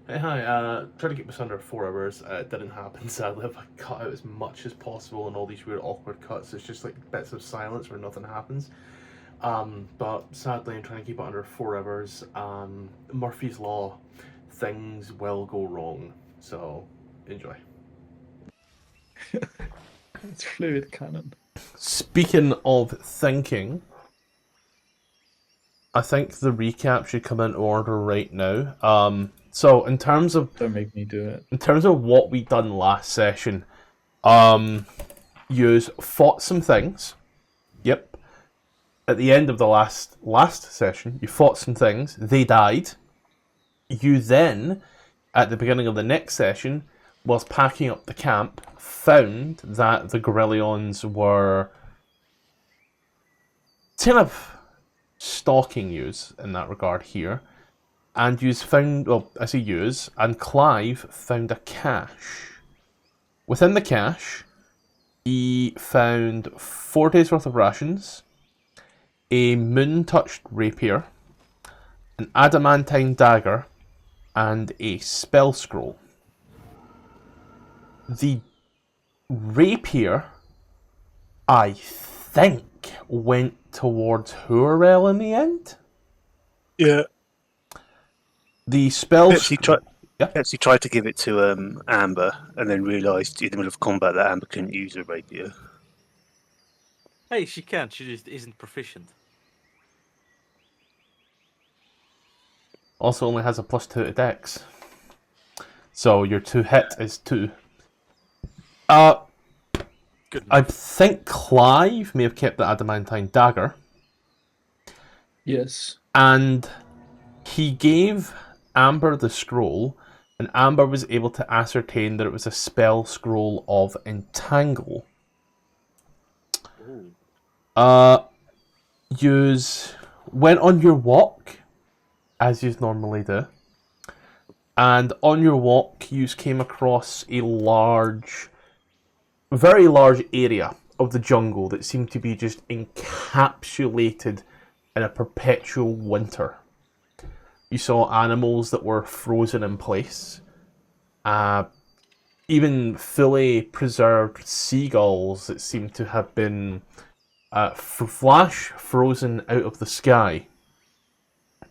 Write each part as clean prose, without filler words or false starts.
Hey, hi. Tried to keep this under 4 hours. It didn't happen, sadly. I've cut out as much as possible and all these weird awkward cuts. It's just like bits of silence where nothing happens. But sadly, I'm trying to keep it under 4 hours. Murphy's Law, things will go wrong. So, enjoy. It's fluid cannon. Speaking of thinking, I think the recap should come into order right now. So in terms of Don't make me do it. what we done last session, yous fought some things. Yep. At the end of the last session, you fought some things. They died. You then, at the beginning of the next session, whilst packing up the camp, found that the Gorillons were kind of stalking yous in that regard here. And yous found, well, I say yous, and Clive found a cache. Within the cache, he found 4 days worth of rations, a moon-touched rapier, an adamantine dagger, and a spell scroll. The rapier, I think, went towards Hurrell in the end? Yeah. The spell Perhaps he tried to give it to Amber and then realised in the middle of combat that Amber couldn't use a rapier. Hey, she can. She just isn't proficient. also only has a +2 to dex. So your 2 hit is 2. Good I think Clive may have kept the adamantine dagger, Yes. and he gave Amber the scroll, and Amber was able to ascertain that it was a spell scroll of Entangle. Yous went on your walk, as you normally do, and on your walk yous came across a very large area of the jungle that seemed to be just encapsulated in a perpetual winter. You saw animals that were frozen in place, even fully preserved seagulls that seemed to have been flash frozen out of the sky,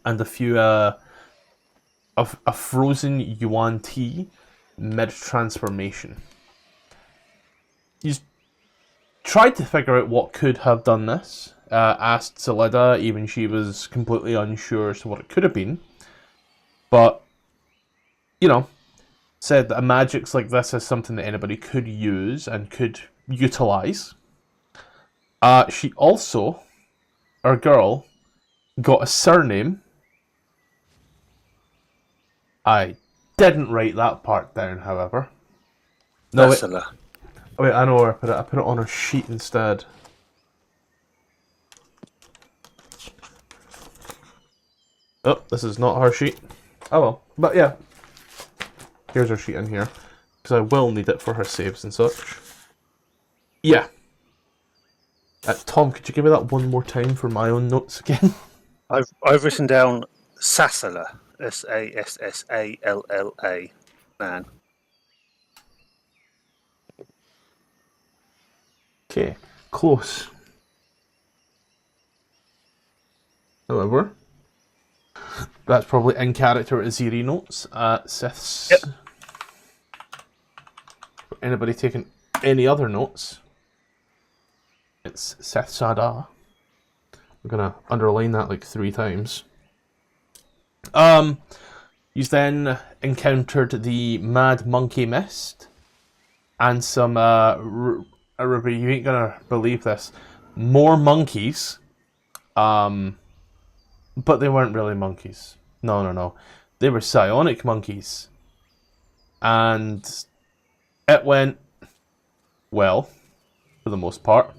and a few a frozen yuan tea mid-transformation. You tried to figure out what could have done this. Asked Salida, even she was completely unsure as to what it could have been. But, said that a magics like this is something that anybody could use and could utilise. She also, our girl, got a surname. I didn't write that part down, however. No, wait, I know where I put it. I put it on her sheet instead. Oh, this is not her sheet. Oh well. But yeah. Here's her sheet in here. Because I will need it for her saves and such. Yeah. Tom, could you give me that one more time for my own notes again? I've written down Sassala. Sassalla. Man. Okay, close. However, that's probably in character Aziri notes. Sith's. Yep. Anybody taking any other notes? It's Sith Sada. We're gonna underline that like 3 times. He's then encountered the Mad Monkey Mist and some you ain't gonna believe this, more monkeys, but they weren't really monkeys. No. They were psionic monkeys. And it went well, for the most part.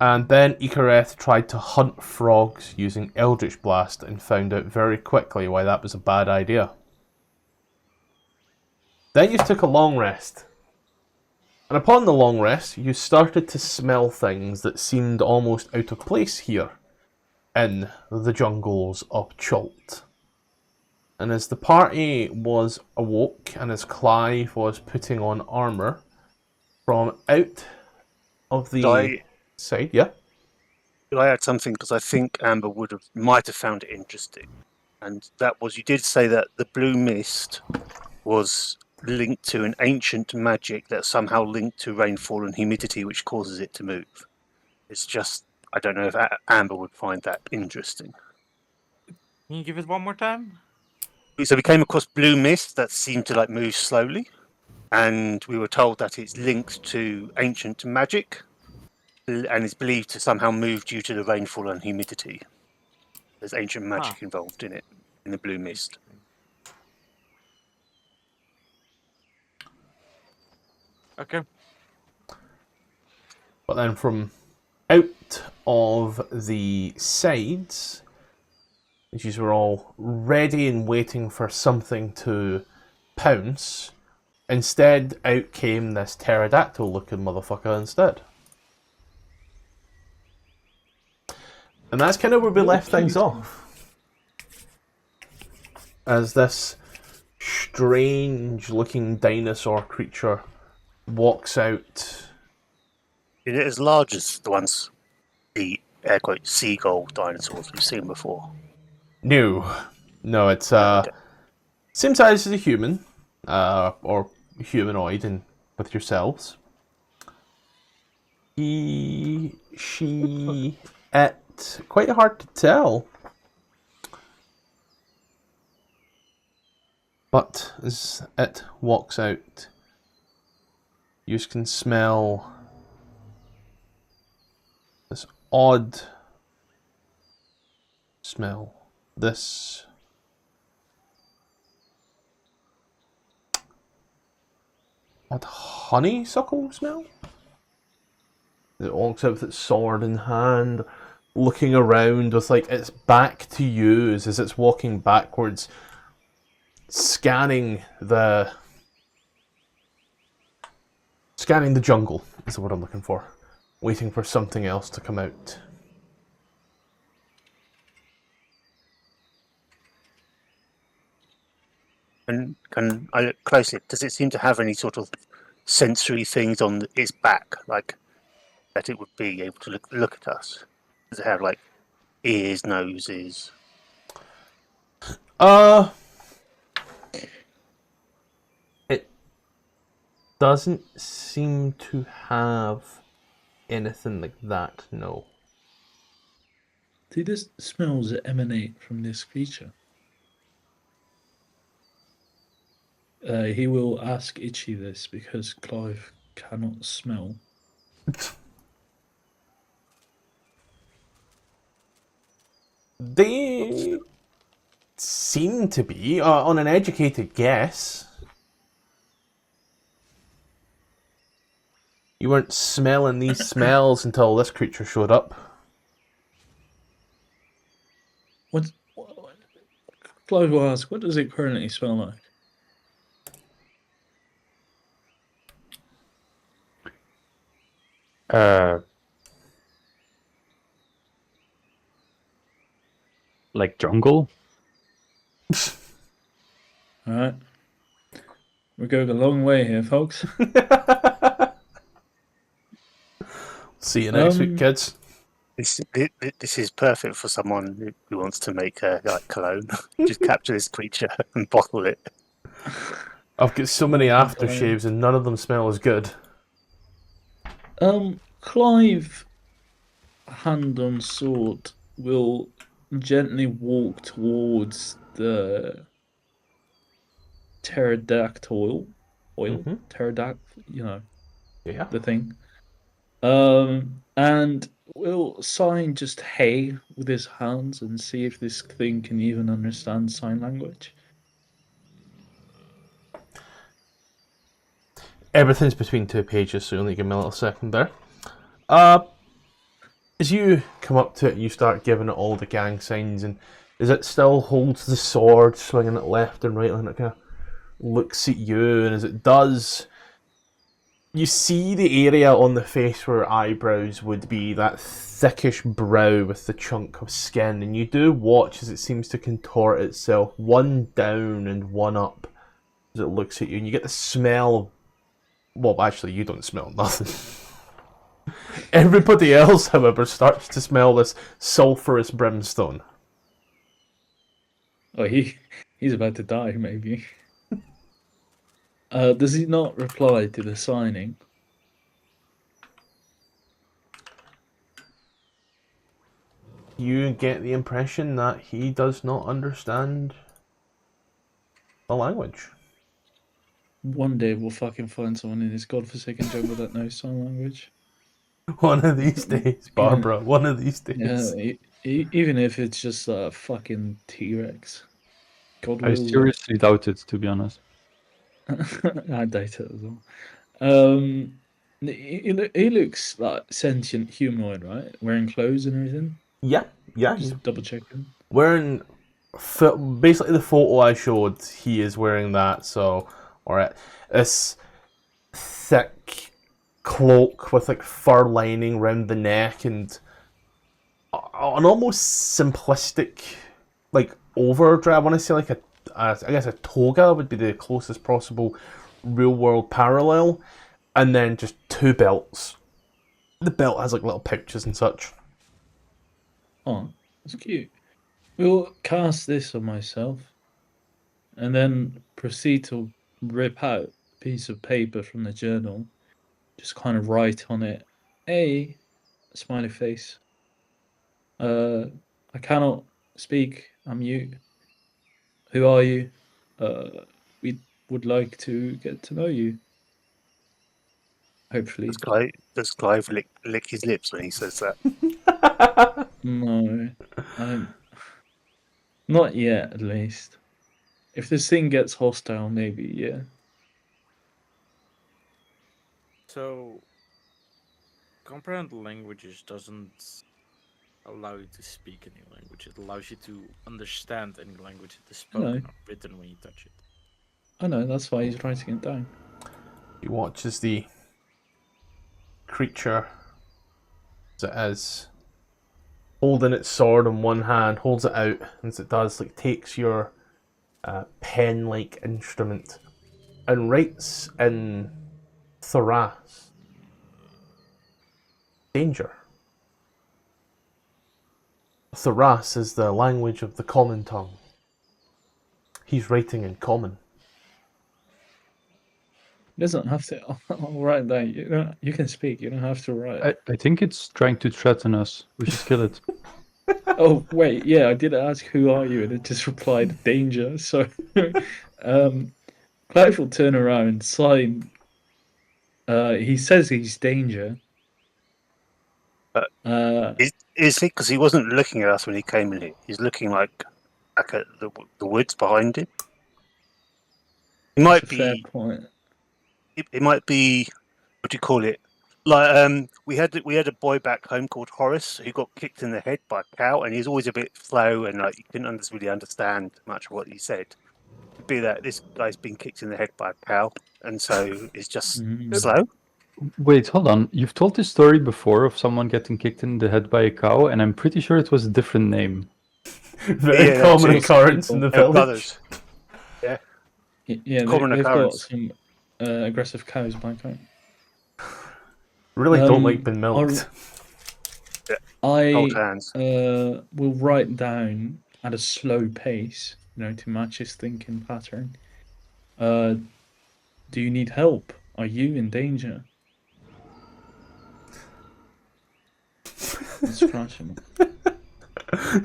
And then Ikareth tried to hunt frogs using Eldritch Blast and found out very quickly why that was a bad idea. Then you took a long rest. And upon the long rest, you started to smell things that seemed almost out of place here in the jungles of Chult. And as the party was awoke, and as Clive was putting on armour, from out of the side, yeah? Could I add something? Because I think Amber might have found it interesting. And that was, you did say that the blue mist was linked to an ancient magic that's somehow linked to rainfall and humidity, which causes it to move. It's just, I don't know if Amber would find that interesting. Can you give it one more time? So we came across blue mist that seemed to like move slowly, and we were told that it's linked to ancient magic and is believed to somehow move due to the rainfall and humidity. There's ancient magic involved in it, in the blue mist. Okay. But then from out of the sides, these were all ready and waiting for something to pounce. Instead, out came this pterodactyl-looking motherfucker instead. And that's kind of where we left things off. As this strange-looking dinosaur creature walks out. Is it as large as the ones, the air quote, seagull dinosaurs we've seen before? No, it's same size as a human, or humanoid, and with yourselves. He, she, it, quite hard to tell. But as it walks out, you can smell this odd smell. This odd honeysuckle smell? It walks out with its sword in hand, looking around with like its back to you as it's walking backwards, scanning the jungle is the word I'm looking for, waiting for something else to come out. And can I look closely? Does it seem to have any sort of sensory things on its back, like that it would be able to look at us? Does it have like ears, noses? It doesn't seem to have anything like that, no. Do the smells that emanate from this creature? He will ask Itchy this because Clive cannot smell. They seem to be, on an educated guess. You weren't smelling these smells until this creature showed up. What Clive will ask, what does it currently smell like? Like jungle? Alright. We're going a long way here, folks. See you next week, kids. This is perfect for someone who wants to make like cologne. Just capture this creature and bottle it. I've got so many aftershaves and none of them smell as good. Clive, hand on sword, will gently walk towards the pterodactyl pterodactyl, Yeah. the thing. And will sign just hey with his hands and see if this thing can even understand sign language. Everything's between 2 pages, so only give me a little second there. As you come up to it, you start giving it all the gang signs, and as it still holds the sword, swinging it left and right, and it kind of looks at you, and as it does, You see the area on the face where eyebrows would be, that thickish brow with the chunk of skin, and you do watch as it seems to contort itself, one down and one up, as it looks at you, and you get the smell of... Well, actually, you don't smell nothing. Everybody else, however, starts to smell this sulphurous brimstone. Oh, he's about to die, maybe. Does he not reply to the signing? You get the impression that he does not understand the language. One day we'll fucking find someone in this godforsaken jungle that knows sign language. One of these days, Barbara. One of these Yeah, days. even if it's just a fucking T-Rex. God I wills it. seriously doubt it, to be honest. I doubt it as well. He looks like sentient humanoid, right? Wearing clothes and everything. Yeah, he's Just double checking. wearing... Basically, the photo I showed, he is wearing that, so... Or this thick cloak with like fur lining around the neck and an almost simplistic like overdress. I want to say like I guess a toga would be the closest possible real world parallel, and then just two belts. The belt has like little pictures and such. Oh, that's cute. We'll cast this on myself, and then proceed to rip out a piece of paper from the journal. Just kind of write on it, a smiley face. I cannot speak. I'm mute. Who are you? We would like to get to know you. Hopefully. Does Clive lick his lips when he says that? No, not yet, at least. If this thing gets hostile, maybe, yeah. So, comprehend languages doesn't allow you to speak any language. It allows you to understand any language that is spoken or written when you touch it. I know, that's why he's writing it down. He watches the creature as it is, holding its sword in one hand, holds it out, and as it does, like takes your pen-like instrument and writes in Thoras, danger. Thoras is the language of the common tongue. He's writing in common. He doesn't have to. I'll write that. You can speak. You don't have to write. I think it's trying to threaten us. We should kill it. Oh wait, yeah, I did ask who are you, and it just replied danger. So, Clive will turn around and sign. He says he's danger. Is he? Because he wasn't looking at us when he came in here. He's looking like back at the woods behind him. He might That's a fair be. point. It might be. What do you call it? Like we had a boy back home called Horace who got kicked in the head by a cow, and he's always a bit slow and like you didn't really understand much of what he said. It'd be that this guy's been kicked in the head by a cow, and so it's just slow. Wait, hold on. You've told this story before of someone getting kicked in the head by a cow, and I'm pretty sure it was a different name. Very Yeah, common that's occurrence in the village. Brothers. Yeah, Common they've got occurrence. some aggressive cows back home. Really don't like being milked. Old hands. will write down at a slow pace, to match his thinking pattern. Do you need help? Are you in danger? Scratch him.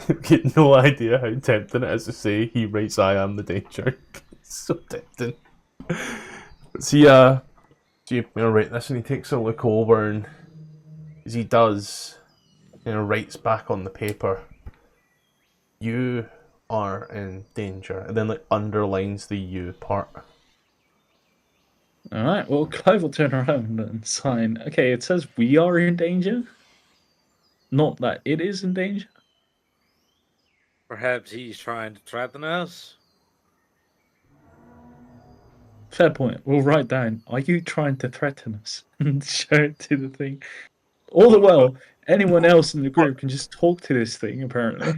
You get no idea how tempting it is to say he writes I am the danger. It's so tempting. So you write this and he takes a look over and as he does, writes back on the paper, you are in danger, and then like underlines the you part. Alright, well, Clive will turn around and sign. Okay, it says we are in danger. Not that it is in danger. Perhaps he's trying to threaten us. Fair point. We'll write down, are you trying to threaten us? And show it to the thing. All the while, anyone else in the group can just talk to this thing, apparently.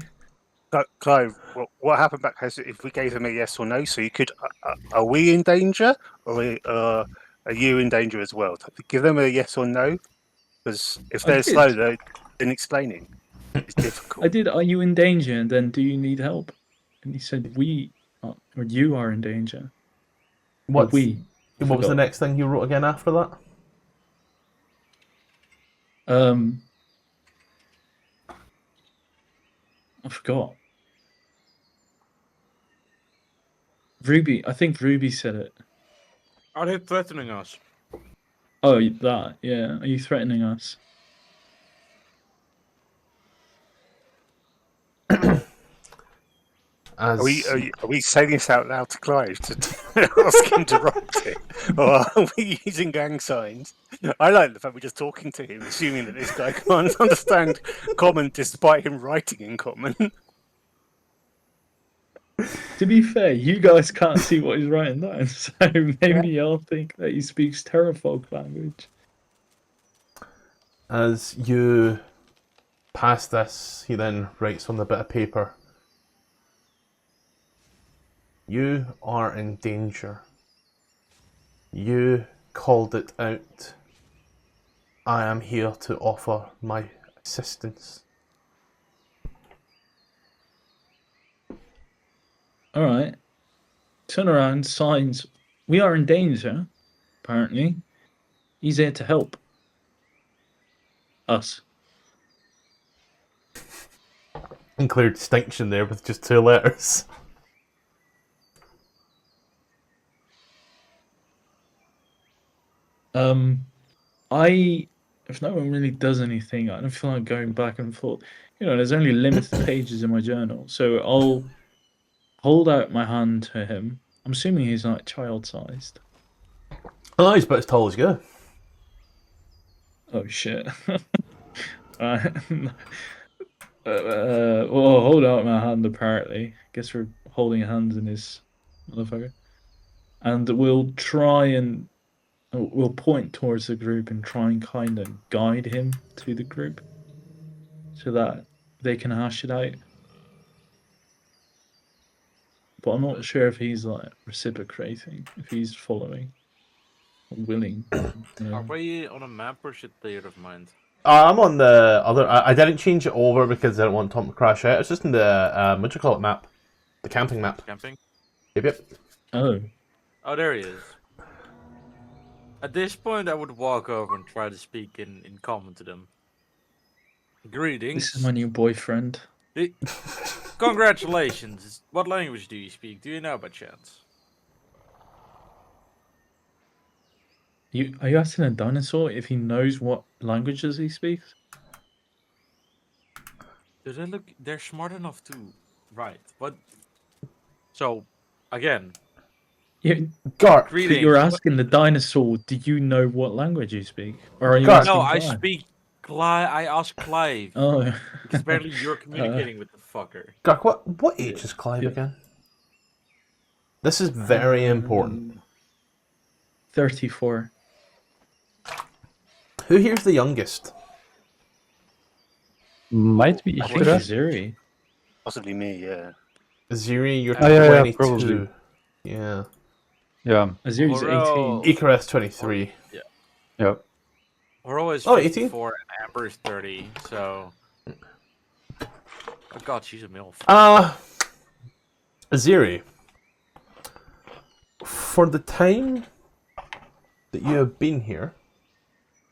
Clive, what happened back home if we gave them a yes or no? So you could, are we in danger, or are you in danger as well? Give them a yes or no, because if I they're did. slow, then explaining is difficult. I did, are you in danger? And then, do you need help? And he said, we, are, or you are in danger. Or What we. I was the forgot. next thing you wrote again after that? I forgot. Ruby, I think Ruby said it. Are they threatening us? Oh, that, yeah. Are you threatening us? As Are we saying this out loud to Clive to ask him to write it, or are we using gang signs? I like the fact we're just talking to him, assuming that this guy can't understand common despite him writing in common. To be fair, you guys can't see what he's writing down, so maybe y'all think that he speaks Terrafolk language. As you pass this, he then writes on the bit of paper, "You are in danger. You called it out. I am here to offer my assistance." Alright. Turn around, signs. We are in danger, apparently. He's here to help. Us. And clear distinction there with just 2 letters. If no one really does anything, I don't feel like going back and forth. There's only limited pages in my journal, so I'll hold out my hand to him. I'm assuming he's like child-sized. Oh, he's about as tall as you. Oh shit. Alright. Well, hold out my hand apparently. Guess we're holding hands in this motherfucker. And we'll try and we'll point towards the group and try and kind of guide him to the group so that they can hash it out. But I'm not sure if he's like reciprocating, if he's following, or willing. Are we on a map or should they have mind? I'm on the other. I didn't change it over because I didn't want Tom to crash out. It's just in the what do you call it map, the camping map. Camping? Yep. Oh. Oh, there he is. At this point, I would walk over and try to speak in common to them. Greetings. This is my new boyfriend. Congratulations. What language do you speak? Do you know by chance? Are you asking a dinosaur if he knows what languages he speaks? Do they look? They're smart enough to write. What? So, again, Gark. greetings. You're asking the dinosaur, do you know what language you speak? Or are you God. asking No, I Clive? speak Clive. I ask Clive. Oh. Because apparently you're communicating with the fucker. Gark, what age is Clive again? This is very important. 34. Who here's the youngest? Might be I think Ikra. Zuri. Possibly me, yeah. Ziri, you're Oh, yeah, 22. probably. Yeah. Yeah. Azuri's Oro. 18. Icarus 23. Yeah. We're always Oh, 18? 54 and Amber is 30, so... Oh god, she's a MILF. Ziri. For the time that you have been here,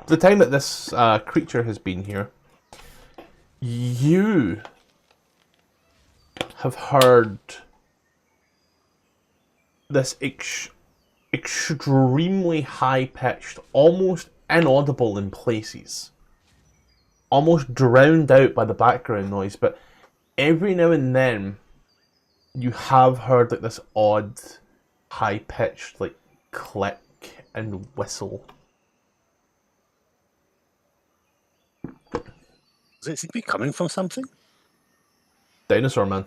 the time that this creature has been here, you have heard this extremely high-pitched, almost inaudible in places, almost drowned out by the background noise, but every now and then you have heard like this odd high-pitched like click and whistle. Does it seem to be coming from something? Dinosaur man.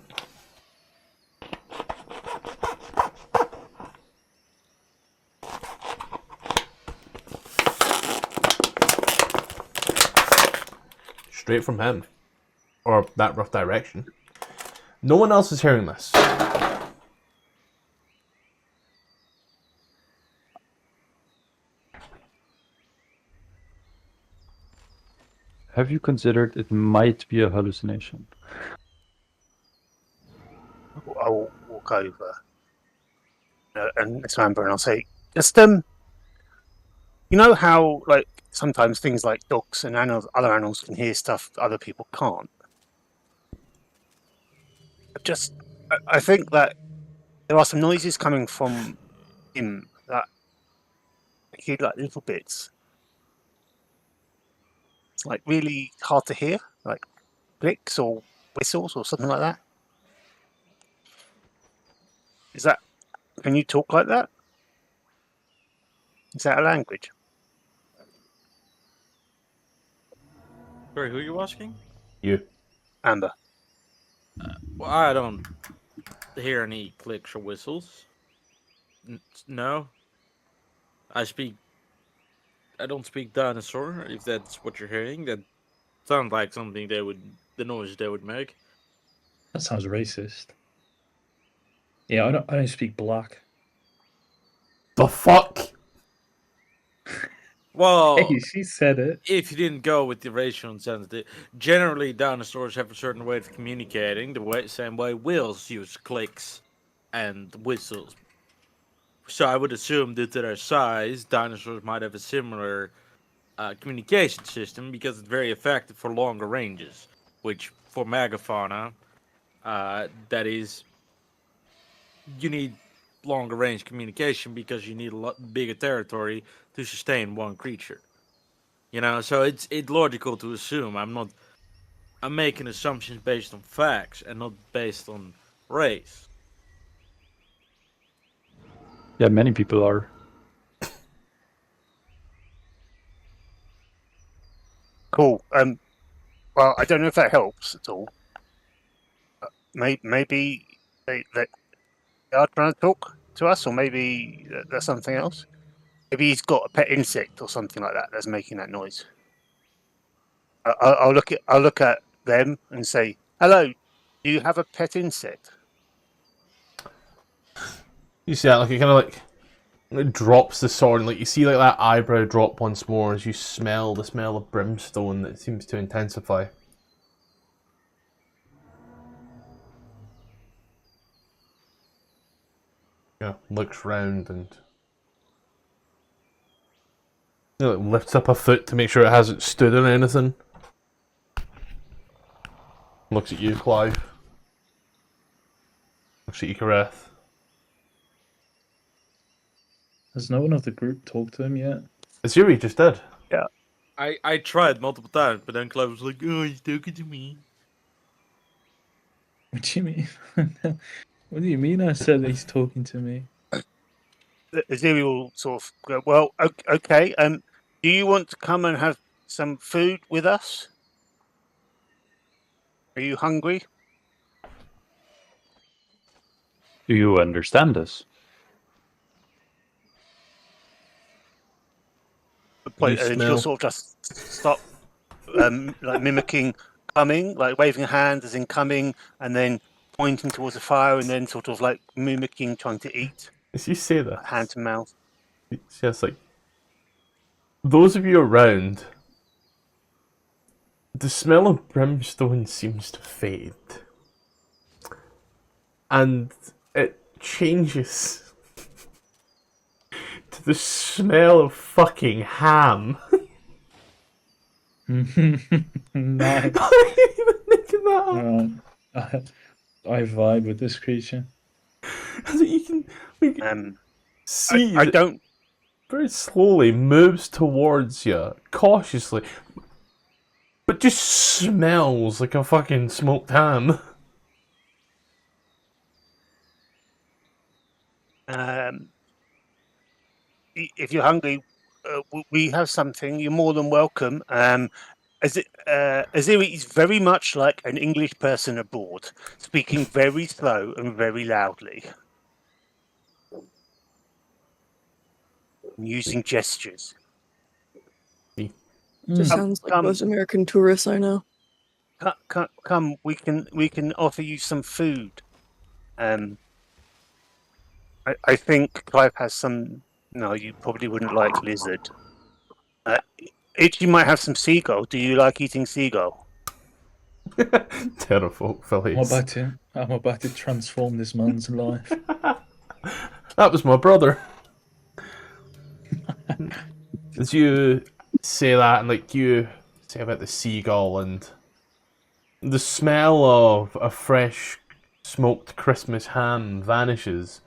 straight from him. Or that rough direction. No one else is hearing this. Have you considered it might be a hallucination? I'll walk over and it's Amber, and I'll say, just you know how like sometimes things like dogs and other animals can hear stuff that other people can't. I think that there are some noises coming from him that I hear like little bits. It's like really hard to hear, like clicks or whistles or something like that. Is that? Can you talk like that? Is that a language? Sorry, who are you asking? You. Amber. Well, I don't hear any clicks or whistles. No. I don't speak dinosaur, if that's what you're hearing. That sounds like something the noise they would make. That sounds racist. Yeah, I don't speak black. The fuck? Well, Hey, she said it. if you didn't go with the racial insensitive, generally dinosaurs have a certain way of communicating, same way whales use clicks and whistles. So I would assume due to their size, dinosaurs might have a similar communication system because it's very effective for longer ranges, which for megafauna, that is, you need longer range communication because you need a lot bigger territory to sustain one creature. You know, so it's logical to assume. I'm making assumptions based on facts and not based on race. Yeah, many people are. Cool. Well, I don't know if that helps at all. Maybe they are trying to talk to us, or maybe there's something else. Maybe he's got a pet insect or something like that that's making that noise. I'll look at them and say, "Hello, do you have a pet insect?" You see that, like, it kind of like it drops the sword, and like you see like that eyebrow drop once more as you smell the smell of brimstone that seems to intensify. Yeah, looks round and like, lifts up a foot to make sure it hasn't stood on anything. Looks at you, Clive. Looks at you, Kareth. Has no one of the group talked to him yet? Azuri just did. Yeah. I tried multiple times, but then Clive was like, "Oh, he's talking to me." What do you mean? What do you mean? I said he's talking to me. Aziri will sort of go, "Well, okay. Do you want to come and have some food with us? Are you hungry?" Do you understand us? And then she'll smell. sort of just stop, like mimicking coming, like waving a hand as in coming, and then pointing towards the fire, and then sort of like mimicking trying to eat, As you say that, hand to mouth. it's just like those of you around. The smell of brimstone seems to fade, and it changes to the smell of fucking ham. Nice. I didn't even think of that. Alright. I vibe with this creature. So you can see I that don't. very slowly moves towards you, cautiously, but just smells like a fucking smoked ham. If you're hungry, we have something. You're more than welcome. Aziri is very much like an English person abroad, speaking very slow and very loudly, and using gestures. Just sounds like most American tourists I know. come. We can offer you some food. I think Clive has some. No, you probably wouldn't like lizard. Itchy might have some seagull. Do you like eating seagull? Terrible, Phillies. I'm about to transform this man's life. That was my brother. As you say that, and like you say about the seagull, and the smell of a fresh smoked Christmas ham vanishes,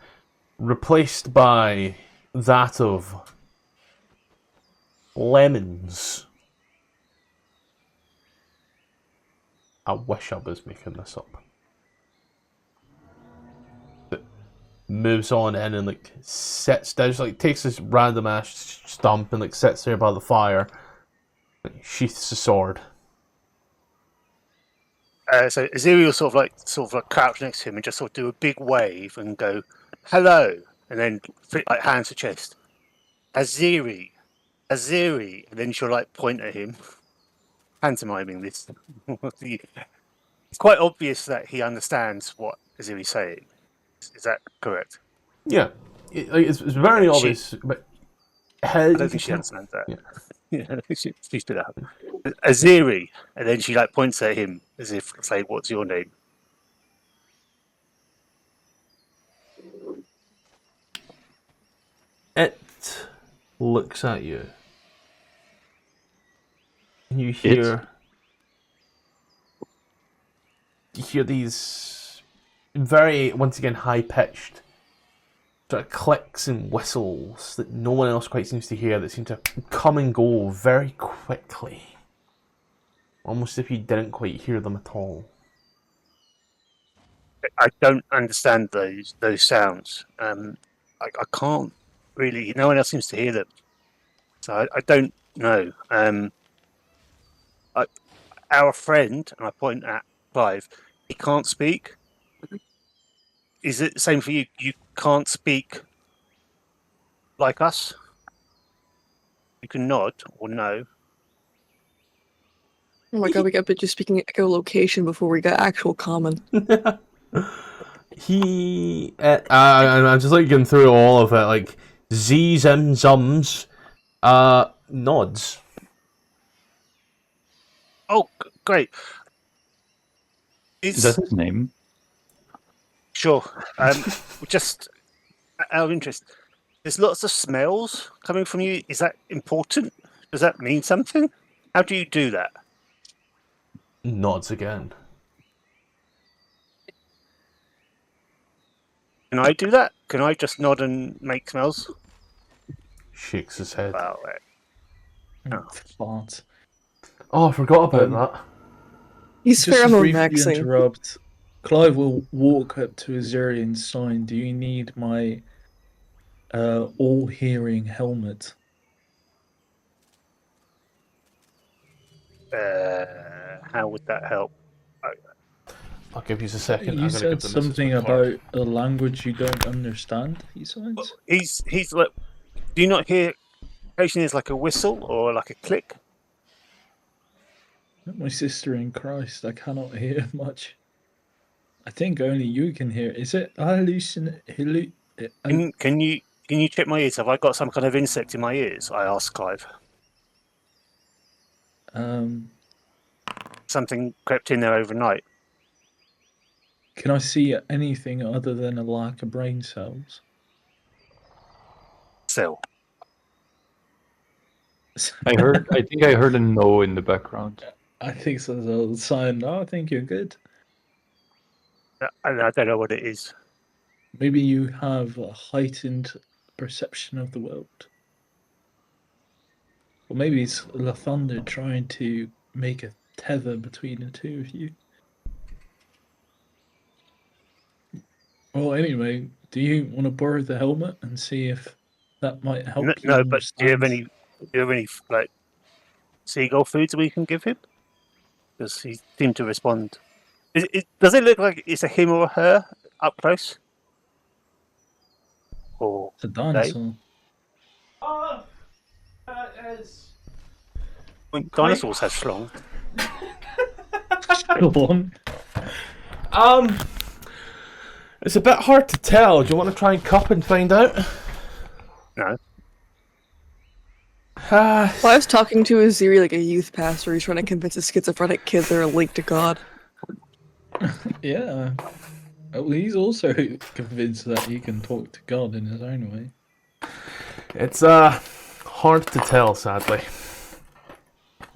replaced by that of lemons. I wish I was making this up. It moves on in and like sits down, just like takes this random ass stump and like sits there by the fire, like, sheaths a sword. So Aziri will sort of like crouch next to him and just sort of do a big wave and go, "Hello," and then like hands to chest, Aziri, and then she'll like point at him, pantomiming this. It's quite obvious that he understands what Aziri's saying. Is that correct? Yeah, it's very obvious, but I don't think she understands that. Yeah. Yeah, she stood up. Aziri, and then she like points at him as if say, "What's your name?" It looks at you. And you hear these very, once again, high-pitched sort of clicks and whistles that no one else quite seems to hear, that seem to come and go very quickly. Almost if you didn't quite hear them at all. I don't understand those sounds. I can't really. No one else seems to hear them, so I don't know. Our friend, and I point at Clive, he can't speak. Is it the same for you? You can't speak like us. You can nod or no. Oh my god, we got bitches speaking echolocation before we got actual common. I'm just like going through all of it, like Z's and zums, nods. Oh, great. Is that his name? Sure. Just out of interest, there's lots of smells coming from you. Is that important? Does that mean something? How do you do that? Nods again. Can I do that? Can I just nod and make smells? Shakes his head. Wow. Fart. Oh, I forgot about that. He's Just to pheromone briefly maxing. interrupt, Clive will walk up to Aziri and sign, "Do you need my all-hearing helmet?" How would that help? I'll give you a second. You said something about a language you don't understand, he signs. He's like, do you not hear? Occasionally, there's like a whistle or like a click. My sister in Christ, I cannot hear much. I think only you can hear. Is it Can you check my ears? Have I got some kind of insect in my ears? I asked Clive. Something crept in there overnight. Can I see anything other than a lack of brain cells? Still. I think I heard a no in the background. I think so. The sign. No, I think you're good. I don't know what it is. Maybe you have a heightened perception of the world. Or maybe it's the thunder trying to make a tether between the two of you. Well, anyway, do you want to borrow the helmet and see if that might help you No, but do you have understand? any like seagull foods we can give him? Because he seemed to respond. Does it look like it's a him or a her up close? Or It's a dinosaur. dinosaurs have schlong. Go on. It's a bit hard to tell. Do you want to try and cup and find out? No. Well, I was talking to Aziri like a youth pastor. He's trying to convince a schizophrenic kid they're a link to God. Yeah. Well, he's also convinced that he can talk to God in his own way. It's hard to tell, sadly.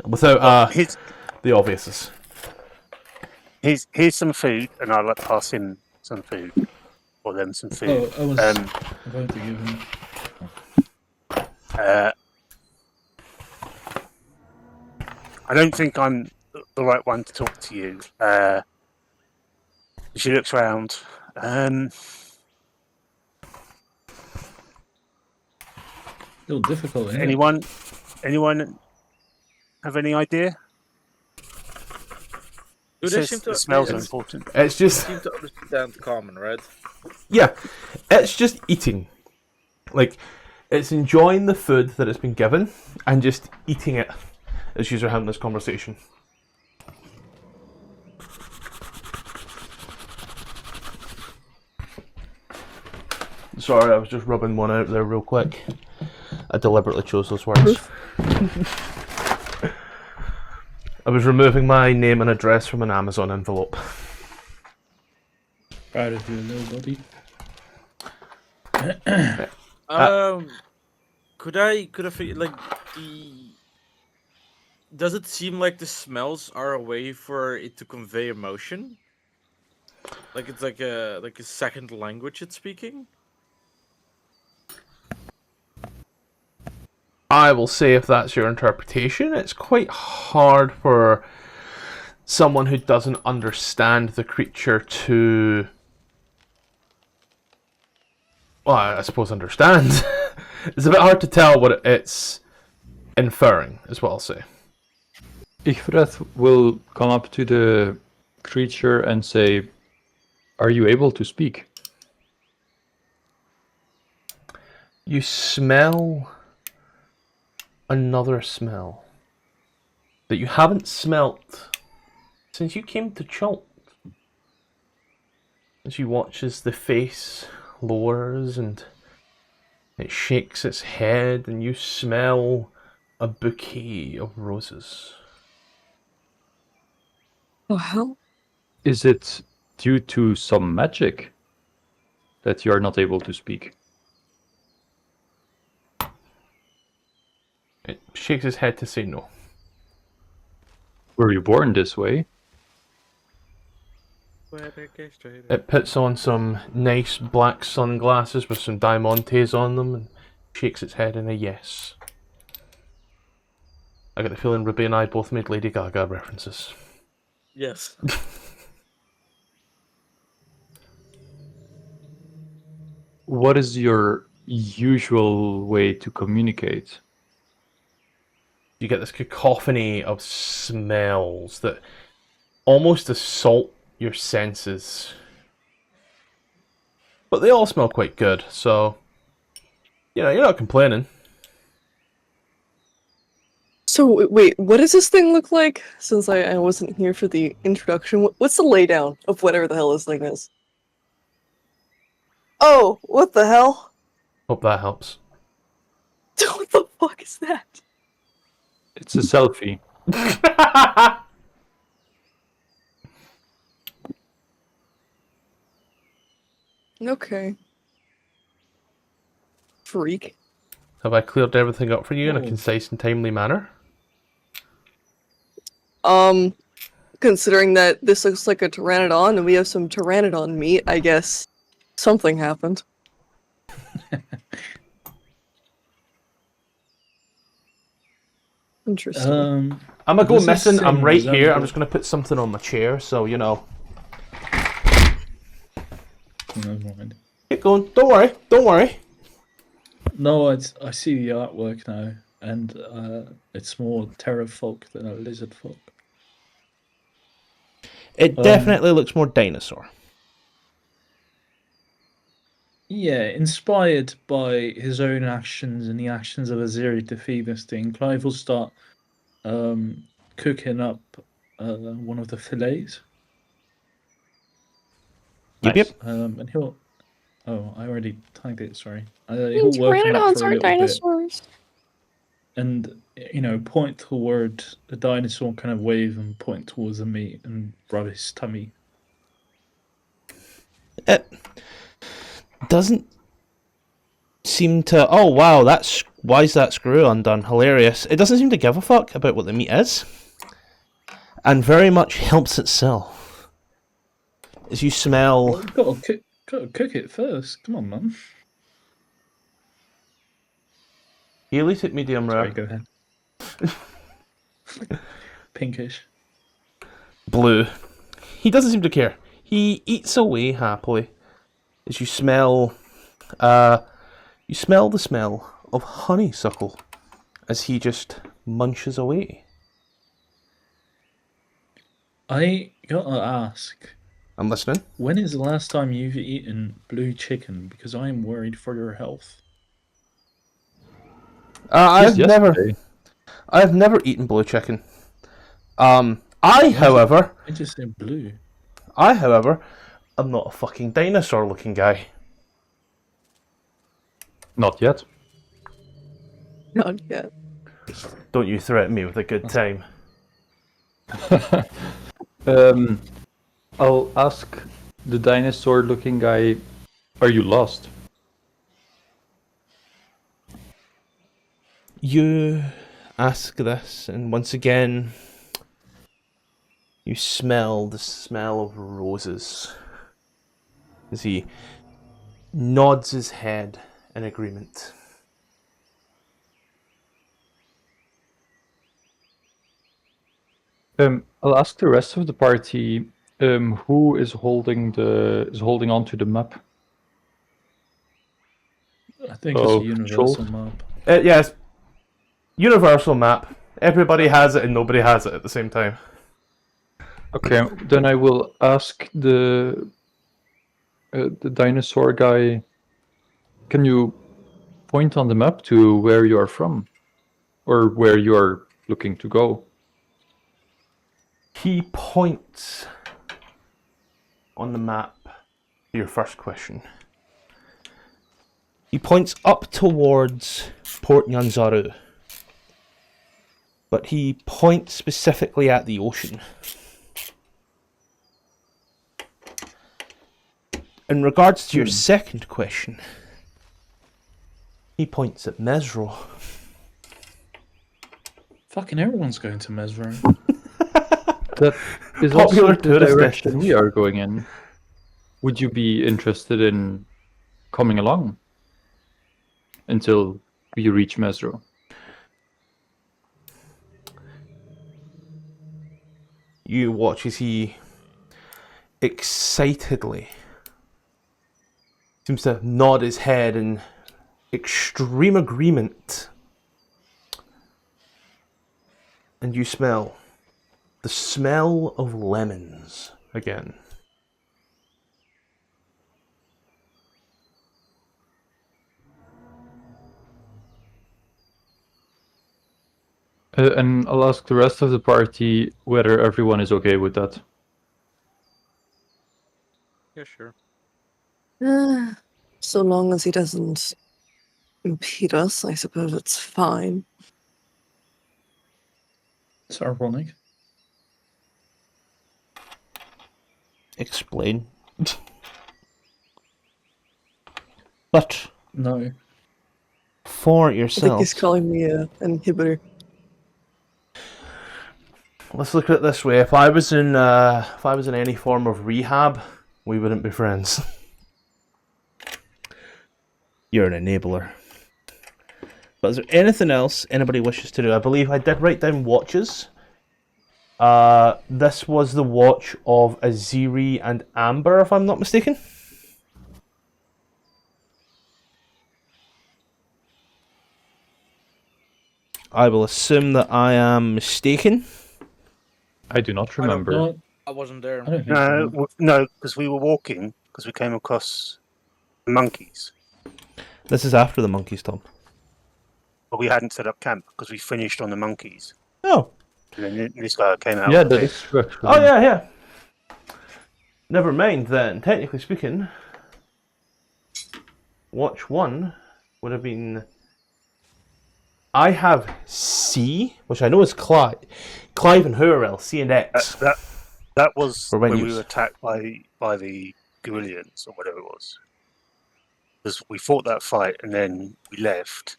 Without the obviouses. Here's some food, and I'll pass him some food, or them some food. Oh, I was about to give him. I don't think I'm the right one to talk to you. She looks around. Still difficult, isn't it? Anyone have any idea? Do they seem to The smells are important. It's just seem to understand common, right? yeah, it's just eating. Like, it's enjoying the food that it's been given and just eating it as you're having this conversation. Sorry, I was just rubbing one out there real quick. I deliberately chose those words. I was removing my name and address from an Amazon envelope. Proud of you, little buddy. Could I figure like the? Does it seem like the smells are a way for it to convey emotion? Like it's like a second language it's speaking? I will say if that's your interpretation, it's quite hard for someone who doesn't understand the creature to, well, I suppose understand. It's a bit hard to tell what it's inferring, is what I'll say. Igvreth will come up to the creature and say, "Are you able to speak?" You smell another smell that you haven't smelt since you came to Chult. As you watch as the face lowers and it shakes its head and you smell a bouquet of roses. Oh, hell? Is it due to some magic that you are not able to speak? It shakes its head to say no. Were you born this way? It puts on some nice black sunglasses with some diamantes on them and shakes its head in a yes. I get the feeling Ruby and I both made Lady Gaga references. Yes. What is your usual way to communicate? You get this cacophony of smells that almost assault your senses. But they all smell quite good, so you're not complaining. So, wait, what does this thing look like? Since I wasn't here for the introduction, what's the laydown of whatever the hell this thing is? Oh, what the hell? Hope that helps. What the fuck is that? It's a selfie. Okay. Freak. Have I cleared everything up for you in a concise and timely manner? Considering that this looks like a pteranodon and we have some pteranodon meat, I guess something happened. Interesting. I'm gonna go Does it missing. I'm seem right here. I'm resemble- just gonna put something on my chair, so you know. Never mind. Keep going. Don't worry. Don't worry. No, I see the artwork now, and it's more terror folk than a lizard folk. It definitely looks more dinosaur. Yeah, inspired by his own actions and the actions of Aziri to feed this thing, Clive will start cooking up one of the fillets. Nice. And he'll. Oh, I already tagged it. Sorry. He'll work on it Pteranodons for a aren't little bit, dinosaurs. and point toward the dinosaur, kind of wave and point towards the meat, and rub his tummy. It doesn't seem to. Oh wow, why is that screw undone? Hilarious. It doesn't seem to give a fuck about what the meat is, and very much helps itself. As you smell. Well, got to cook it first. Come on, man. You eat it medium rare. Sorry, go ahead. Pinkish. Blue. He doesn't seem to care. He eats away happily. As you smell, the smell of honeysuckle as he just munches away. I gotta ask, I'm listening. when is the last time you've eaten blue chicken? Because I am worried for your health. I've never eaten blue chicken. However, I just said blue. I'm not a fucking dinosaur-looking guy. Not yet. Not yet. Don't you threaten me with a good time. I'll ask the dinosaur-looking guy, are you lost? You ask this, and once again, you smell the smell of roses. As he nods his head in agreement. I'll ask the rest of the party, who is holding on to the map? I think it's a universal control. map. Yes, universal map. Everybody has it and nobody has it at the same time. Okay, then I will ask the dinosaur guy, can you point on the map to where you are from? Or where you are looking to go? He points on the map to your first question. He points up towards Port Nyanzaru. But he points specifically at the ocean. In regards to your second question, he points at Mesro. Fucking everyone's going to Mesro. That is Popular also the tourist direction we are going in. Would you be interested in coming along until we reach Mesro? You watch as he excitedly seems to nod his head in extreme agreement. And you smell the smell of lemons again. And I'll ask the rest of the party whether everyone is okay with that. Yeah, sure. So long as he doesn't impede us, I suppose it's fine. It's ironic. Explain. But No. for I think yourself, he's calling me an inhibitor. let's look at it this way. If I was in any form of rehab, we wouldn't be friends. You're an enabler. But is there anything else anybody wishes to do? I believe I did write down watches. This was the watch of Aziri and Amber, if I'm not mistaken. I will assume that I am mistaken. I do not remember. No, I wasn't there. I don't think so. No, because we were walking, because we came across the monkeys. This is after the monkeys, Tom. But we hadn't set up camp, because we finished on the monkeys. Oh. And then this guy came out. Yeah, of that it. is true. Actually. Oh yeah. Never mind then. Technically speaking, watch 1 would have been. I have C, which I know is Clive and Hurrell, C and X. That was For when we menus. were attacked by the Guillians or whatever it was. Because we fought that fight and then we left,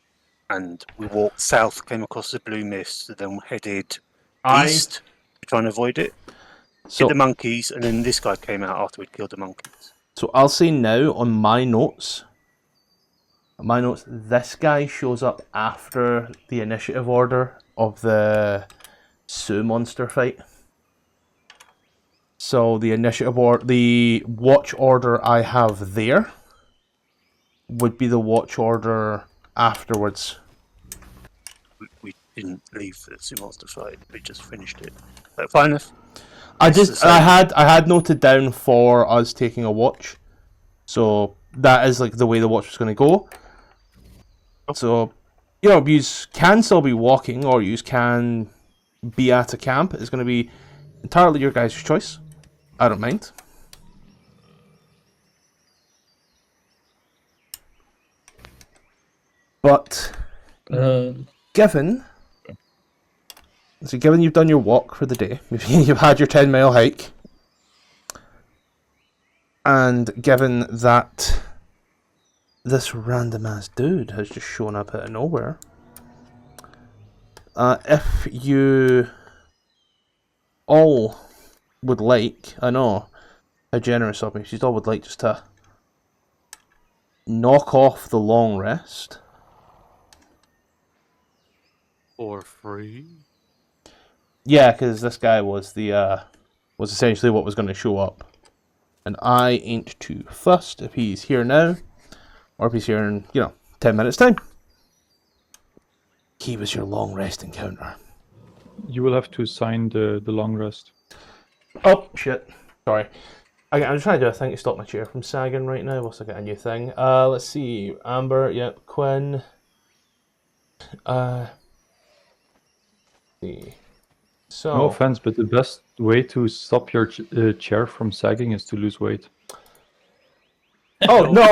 and we walked south, came across the blue mist, and then headed east to try and avoid it. Hit the monkeys, and then this guy came out after we'd killed the monkeys. So I'll say now on my notes, this guy shows up after the initiative order of the Sioux monster fight. So the initiative the watch order I have there would be the watch order afterwards. We didn't leave the Sioux monster fight; we just finished it. Fine enough. I had noted down for us taking a watch, so that is like the way the watch was going to go. So, you can still be walking, or you can be at a camp. It's going to be entirely your guys' choice. I don't mind. But given you've done your walk for the day, you've had your 10-mile hike, and given that this random ass dude has just shown up out of nowhere, if you all would like, I know how generous of me, if you all would like just to knock off the long rest. For free? Yeah, because this guy was was essentially what was going to show up. And I ain't too fussed if he's here now, or if he's here in, 10 minutes' time. He was your long rest encounter. You will have to sign the long rest. Oh, shit. Sorry. I'm just trying to do a thing to stop my chair from sagging right now whilst I get a new thing. Let's see. Amber, yep. Quinn. See. So. No offense, but the best way to stop your chair from sagging is to lose weight. Oh, no,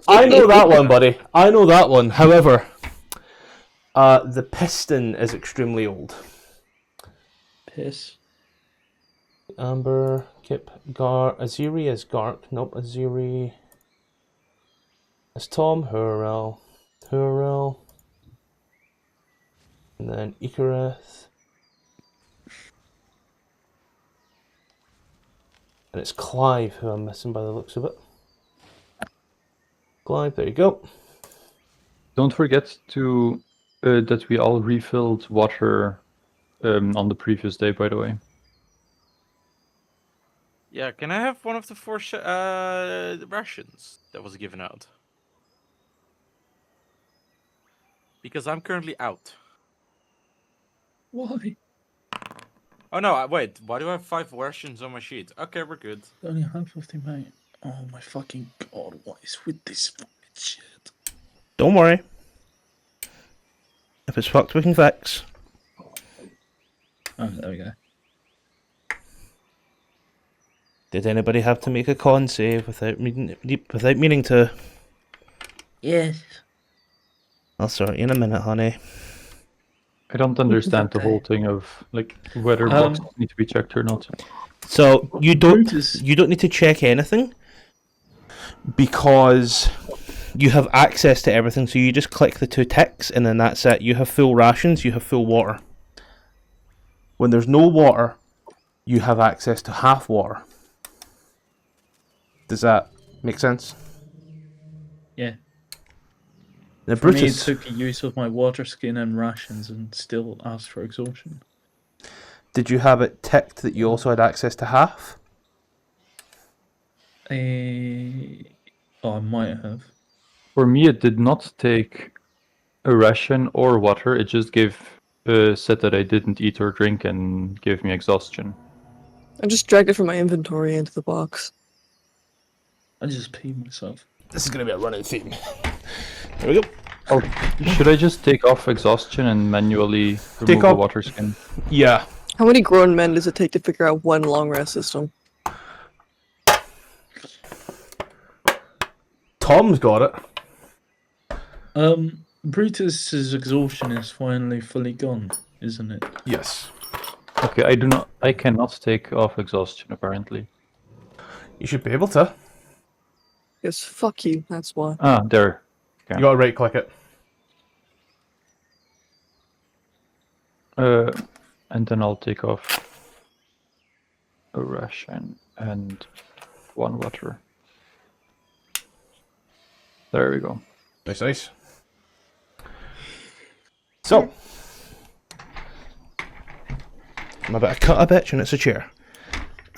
I know that one, buddy. I know that one. However, the piston is extremely old. Piss. Amber, Kip, Aziri is Gark. Nope, Aziri is Tom, Hurrell, and then Icarith. And it's Clive who I'm missing by the looks of it. Clive, there you go. Don't forget to that we all refilled water on the previous day, by the way. Yeah, can I have one of the 4 rations that was given out? Because I'm currently out. Why? Oh no, wait, why do I have 5 rations on my sheet? Okay, we're good. Only half of them, mate. Oh my fucking god, what is with this fucking shit? Don't worry. If it's fucked, we can fix. Oh, there we go. Did anybody have to make a con save without meaning to? Yes. I'll sort you in a minute, honey. I don't understand the whole thing of whether boxes need to be checked or not. So you don't need to check anything because you have access to everything. So you just click the 2 ticks and then that's it. You have full rations. You have full water. When there's no water, you have access to half water. Does that make sense? Yeah. The For me, it Brutus took use of my water skin and rations and still asked for exhaustion. Did you have it ticked that you also had access to half? Oh, I might have. For me, it did not take a ration or water. It just said that I didn't eat or drink and gave me exhaustion. I just dragged it from my inventory into the box. I just peed myself. This is going to be a running theme. There we go. Oh, should I just take off exhaustion and manually remove the water skin? Yeah, How many grown men does it take to figure out one long rest system? Tom's got it. Brutus's exhaustion is finally fully gone, isn't it? Yes. Okay, I cannot take off exhaustion apparently. You should be able to. Yes, fuck you, that's why. Ah, there. You gotta right click it. And then I'll take off a ration and 1 water. There we go. Nice, nice. So, I'm about to cut a bitch and it's a chair.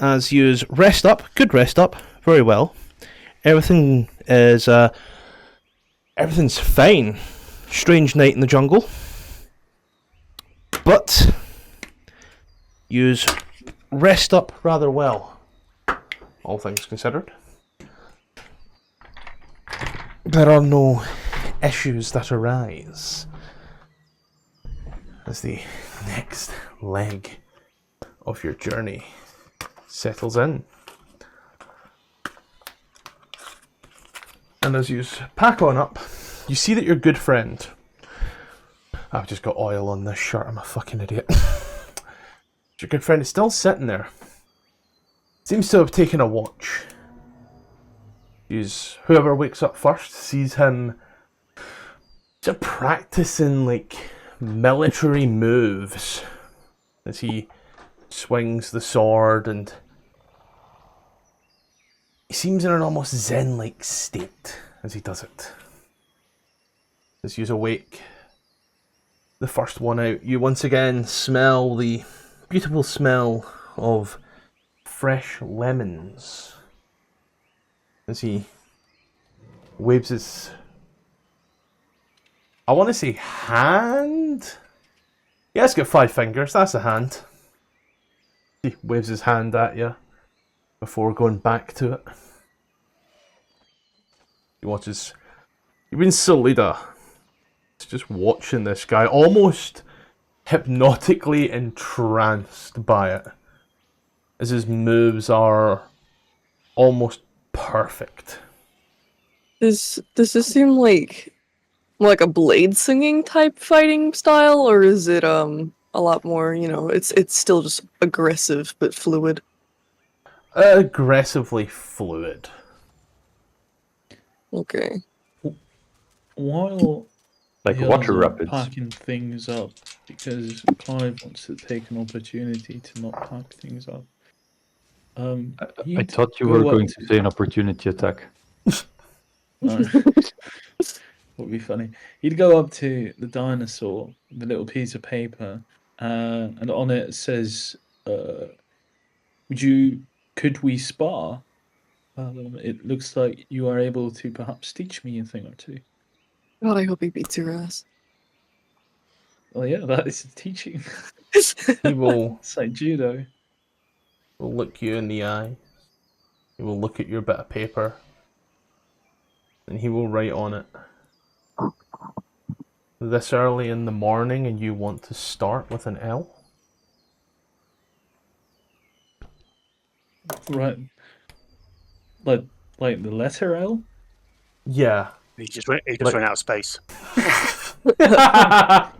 As you rest up, good rest up, very well. Everything is, everything's fine. Strange night in the jungle. But, you rest up rather well, all things considered. There are no issues that arise as the next leg of your journey settles in. And as you pack on up, you see that your good friend... I've just got oil on this shirt, I'm a fucking idiot. Your good friend is still sitting there. Seems to have taken a watch. Whoever wakes up first sees him just practicing like military moves as he swings the sword, and he seems in an almost zen-like state as he does it. As you awake, the first one out, you once again smell the beautiful smell of fresh lemons as he waves his, I want to say hand? Yeah, it's got 5 fingers, that's a hand. He waves his hand at you before going back to it. He watches. You've been Solida. Just watching this guy, almost hypnotically entranced by it. As his moves are almost perfect. Does this seem like a blade singing type fighting style, or is it a lot more, it's still just aggressive but fluid? Aggressively fluid. Okay. While Like the water others are rapids. packing things up, because Clive wants to take an opportunity to not pack things up. I thought you were going to say an opportunity attack. No. Would be funny. He'd go up to the dinosaur with a little piece of paper, and on it says, could we spar? It looks like you are able to perhaps teach me a thing or two. God, I hope he beats your ass. Well, yeah, that is teaching. He will It's like judo. look you in the eye. He will look at your bit of paper. And he will write on it. This early in the morning and you want to start with an L? Right. Like the letter L? Yeah. He just went out of space. Why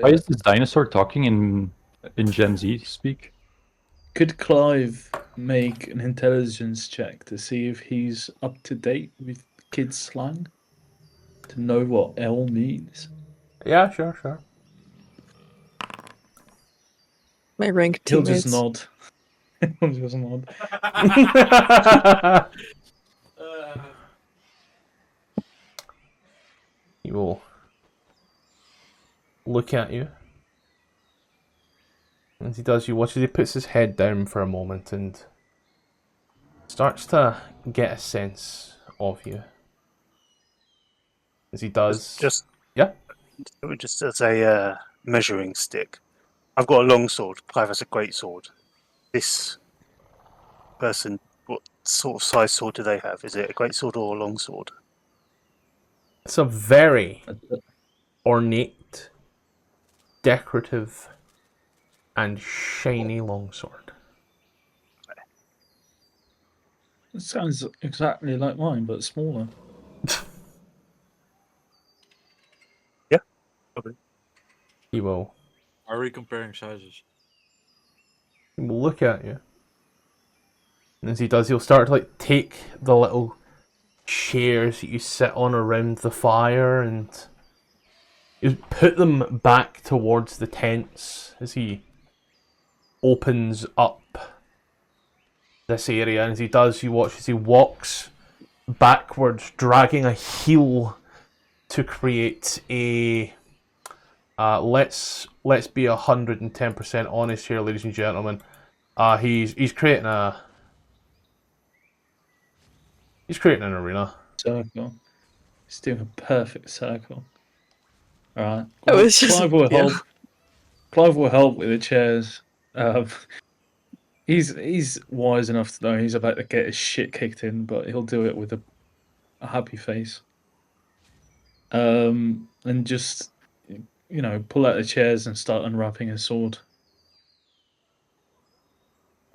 is this dinosaur talking in Gen Z speak? Could Clive make an intelligence check to see if he's up to date with kids slang? To know what L means? Yeah, sure. My rank He'll teammates. just nod. He'll just nod. He will look at you. As he does, you watch as he puts his head down for a moment and starts to get a sense of you. As he does... Yeah? Just as a measuring stick. I've got a long sword. Clive has a great sword. This person, what sort of size sword do they have? Is it a great sword or a long sword? It's a very ornate decorative and shiny longsword. It sounds exactly like mine, but smaller. Yeah, probably. He will Are we comparing sizes? look at you. And as he does, he'll start to like take the little chairs that you sit on around the fire and he'll put them back towards the tents as he opens up this area. And as he does, you watch as he walks backwards, dragging a heel to create a let's be 110% honest here, ladies and gentlemen. He's creating an arena. Circle. He's doing a perfect circle. Alright. It was just- Clive will yeah. help. Clive will help with the chairs. He's wise enough to know he's about to get his shit kicked in, but he'll do it with a happy face. And just, pull out the chairs and start unwrapping his sword.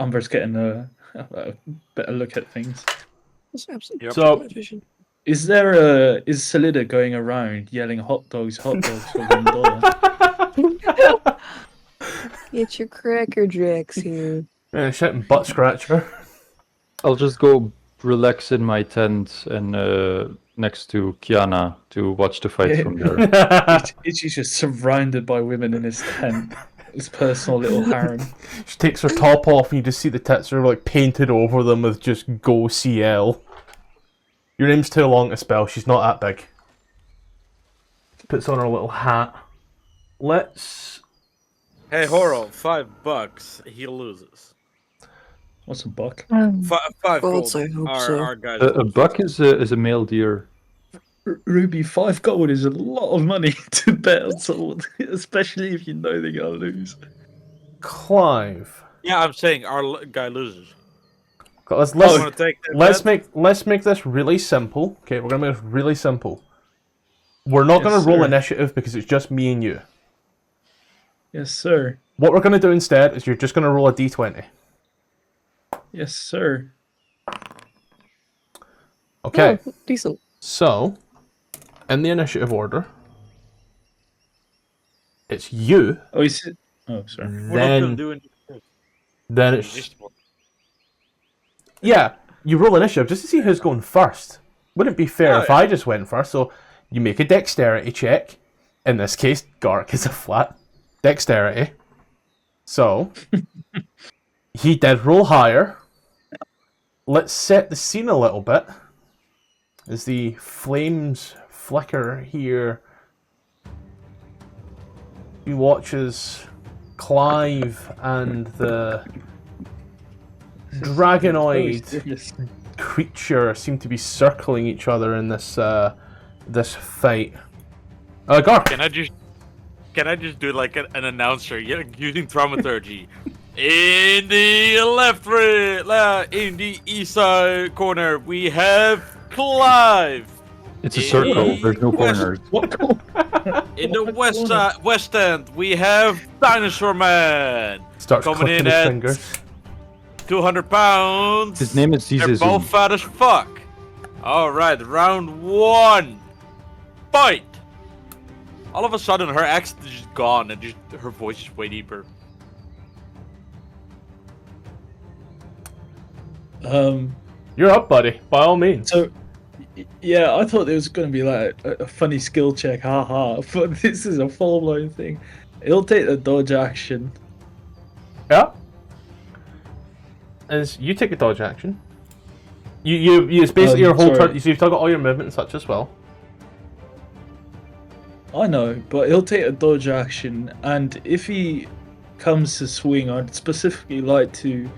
Umber's getting a better look at things. That's absolutely Yep. So- my vision. Is Salida going around yelling hot dogs for $1? Get your cracker jacks here. Yeah, shouting butt scratcher. I'll just go relax in my tent and next to Kiana to watch the fight from there. He's just surrounded by women in his tent. His personal little harem. She takes her top off and you just see the tits are like painted over them with just Go CL. Your name's too long to spell, she's not that big. Puts on her little hat. Let's... Hey, Horo, $5. He loses. What's a buck? Five Goals, gold. I hope our, so. our guys A lose. buck is a male deer. Ruby, 5 gold is a lot of money to bet on someone, especially if you know they're gonna lose. Clive. Yeah, I'm saying our guy loses. Let's You wanna take that bet? let's make this really simple. Okay, we're gonna make this really simple. We're not Yes, gonna roll sir. initiative because it's just me and you. Yes, sir. What we're gonna do instead is you're just gonna roll a d20. Yes, sir. Okay, Oh, decent. so in the initiative order, it's you. Oh, he said. Oh, sorry. We're not gonna Then do it. it's yeah. You roll initiative just to see who's going first. Wouldn't it be fair Oh, if yeah. I just went first? So you make a dexterity check. In this case, Gark is a flat dexterity. So he did roll higher. Let's set the scene a little bit as the flames flicker here. He watches Clive and the dragonoid creature seem to be circling each other in this this fight. Gark. Can I just do like an announcer using thaumaturgy? In the in the east side corner, we have Clive. It's a circle. There's no corners. In the west end, we have Dinosaur Man. Starts Coming clicking in his at fingers. 200 pounds. His name is They're Zizizum. both fat as fuck. All right, round 1. Fight. All of a sudden, her accent is just gone, and just her voice is way deeper. You're up, buddy. By all means. So, yeah, I thought there was going to be like a funny skill check, haha, but this is a full-blown thing. It'll take the dodge action. Yeah. As you take a dodge action. You it's basically your whole sorry. turn. So you've still got all your movement and such as well. I know, but he'll take a dodge action, and if he comes to swing, I'd specifically like to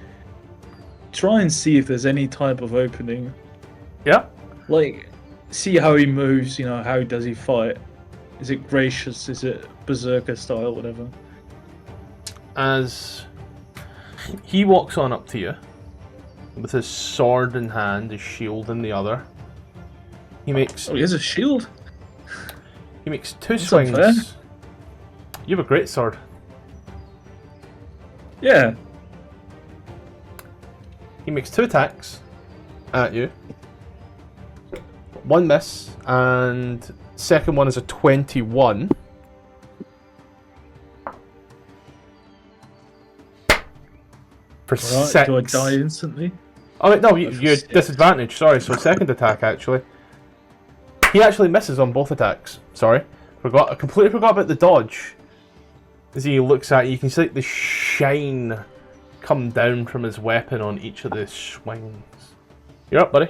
try and see if there's any type of opening. Yeah. Like, see how he moves, how does he fight? Is it gracious? Is it berserker style, whatever? As he walks on up to you with his sword in hand, his shield in the other. He makes Oh, he has a shield? He makes 2 That's swings. unfair. You have a great sword. Yeah. He makes 2 attacks at you. 1 miss, and second one is a 21. For Alright, 6. do I die instantly? Oh wait, no, you For had 6. disadvantage, sorry, so second attack actually. He actually misses on both attacks. Sorry. I completely forgot about the dodge. As he looks at you, you can see like, the shine come down from his weapon on each of the swings. You're up, buddy.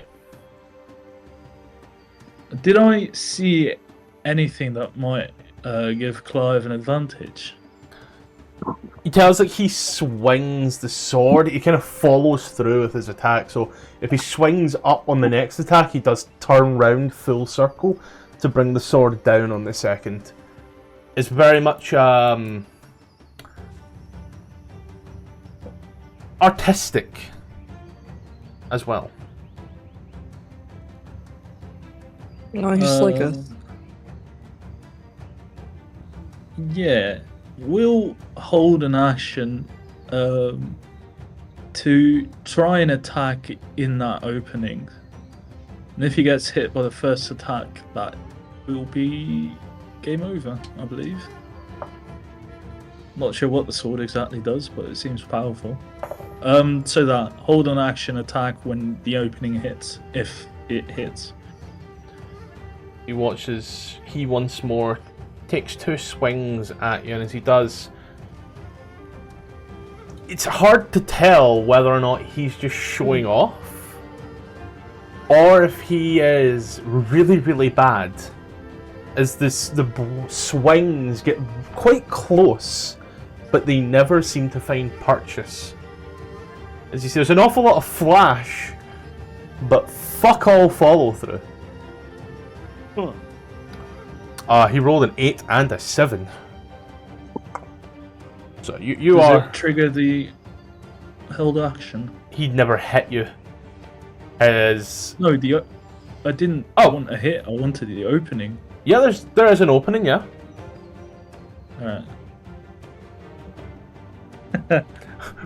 Did I see anything that might give Clive an advantage? He tells like he swings the sword, he kind of follows through with his attack, so if he swings up on the next attack, he does turn round full circle to bring the sword down on the second. It's very much artistic as well. No, he's like a... Yeah. We'll hold an action to try and attack in that opening. And if he gets hit by the first attack, that will be game over, I believe. Not sure what the sword exactly does, but it seems powerful. So that hold on action attack when the opening hits, if it hits. He watches, he once more takes 2 swings at you, and as he does, it's hard to tell whether or not he's just showing off, or if he is really, really bad. As the swings get quite close, but they never seem to find purchase. As you see, there's an awful lot of flash, but fuck all follow through. He rolled an 8 and a 7. So you Does are... it trigger the held action? He'd never hit you. As... No, I didn't want a hit, I wanted the opening. Yeah, there is an opening, yeah. Alright.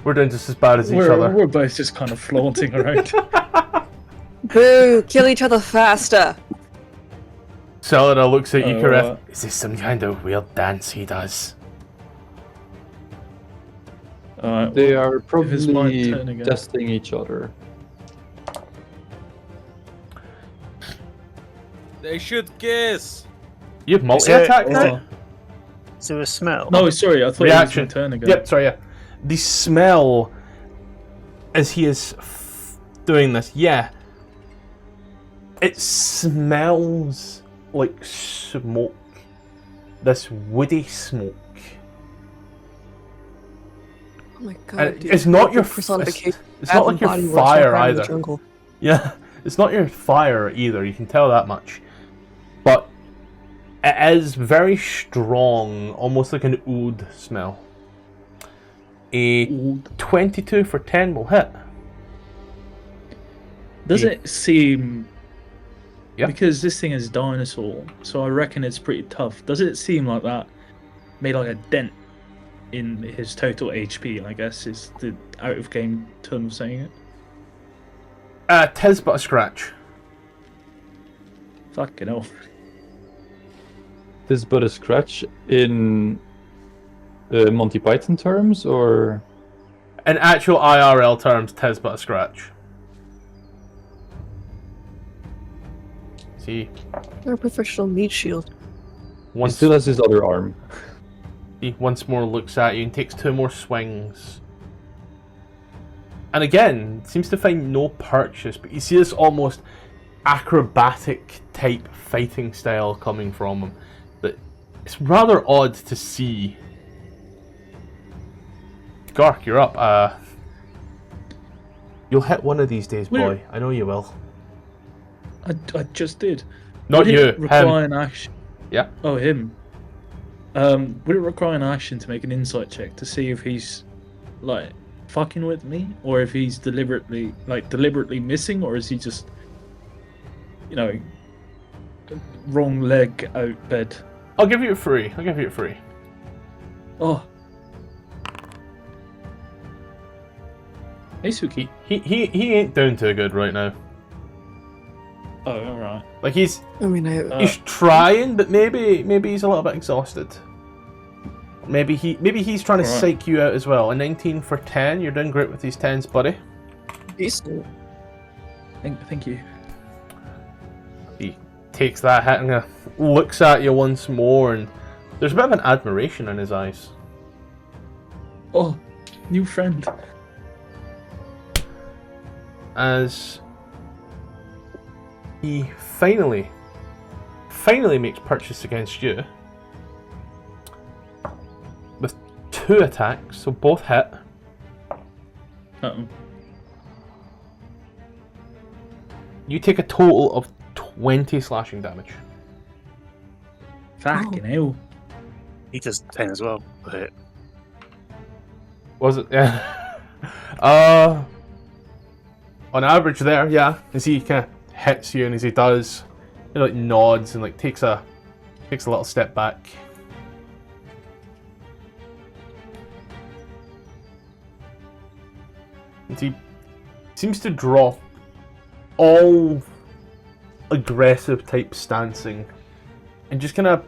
We're doing just as bad as each other. We're both just kind of flaunting around. Boo! Kill each other faster! Celera looks at you, Oh, Kareth. Is this some kind of weird dance he does? Alright, They well, are if it's my probably turn again. testing each other. They should kiss. You have multi-attack now? Is there a smell? No, sorry, I thought Reaction. it was my turn again. Yep, sorry, yeah. The smell, as he is doing this, yeah. It smells like smoke. This woody smoke. Oh my god, And dude. it's not your personification. it's not like your Body works fire right in the either. jungle. Yeah, it's not your fire either, you can tell that much. But it is very strong, almost like an oud smell. A 22 for 10 will hit. Does it seem... Yeah. Because this thing is dinosaur, so I reckon it's pretty tough. Does it seem like that made like a dent in his total HP, I guess is the out-of-game term of saying it? Tis but a scratch. Fucking hell. This but a scratch in Monty Python terms, or In actual IRL terms, tis but a scratch. See, You're a professional meat shield. he once still has his other arm. he once more looks at you and takes 2 more swings. And again, seems to find no purchase, but you see this almost acrobatic type fighting style coming from him. That it's rather odd to see. Gark, you're up. You'll hit one of these days, boy. Where- I know you will. I just did. Not Would you, it require him. an action? Yeah. Oh, him. Would it require an action to make an insight check to see if he's like fucking with me, or if he's deliberately missing, or is he just, you know, wrong leg out bed? I'll give you it free. Oh. Hey, Suki. He ain't doing too good right now. Oh, alright. Like he's I mean, I he's trying, but maybe he's a little bit exhausted. Maybe he's trying to Alright. psych you out as well. A 19 for 10. You're doing great with these 10s, buddy. decent. Thank you. He takes that hit and looks at you once more, and there's a bit of an admiration in his eyes. Oh, new friend. As he finally makes purchase against you with 2 attacks, so both hit. Uh-oh. You take a total of 20 slashing damage. Fucking hell. He does 10 as well. But Was it? Yeah. On average there, yeah. As he kind of hits you, and as he does, he like nods and like takes a little step back. And he seems to drop all aggressive type stancing and just kind of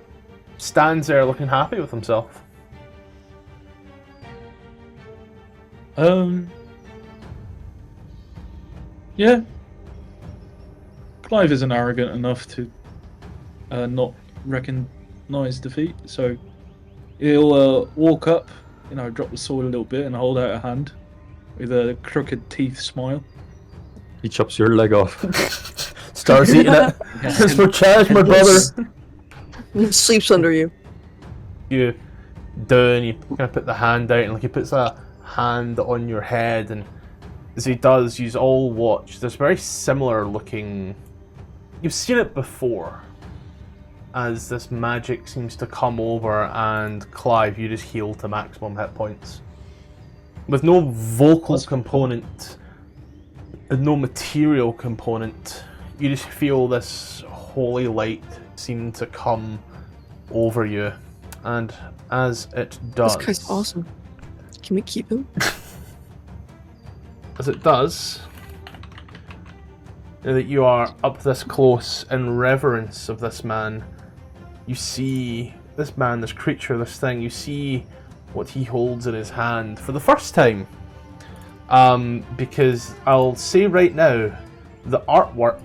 stands there looking happy with himself. Yeah. Clive isn't arrogant enough to not recognise defeat, so he'll walk up, drop the sword a little bit and hold out a hand with a crooked teeth smile. He chops your leg off. Starts eating it. It's for Chaz, my brother. Sleeps under you. You down, you kind of put the hand out, and like he puts a hand on your head, and as he does, you all watch this very similar looking. You've seen it before, as this magic seems to come over, and Clive, you just heal to maximum hit points with no vocal component, and no material component. You just feel this holy light seem to come over you, and as it does, This guy's awesome. Can we keep him? as it does, now that you are up this close in reverence of this man, you see this man, this creature, this thing, you see what he holds in his hand for the first time. Because I'll say right now, the artwork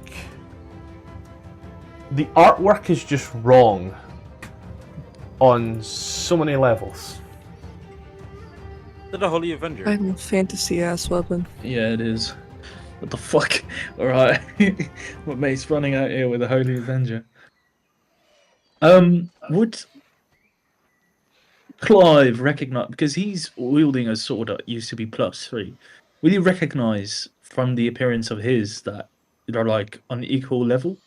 is just wrong on so many levels. Is it a Holy Avenger? Final fantasy ass weapon. Yeah, it is. What the fuck? Alright. What mate's running out here with a Holy Avenger? Would Clive recognise, because he's wielding a sword that used to be +3, will you recognise from the appearance of his that they're like on equal level?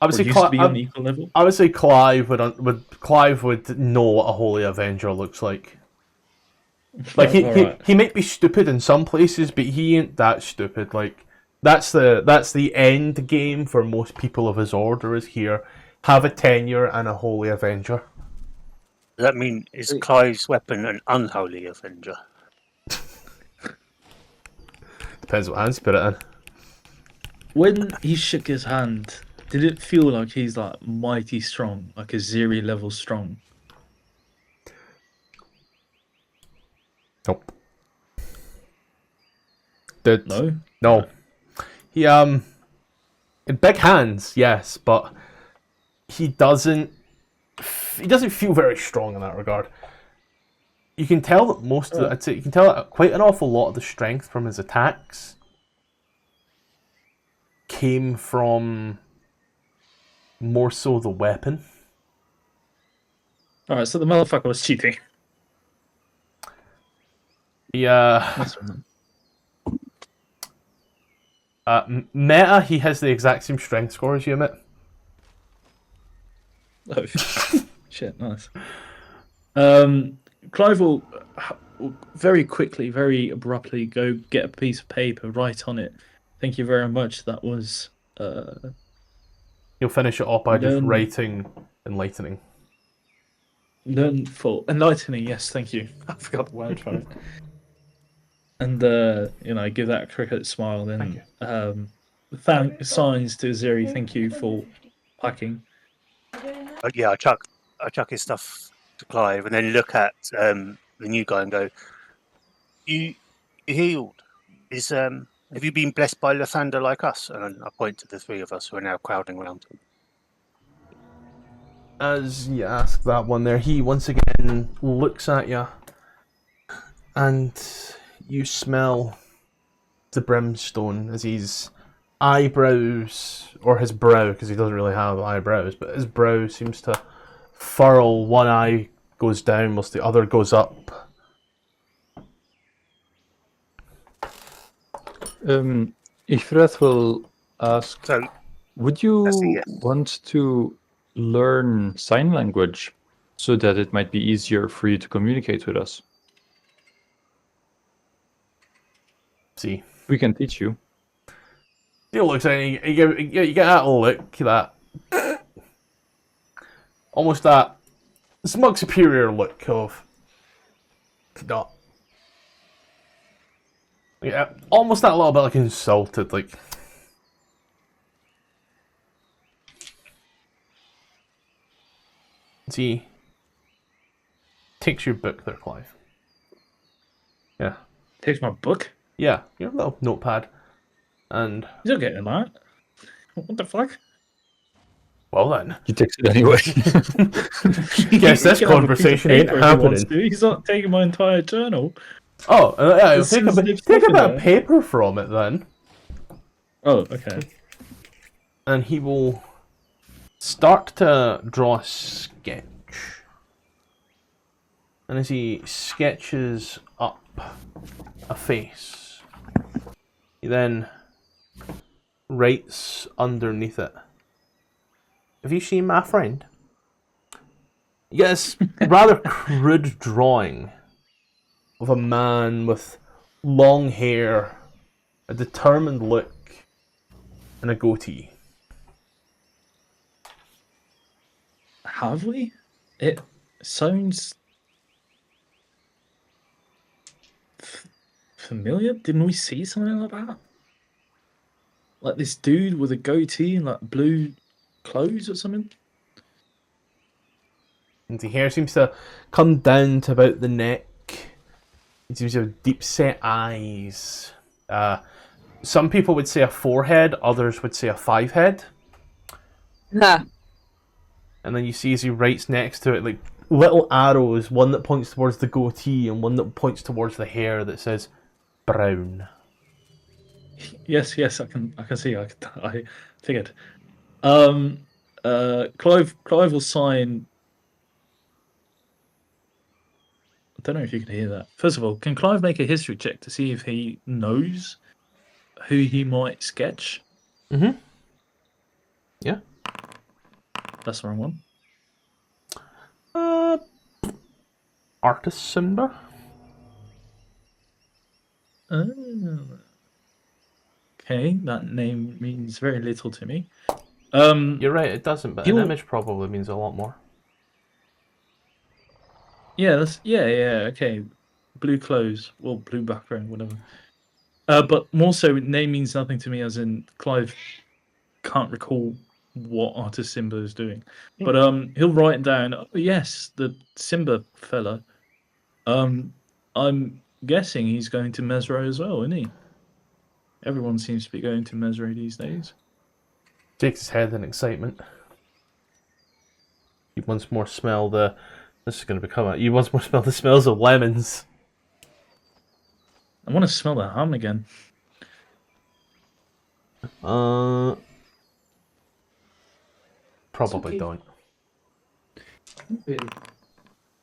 Obviously, Or used to be on equal level? obviously Clive would know what a Holy Avenger looks like. Like Alright. he might be stupid in some places, but he ain't that stupid. Like that's the end game for most people of his order is here. Have a tenure and a Holy Avenger. does that mean is Clive's weapon an unholy Avenger? Depends what hands you put it in. When he shook his hand, did it feel like he's like mighty strong, like a Zeri level strong? Nope. No? No. He in big hands, yes, but he doesn't feel very strong in that regard. You can tell that most of I'd say you can tell that quite an awful lot of the strength from his attacks came from more so the weapon. Alright, so the motherfucker was cheating. Yeah. That's right. Meta, he has the exact same strength score as you, Emmett. Oh, shit, nice. Clive will very quickly, very abruptly go get a piece of paper, write on it. Thank you very much. That was. He'll finish it off by just Then- writing enlightening. learn for enlightening. Yes, thank you. I forgot the word for it. And give that cricket smile. Then thank signs to Zeri. Thank you for packing. But yeah, I chuck his stuff to Clive, and then look at the new guy and go, "You healed? Have you been blessed by Lathander like us?" And I point to the three of us who are now crowding around him. As you ask that one there, he once again looks at you, and you smell the brimstone as his eyebrows, or his brow, because he doesn't really have eyebrows, but his brow seems to furrow. One eye goes down whilst the other goes up. Ifrit will ask, So would you that's a yes. want to learn sign language so that it might be easier for you to communicate with us? See, we can teach you. he looks at it, you get that look, that almost that smug superior look of not. Yeah, almost that little bit like insulted, like. See, takes your book there, Clive. Yeah. Takes my book? Yeah, your little notepad. And. You don't get in that. What the fuck? Well then. He takes it anyway. Guess this conversation ain't happening. He's not taking my entire journal. Oh, yeah, take a bit of paper from it then. Oh, okay. And he will start to draw a sketch. And as he sketches up a face, he then writes underneath it, "Have you seen my friend?" You get this rather crude drawing of a man with long hair, a determined look, and a goatee. Have we? It sounds familiar. Didn't we see something like that? Like this dude with a goatee and like blue clothes or something? And the hair seems to come down to about the neck. It seems to have deep set eyes. Some people would say a 4-head, others would say a 5-head. Ha. And then you see as he writes next to it, like little arrows, one that points towards the goatee and one that points towards the hair that says brown. Yes, I can see. I figured. Clive will sign. I don't know if you can hear that. First of all, can Clive make a history check to see if he knows who he might sketch? Mm-hmm. Yeah. That's the wrong one. Artist Simba. Okay, that name means very little to me. You're right, it doesn't, but an image probably means a lot more. Yeah, okay. Blue clothes, or blue background, whatever. But more so, name means nothing to me, as in Clive can't recall what artist Simba is doing. But he'll write down, oh, yes, the Simba fella. I'm guessing he's going to Mesro as well, isn't he? Everyone seems to be going to Mesro these days. Shakes his head in excitement. You once more smell the... This is going to become you once more smell the smells of lemons. I want to smell the ham again. Probably don't.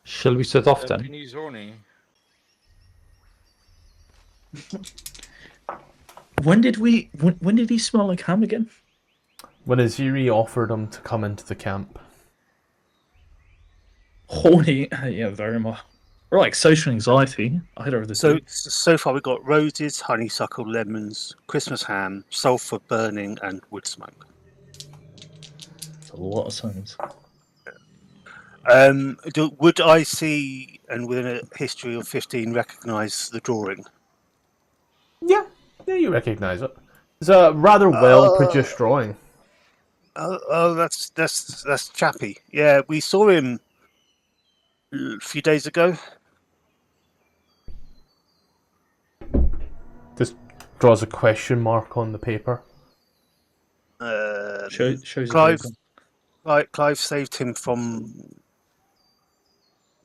Shall we set off then? When did he smell like ham again? When Aziri offered him to come into the camp. Horny, yeah, very much. Or like social anxiety. Either of the two. So far we've got roses, honeysuckle, lemons, Christmas ham, sulphur burning, and wood smoke. That's a lot of signs. Would I see, and within a history of 15, recognise the drawing? Yeah, you recognise it. It's a rather well-produced drawing. That's Chappie. Yeah, we saw him a few days ago. Just draws a question mark on the paper. Shows Clive, the Clive saved him from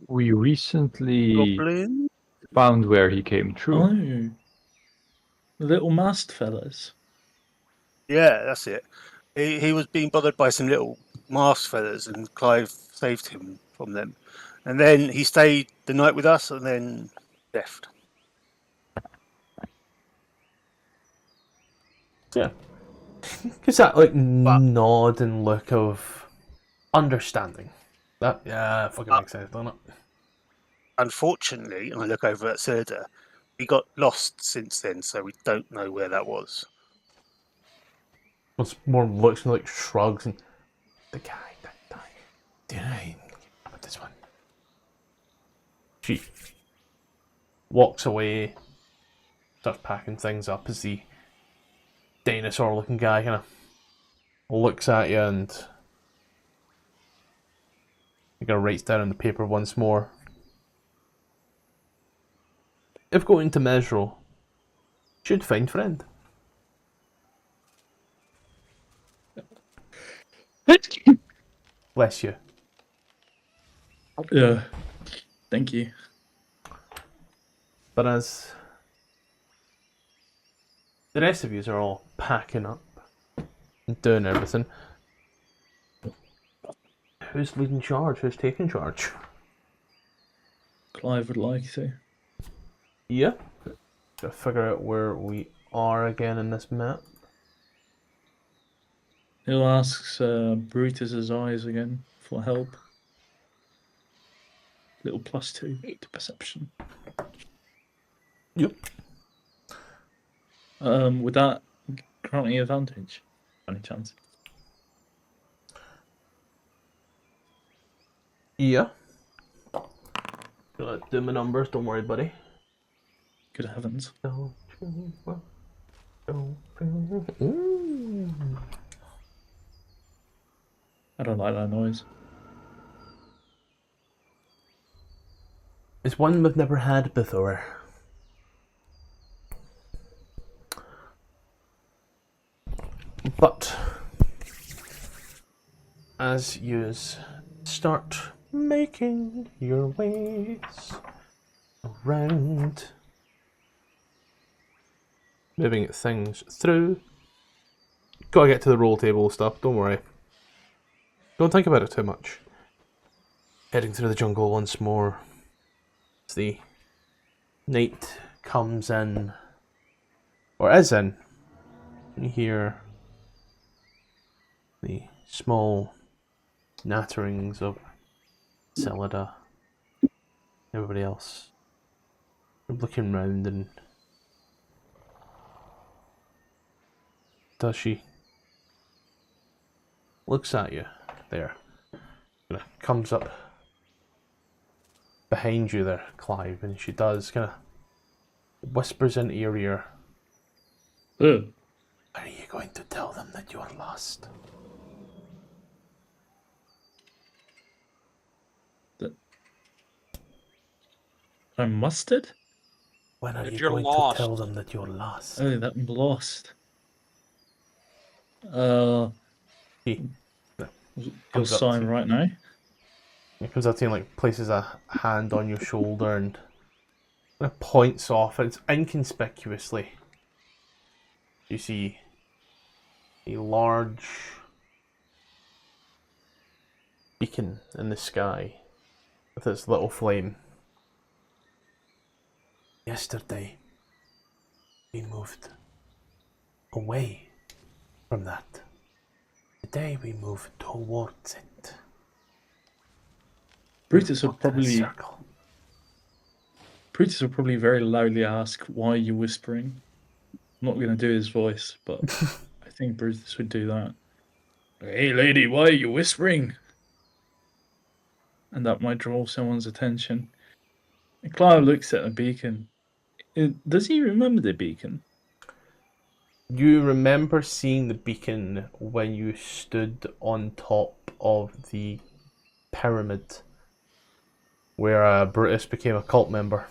We recently goblin. found where he came paper. through. Oh, the little masked fellas. Yeah, that's it. He was being bothered by some little mast feathers, and Clive saved him from them. And then he stayed the night with us, and then left. Yeah. Gives that nod and look of understanding. That fucking makes sense, doesn't it? Unfortunately, and I look over at Serda, he got lost since then, so we don't know where that was. It's more looks and like shrugs and the guy that died. Did I put this one? She walks away, starts packing things up as the dinosaur-looking guy kind of looks at you and he kind of writes down on the paper once more. If going to Mesro, should find friend. Bless you. Yeah. Thank you. But as the rest of you are all packing up and doing everything, who's leading charge? Who's taking charge? Clive would like to. Yeah. Gotta figure out where we are again in this map. He'll ask Brutus's eyes again for help. Little +2 to perception. Yep. Would that grant me advantage? Any chance? Yeah. Gotta do my numbers, don't worry, buddy. Good heavens. Ooh. I don't like that noise. It's one we've never had before. But as you start making your ways around, moving things through, gotta get to the roll table stuff, don't worry. Don't think about it too much. Heading through the jungle once more. As the night comes in, or is in, you hear the small natterings of Celida. Everybody else looking round, and does she looks at you there, kind of comes up behind you there, Clive, and she does kind of whispers into your ear. Ugh. Are you going to tell them that you are lost? I'm mustard? When are That you you're going lost. to tell them that you're lost? Oh, that I'm lost. He Your comes up sign to- right now. He comes up to you and places a hand on your shoulder and kind of points off, and it's inconspicuously. You see a large beacon in the sky with its little flame. Yesterday, we moved away from that. Today we move towards it. Brutus would Walked in a probably circle. very loudly ask, "Why are you whispering?" I'm not going to do his voice, but I think Brutus would do that. Hey, lady, why are you whispering? and that might draw someone's attention. And Clive looks at the beacon. Does he remember the beacon? You remember seeing the beacon when you stood on top of the pyramid where Brutus became a cult member.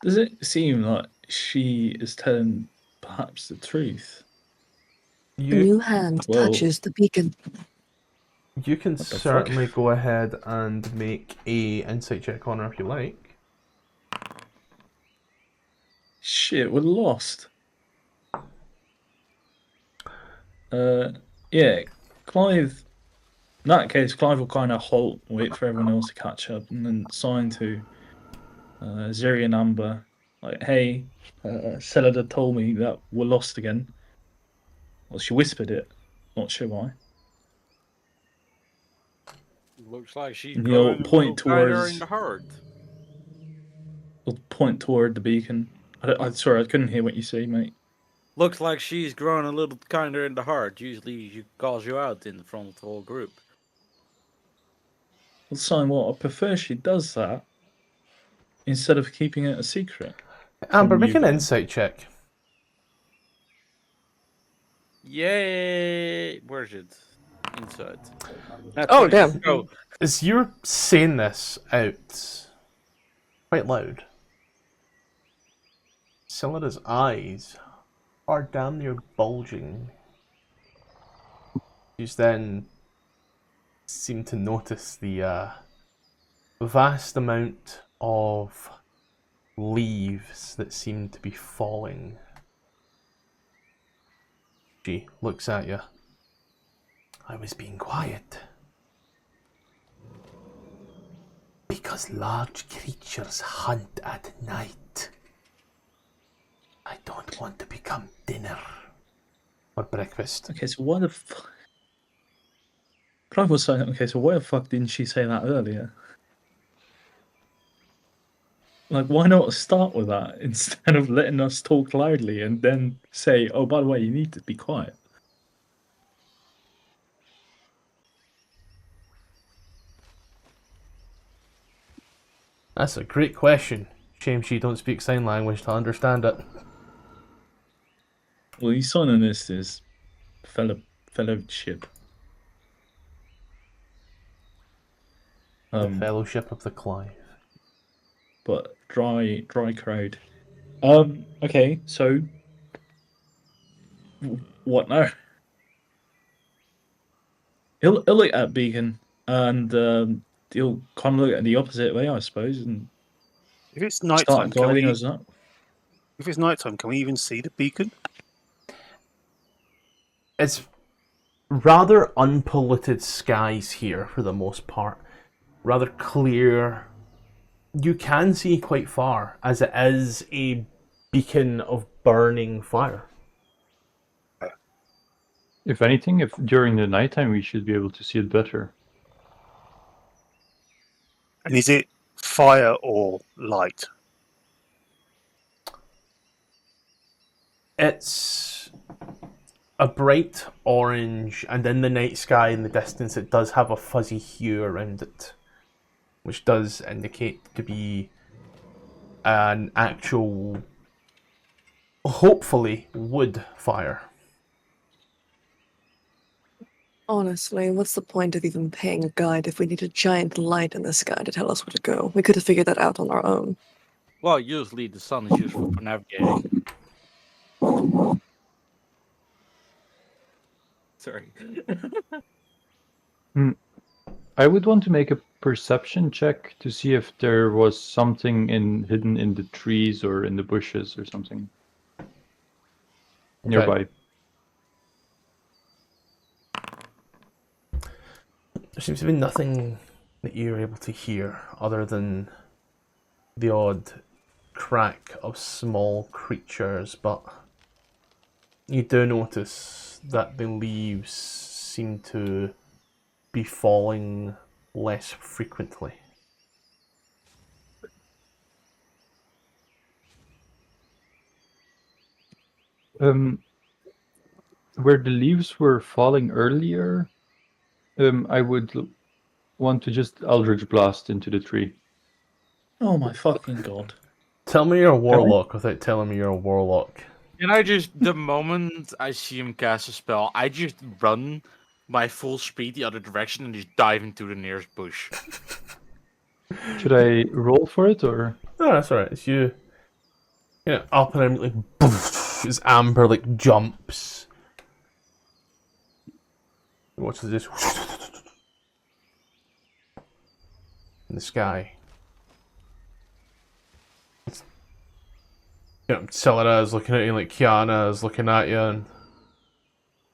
Does it seem like she is telling perhaps the truth? A You new hand Well- touches the beacon. you can What the fuck? certainly go ahead and make a insight check on her if you like. Shit, we're lost. Yeah, Clive. In that case, Clive will kind of halt, wait for everyone else to catch up, and then sign to Zeri and Amber, like, "Hey, Selada told me that we're lost again." Well, she whispered it. Not sure why. Looks like she's And he'll growing a point little tighter towards- in the heart. We'll point toward the beacon. Sorry, I couldn't hear what you say, mate. Looks like she's growing a little kinder in the heart. Usually she calls you out in front of the whole group. Well, sign what? I prefer she does that instead of keeping it a secret. Amber, From make you an guys. insight check. Yay! Where's it? Inside. Oh, damn. Go. As you're saying this out quite loud, Selada's eyes are damn near bulging. You then seem to notice the vast amount of leaves that seem to be falling. She looks at you. I was being quiet. Because large creatures hunt at night. I don't want to become dinner or breakfast. Okay, so why the fuck? Clive was saying, okay, so why the fuck didn't she say that earlier? Like, why not start with that instead of letting us talk loudly and then say, oh, by the way, you need to be quiet? That's a great question. Shame she don't speak sign language to understand it. Well, he's signing this as fellowship. The Fellowship of the Clive. But dry crowd. Okay, so what now? He'll look at Beacon and he'll kind of look at the opposite way, I suppose, and If it's start nighttime, guiding us up. if it's nighttime, can we even see the beacon? It's rather unpolluted skies here for the most part. Rather clear. You can see quite far, as it is a beacon of burning fire. If anything, if during the nighttime we should be able to see it better. And is it fire or light? It's a bright orange, and in the night sky in the distance it does have a fuzzy hue around it, which does indicate to be an actual, hopefully, wood fire. Honestly, what's the point of even paying a guide if we need a giant light in the sky to tell us where to go? We could have figured that out on our own. Well, usually the sun is useful for navigating. Sorry. I would want to make a perception check to see if there was something hidden in the trees or in the bushes or something nearby. There seems to be nothing that you're able to hear other than the odd crack of small creatures, but you do notice that the leaves seem to be falling less frequently. Where the leaves were falling earlier, I would want to just Eldritch Blast into the tree. Oh my fucking god. Tell me you're a warlock without telling me you're a warlock. And I just, the moment I see him cast a spell, I just run my full speed the other direction and just dive into the nearest bush. Should I roll for it, or? No, that's alright. It's you. Yeah, up and then like poof, as Amber like jumps. Watch this in the sky. Celera is looking at you like Kiana is looking at you, and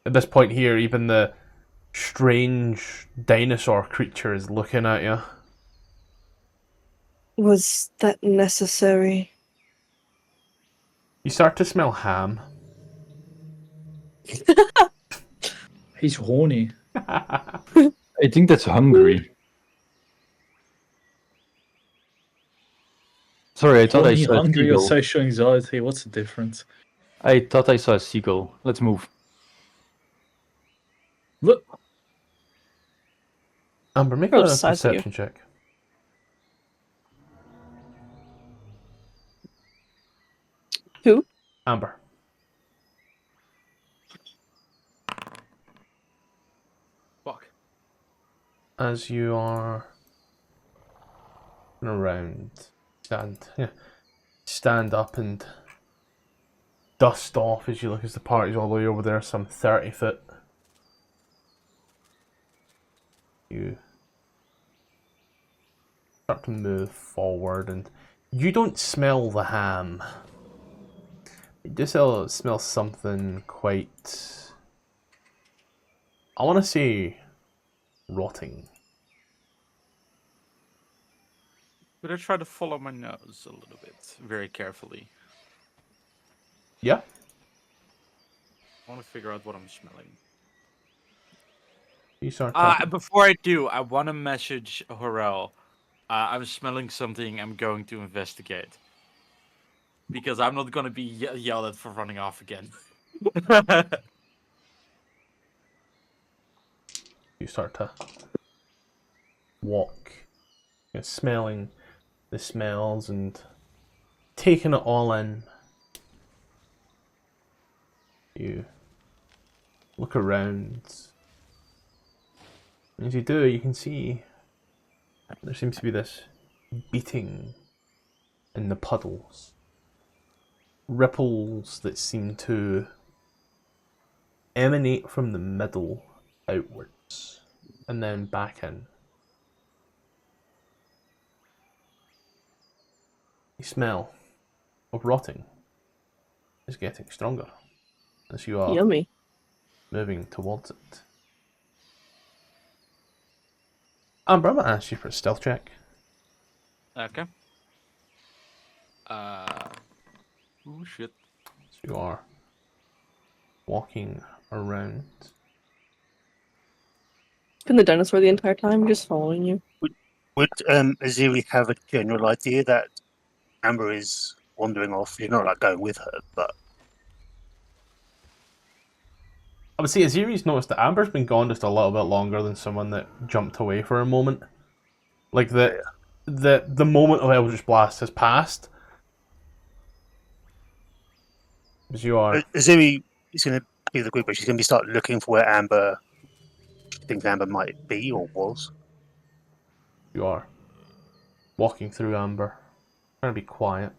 at this point here, even the strange dinosaur creature is looking at you. Was that necessary? You start to smell ham. He's horny. I think that's hungry. Sorry, I thought I Horny, saw a hungry, or seagull. social anxiety. What's the difference? I thought I saw a seagull. Let's move. Look. Amber, make Oh, a size of you. perception check. Who? Amber. Fuck. As you are around, stand up and dust off as you look as the party's all the way over there, some 30 foot. You start to move forward, and you don't smell the ham. You just smell something quite, I want to say, rotting. Could I try to follow my nose a little bit, very carefully? Yeah? I want to figure out what I'm smelling. You start Before I do, I want to message Horel. I'm smelling something I'm going to investigate. Because I'm not going to be yelled at for running off again. you start to walk, smelling the smells and taking it all in. You look around. As you do, you can see there seems to be this beating in the puddles. Ripples that seem to emanate from the middle outwards and then back in. The smell of rotting is getting stronger as you are Yummy. moving towards it. Amber, I'm going to ask you for a stealth check. Okay. Oh shit. So you are walking around. Been the dinosaur the entire time, just following you. Would Aziri have a general idea that Amber is wandering off? You're not like going with her, but I would say Aziri's noticed that Amber's been gone just a little bit longer than someone that jumped away for a moment. Like the moment of Eldritch Blast has passed. As you are. Aziri is going to be the group, but she's going to be start looking for where Amber thinks Amber might be or was. You are walking through Amber. Trying to be quiet.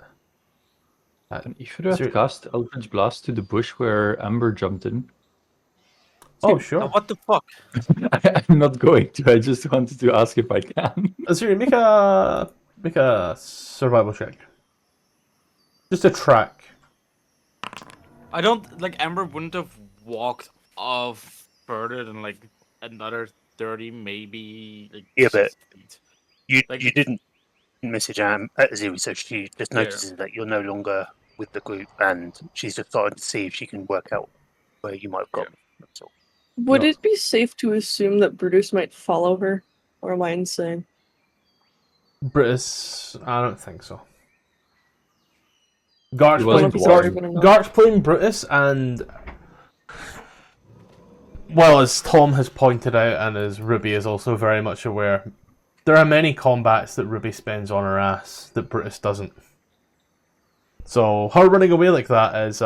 And you should have cast Eldritch Blast to the bush where Amber jumped in. Oh, sure. Now, what the fuck? I'm not going to. I just wanted to ask if I can. Aziri, make a survival check. Just a track. I don't like Amber wouldn't have walked off further than like another 30, maybe like Yeah, but 60 feet. You Like- you didn't message Aziri, so she just Yeah. notices that you're no longer with the group, and she's just starting to see if she can work out where you might have gone. That's all. Would No. it be safe to assume that Brutus might follow her? Or am I insane? Brutus, I don't think so. Gart's He wasn't playing, walking. Gart's playing Brutus, and Well, as Tom has pointed out, and as Ruby is also very much aware, there are many combats that Ruby spends on her ass that Brutus doesn't. So her running away like that is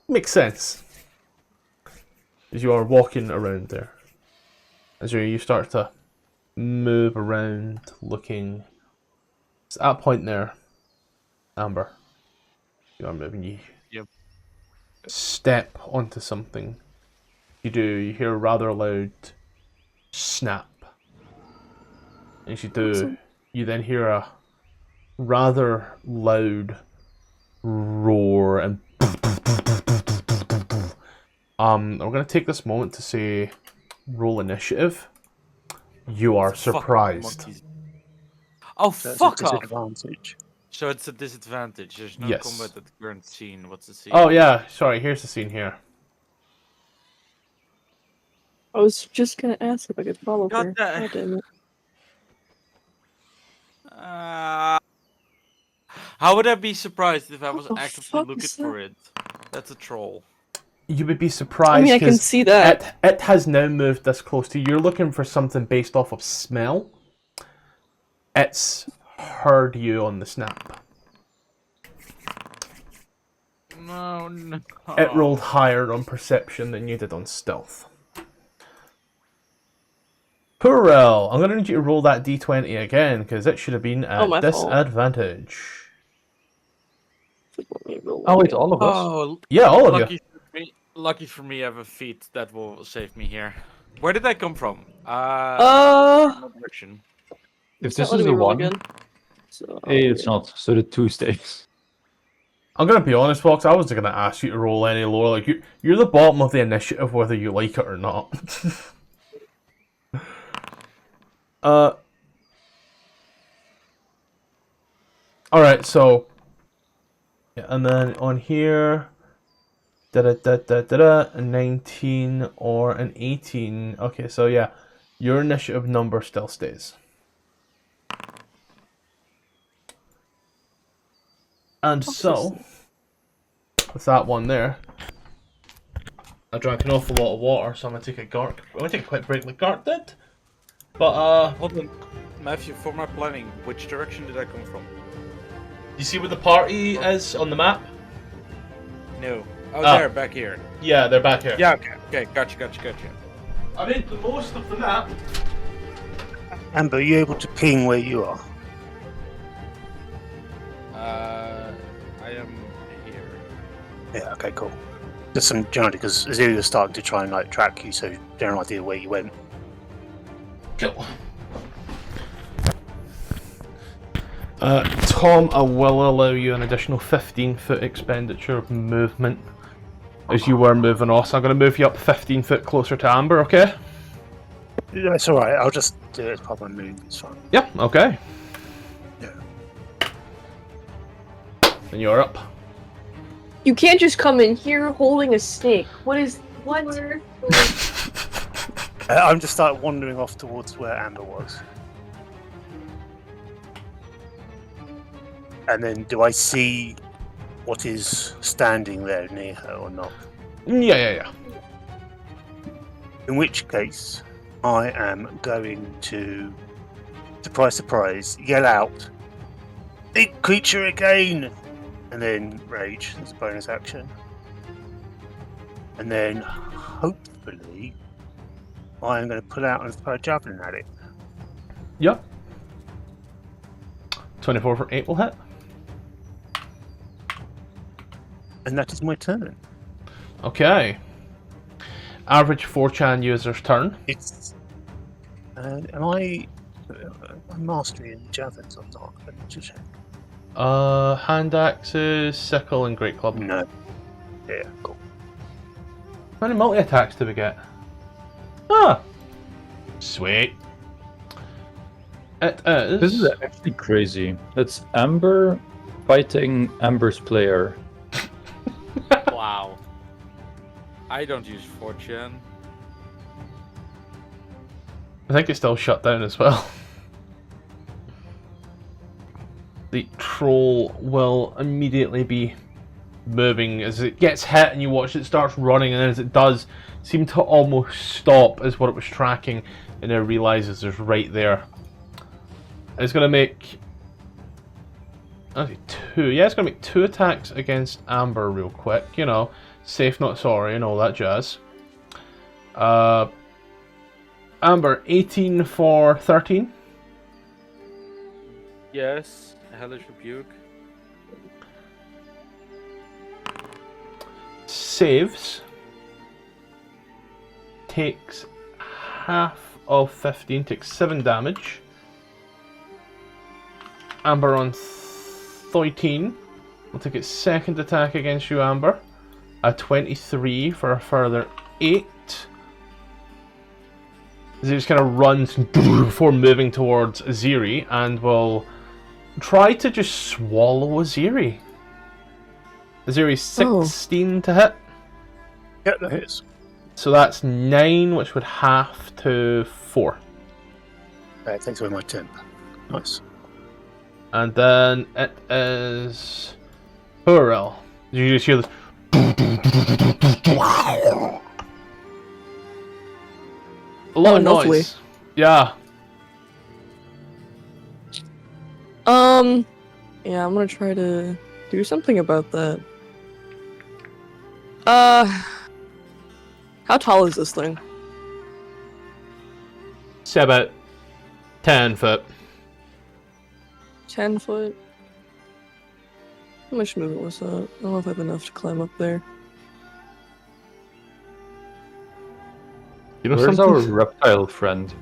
makes sense. As you are walking around there, as you start to move around, looking. It's at that point there, Amber. You are moving. You step onto something. You hear a rather loud snap. As you do, you then hear a rather loud roar and we're going to take this moment to say roll initiative. You are surprised. Oh, So it's fuck a off! disadvantage. So it's a disadvantage. There's no Yes. combat at the current scene. What's the scene? Oh yeah, sorry, here's the scene here. I was just gonna ask if I could follow God her. damn. God damn it. How would I be surprised if I was What the actively fuck looking is for it? That's a troll. You would be surprised. I mean, I can 'cause see that. It has now moved this close to you. You're looking for something based off of smell. It's heard you on the snap. No. It rolled higher on perception than you did on stealth. Purell, I'm going to need you to roll that d20 again, because it should have been at my fault. disadvantage. Oh, wait, all of us? Oh, Yeah, all of you. lucky for me, I have a feat that will save me here. Where did that come from? It's Direction. If not this is letting the me roll one, again. So, it's not. So the 2 stays. I'm going to be honest, Fox, I wasn't going to ask you to roll any lower. Like, you're the bottom of the initiative, whether you like it or not. Alright, so... Yeah, and then on here... a 19 or an 18. Okay, so yeah, your initiative number still stays. And so, with that one there, I drank an awful lot of water, so I'm gonna take a gark. I'm gonna take a quick break like Gark did. But Hold on, Matthew. For my planning, which direction did I come from? you see where the party is on the map? No. Oh, Ah. there, back here. Yeah, they're back here. Yeah. Okay. Gotcha. I made the most of the map. Amber, are you able to ping where you are? I am here. Yeah, okay, cool. Just some general, because Azir was starting to try and like track you, so general idea where you went. Cool. Tom, I will allow you an additional 15-foot expenditure of movement as you were moving off. So I'm going to move you up 15 foot closer to Amber, okay? That's alright, I'll just do it as part of my move, it's fine. Yeah, okay. Yeah. And you're up. you can't just come in here holding a snake. What? I'm just started wandering off towards where Amber was. And then do I see what is standing there near her or not? Yeah. In which case, I am going to, surprise, yell out, "Big creature again!" And then rage as a bonus action. And then, hopefully, I am going to pull out and throw a javelin at it. Yep. 24 for 8 will hit. And that is my turn. Okay. Average 4chan user's turn. It's. Am I mastery in javelins or not? Let me just check. Hand axes, sickle, and great club. No. Yeah, cool. How many multi-attacks do we get? Ah! Sweet. It is... This is actually crazy. That's Amber fighting Amber's player. Wow. I don't use 4chan. I think it's still shut down as well. The troll will immediately be moving as it gets hit, and you watch it starts running, and then as it does, seem to almost stop as what it was tracking, and it realizes there's right there. It's gonna make two. Yeah, it's gonna make 2 attacks against Amber real quick. You know, safe not sorry and all that jazz. Amber, 18 for 13. Yes, Hellish Rebuke. Saves. Takes half of 15, takes 7 damage. Amber on 13 will take its second attack against you, Amber. A 23 for a further 8. As he just kind of runs before moving towards Aziri and will try to just swallow Aziri. Aziri 16 to hit. Yeah, that hits. So that's 9, which would half to 4. It takes away my 10. Nice. And then it is Hurrell. You just hear this. A lot of lovely. noise. Yeah. Yeah, I'm gonna try to do something about that. How tall is this thing? It's about 10 foot. 10 foot? How much movement was that? I don't know if I have enough to climb up there. You know Where's something? our reptile friend?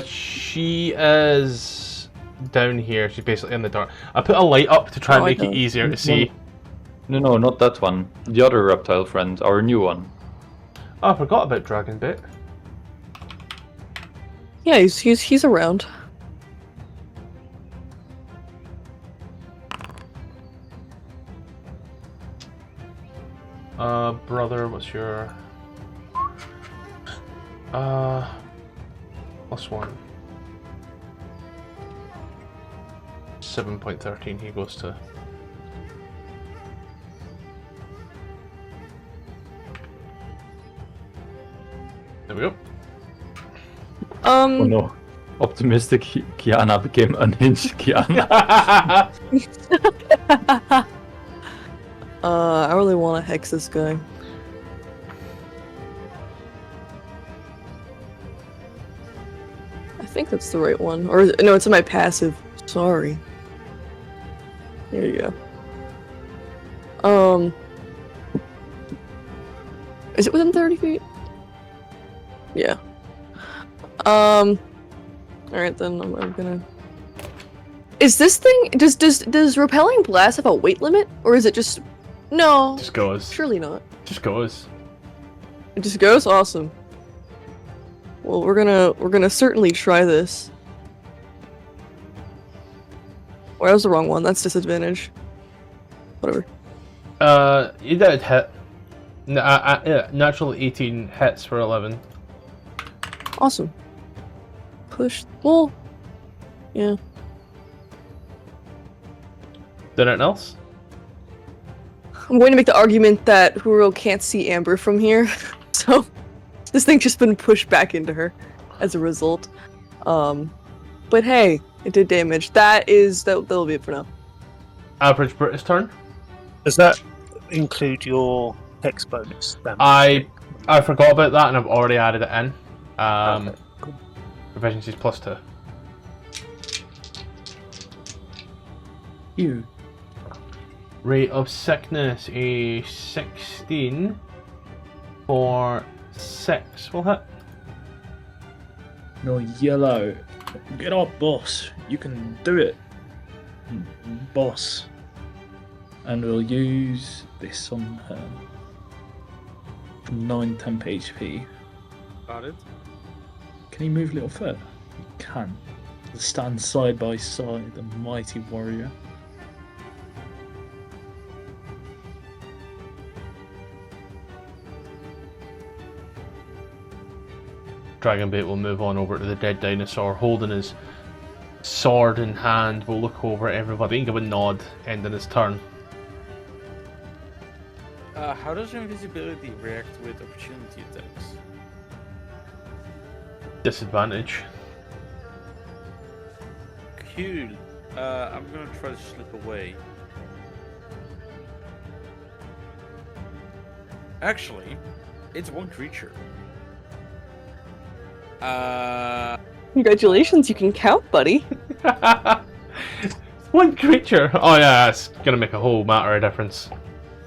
She is down here. She's basically in the dark. I put a light up to try and Oh, I make it know. easier to see. No, not that one. The other reptile friend, our new one. Oh, I forgot about Dragonbait. Yeah, he's around. Brother, what's your... +1. 7.13 he goes to. There we go. Oh no. Optimistic Kiana became unhinged Kiana. I really want to hex this guy. I think that's the right one. Or no, it's in my passive. Sorry. There you go. Is it within 30 feet? Yeah. Alright then, I'm gonna... Is this thing... Does repelling blast have a weight limit? Or is it just... No. Just goes. Surely not. Just goes. It just goes? Awesome. Well, we're gonna certainly try this. Oh, that was the wrong one. That's disadvantage. Whatever. You did hit. Natural 18 hits for 11. Awesome. Push. Well, yeah. Did anything else? I'm going to make the argument that Huro can't see Amber from here, so this thing's just been pushed back into her as a result. But hey, it did damage. That'll be it for now. Average British turn. Does that include your hex bonus? damage? I forgot about that and I've already added it in. Okay, cool. Proficiency's +2. You. Rate of sickness, a 16 for 6 will hit. No, yellow. Get up, boss. You can do it. Boss. And we'll use this on her. 9 temp HP. Got it. Can he move a little further? He can. He'll stand side by side, the mighty warrior. Dragonbait will move on over to the dead dinosaur, holding his sword in hand. Will look over at everybody and give a nod, ending his turn. How does invisibility react with opportunity attacks? Disadvantage. Cool. I'm gonna try to slip away. Actually, it's one creature. Congratulations, you can count, buddy. One creature. Oh yeah, it's gonna make a whole matter of difference.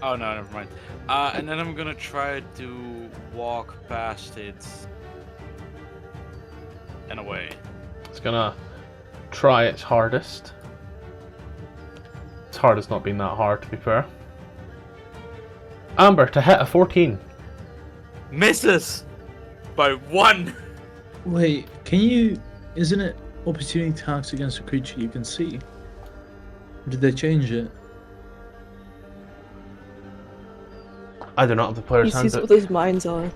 Oh no, never mind. And then I'm gonna try to walk past it and away. It's gonna try its hardest. Its hardest not being that hard, to be fair. Amber to hit a 14. Misses by 1. Wait, can you? Isn't it opportunity attacks against a creature you can see? Or did they change it? I do not have the He player's sees handbook. what his mind's on.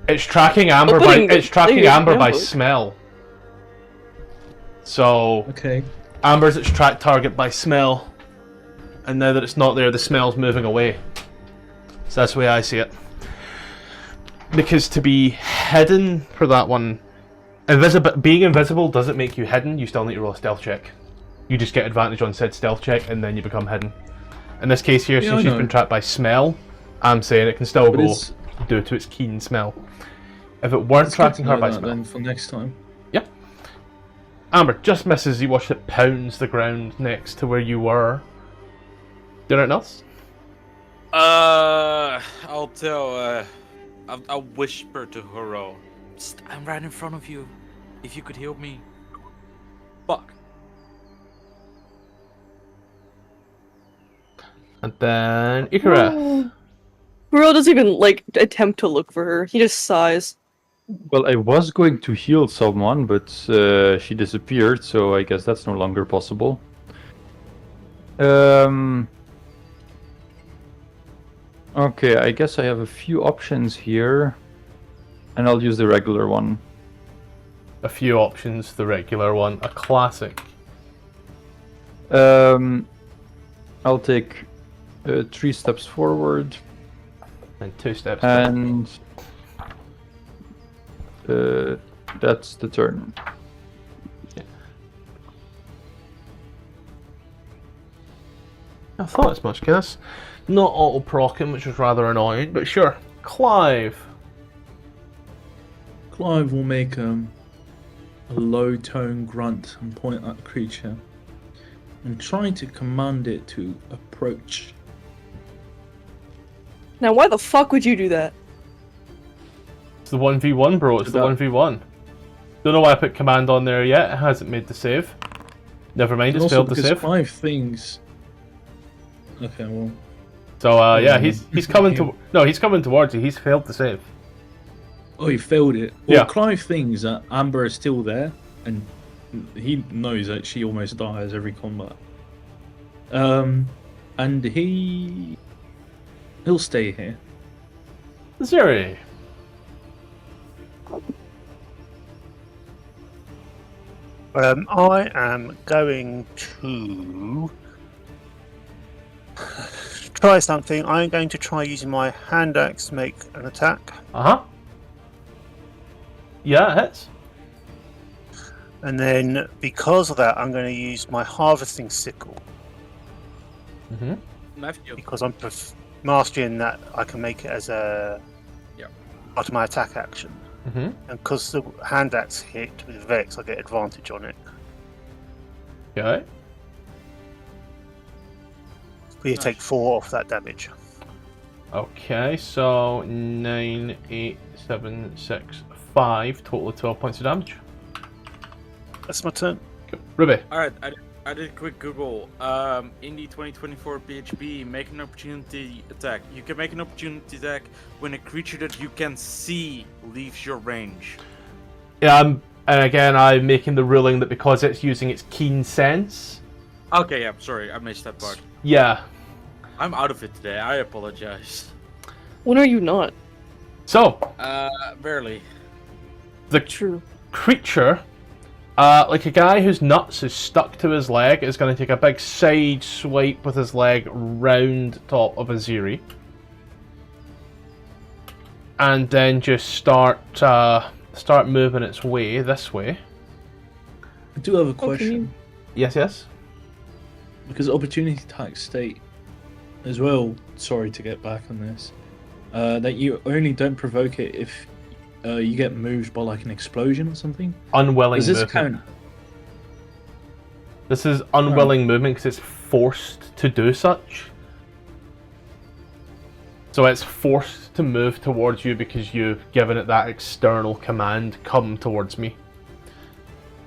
It's tracking Amber by Opening the it's tracking player's Amber by handbook. smell. So Okay. Amber's its tracked target by smell, and now that it's not there, the smell's moving away. So that's the way I see it. Because to be hidden for that one, being invisible doesn't make you hidden. You still need to roll a stealth check. You just get advantage on said stealth check, and then you become hidden. In this case here, Yeah, since I she's know. been trapped by smell, I'm saying it can still But go it's- due to its keen smell. If it weren't It's good tracking to her know by that smell, then for next time. Amber just misses. You watch it pounds the ground next to where you were. Do anything else? I'll tell. I'll whisper to Hero. I'm right in front of you. If you could help me. Fuck. And then Ikara. Burrow doesn't even like attempt to look for her. He just sighs. Well, I was going to heal someone, but she disappeared, so I guess that's no longer possible. Okay, I guess I have a few options here, and I'll use the regular one. A few options. The regular one, a classic. I'll take 3 steps forward, And 2 steps back. and that's the turn. I thought as much, guess. Not auto-procking, which is rather annoying, but sure. Clive. Clive will make a low tone grunt and point at the creature and try to command it to approach. Now, why the fuck would you do that? It's the 1v1, bro. It's the That- 1v1. Don't know why I put command on there yet. It hasn't made the save. Never mind, And it's also failed the because save. Clive thinks. Okay, well, So yeah, Mm. he's coming to he's coming towards you. He's failed the save. oh, he failed it. Well, Yeah. Clive thinks that Amber is still there, and he knows that she almost dies every combat. And he'll stay here. Zeri. I am going to try something. I'm going to try using my hand axe to make an attack, Yeah, it hits. and then because of that, I'm going to use my harvesting sickle Mm-hmm. Nephew. because I'm mastering that. I can make it as a Yep. part of my attack action, Mm-hmm. and because the hand axe hit with Vex, I get advantage on it. Okay. We take 4 off that damage. Okay, so 9, 8, 7, 6, 5, total of 12 points of damage. That's my turn. Cool. Ruby. Alright, I did a quick Google. In the 2024 PHP, make an opportunity attack. You can make an opportunity attack when a creature that you can see leaves your range. Yeah, and again, I'm making the ruling that because it's using its keen sense. Okay, yeah, sorry, I missed that part. Yeah. I'm out of it today, I apologize. When are you not? So, Barely. the True. creature Like a guy whose nuts is stuck to his leg is going to take a big side swipe with his leg round top of Aziri. And then just start moving its way this way. I do have a question. Yes, yes? Because opportunity tax state as well, sorry to get back on this, that you only don't provoke it if you get moved by like an explosion or something. Unwilling Does this movement. count? This is unwilling movement because it's forced to do such. So it's forced to move towards you because you've given it that external command, come towards me.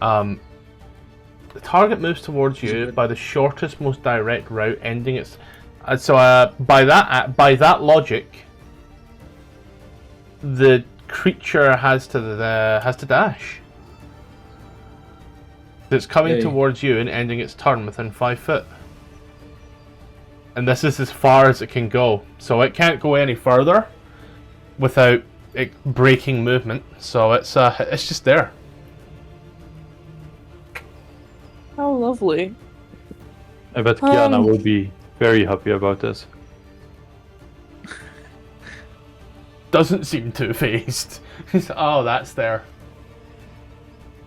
The target moves towards you by the shortest, most direct route, ending its... by that logic, the creature has to dash. It's coming towards you and ending its turn within 5 foot. And this is as far as it can go, so it can't go any further without it breaking movement. So it's just there. How lovely. I bet Kiana will be very happy about this. Doesn't seem too phased. Oh, that's there.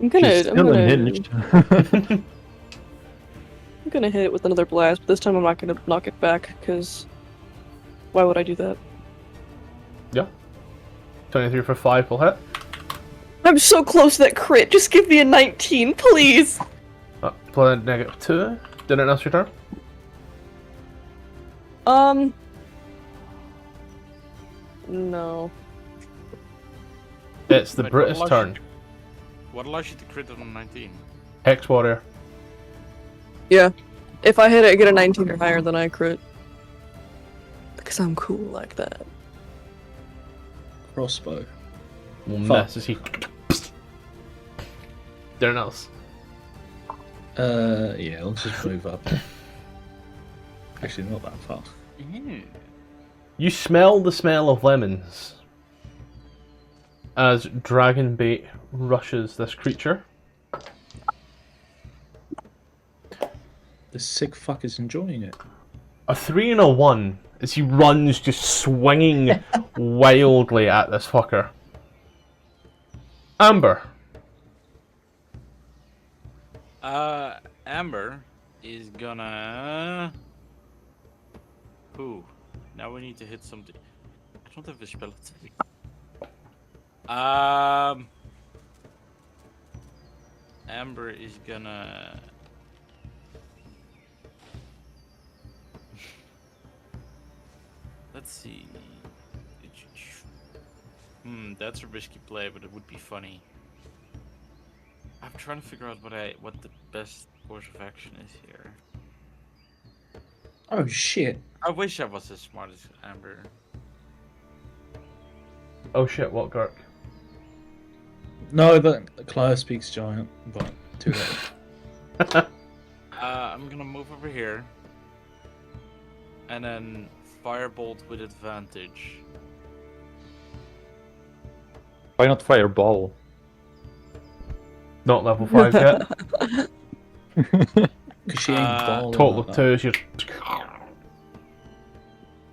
I'm gonna She's still unhinged. I'm gonna hit it with another blast, but this time I'm not gonna knock it back, because why would I do that? Yeah. 23 for 5 will hit. I'm so close to that crit, just give me a 19, please! Play -2. Didn't else your turn? No. It's the Wait, British what allows turn. you to- What allows you to crit on a 19? Hex Warrior. Yeah. If I hit it, I get a 19 or higher, then I crit. Because I'm cool like that. Crossbow. Will Fuck. miss as he... Didn't else. Yeah, let's just move up. Actually, not that far. You smell the smell of lemons as Dragonbait rushes this creature. The sick fuck is enjoying it. A 3 and a 1 as he runs just swinging wildly at this fucker. Amber. Amber is gonna... Ooh, now we need to hit something. I don't have a spell. Amber is gonna... Let's see. That's a risky play, but it would be funny. I'm trying to figure out what the best course of action is here. Oh shit. I wish I was as smart as Amber. Oh shit, what Gurk? No, but Claire speaks giant, but too late. I'm gonna move over here. And then firebolt with advantage. Why not fireball? Not level 5 yet. Because she ain't balling. Total like of that. 2 is your...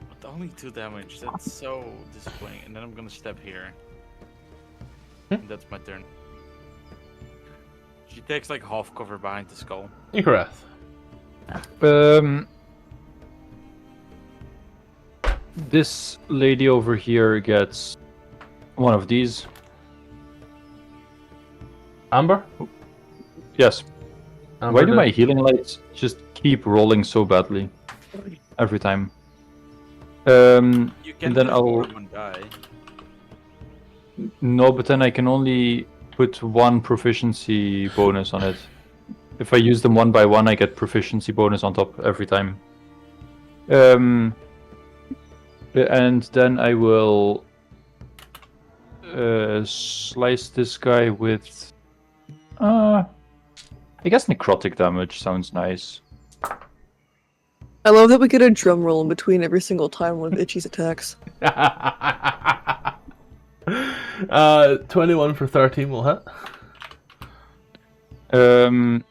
But only 2 damage. That's so disappointing. And then I'm gonna step here. And that's my turn. She takes like half cover behind the skull. Incorrect. This lady over here gets one of these. Amber? Yes. Amber Why do did- my healing lights just keep rolling so badly every time? You can then put more I'll- than one die. No, but then I can only put 1 proficiency bonus on it. If I use them one by one, I get proficiency bonus on top every time. And then I will slice this guy with... I guess necrotic damage sounds nice. I love that we get a drum roll in between every single time one of Itchy's attacks. 21 for 13 will hit. And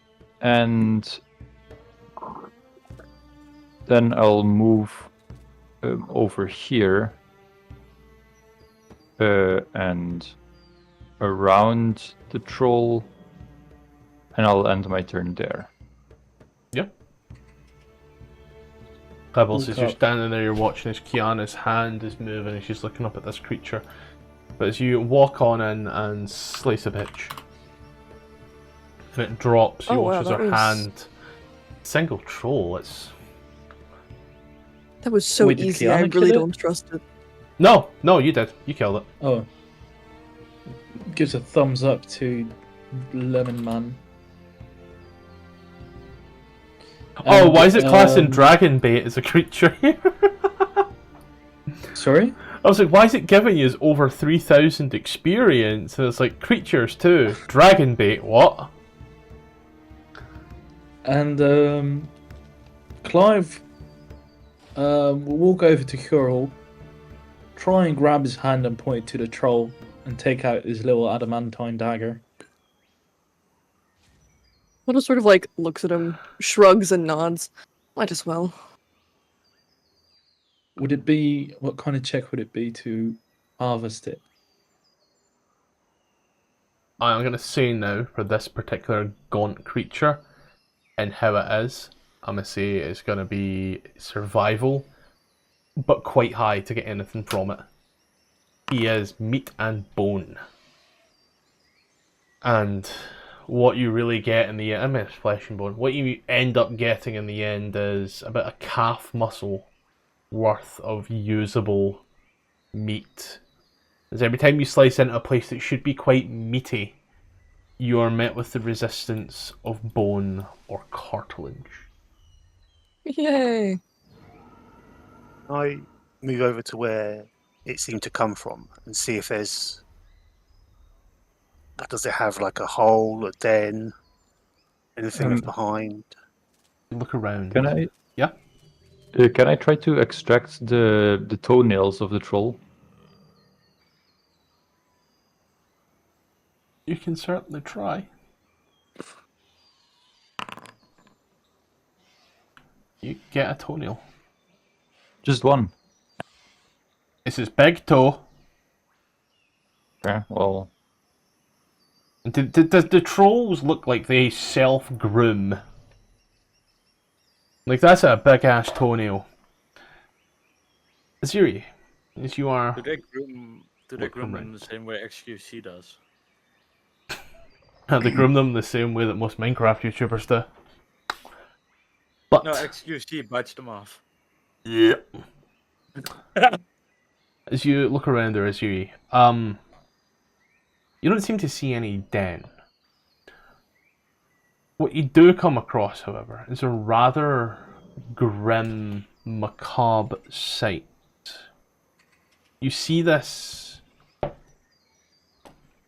then I'll move over here and around the troll, and I'll end my turn there. Yep. Pebbles, as you're Up. standing there, you're watching as Kiana's hand is moving and she's looking up at this creature. But as you walk on in and slice a bitch, and it drops, you Oh, watch wow, as that her was- hand. Single troll, it's. That was so Wait, did easy. I Kiana really kill it? don't trust it. No, you did. You killed it. Oh. Gives a thumbs up to Lemon Man. Oh, And, why is it classing um, Dragonbait as a creature here? Sorry? I was like, why is it giving you over 3,000 experience? And it's like, creatures too. Dragonbait, what? And Clive will walk over to Curl, try and grab his hand and point it to the troll, and take out his little adamantine dagger. Otto sort of like looks at him, shrugs and nods. Might as well. Would it be, what kind of check would it be to harvest it? I'm going to say now, for this particular gaunt creature, and how it is, I'm going to say it's going to be survival, but quite high to get anything from it. He is meat and bone. And what you really get in the end, I mean, it's flesh and bone, what you end up getting in the end is about a calf muscle worth of usable meat. As every time you slice into a place that should be quite meaty, you are met with the resistance of bone or cartilage. Yay! I move over to where it seemed to come from and see if there's. Does it have like a hole, a den, anything left behind? Look around. Can I? Yeah? Can I try to extract the toenails of the troll? You can certainly try. You get a toenail. Just one. It's his big toe. Okay, well, Does the trolls look like they self-groom? Like, that's a big-ass toenail. Aziri, as you are... Do they groom Welcome them round. in the same way XQC does? They groom them the same way that most Minecraft YouTubers do. But... No, XQC bites them off. Yeah. As you look around there, Aziri, you don't seem to see any den. What you do come across, however, is a rather grim, macabre sight. You see this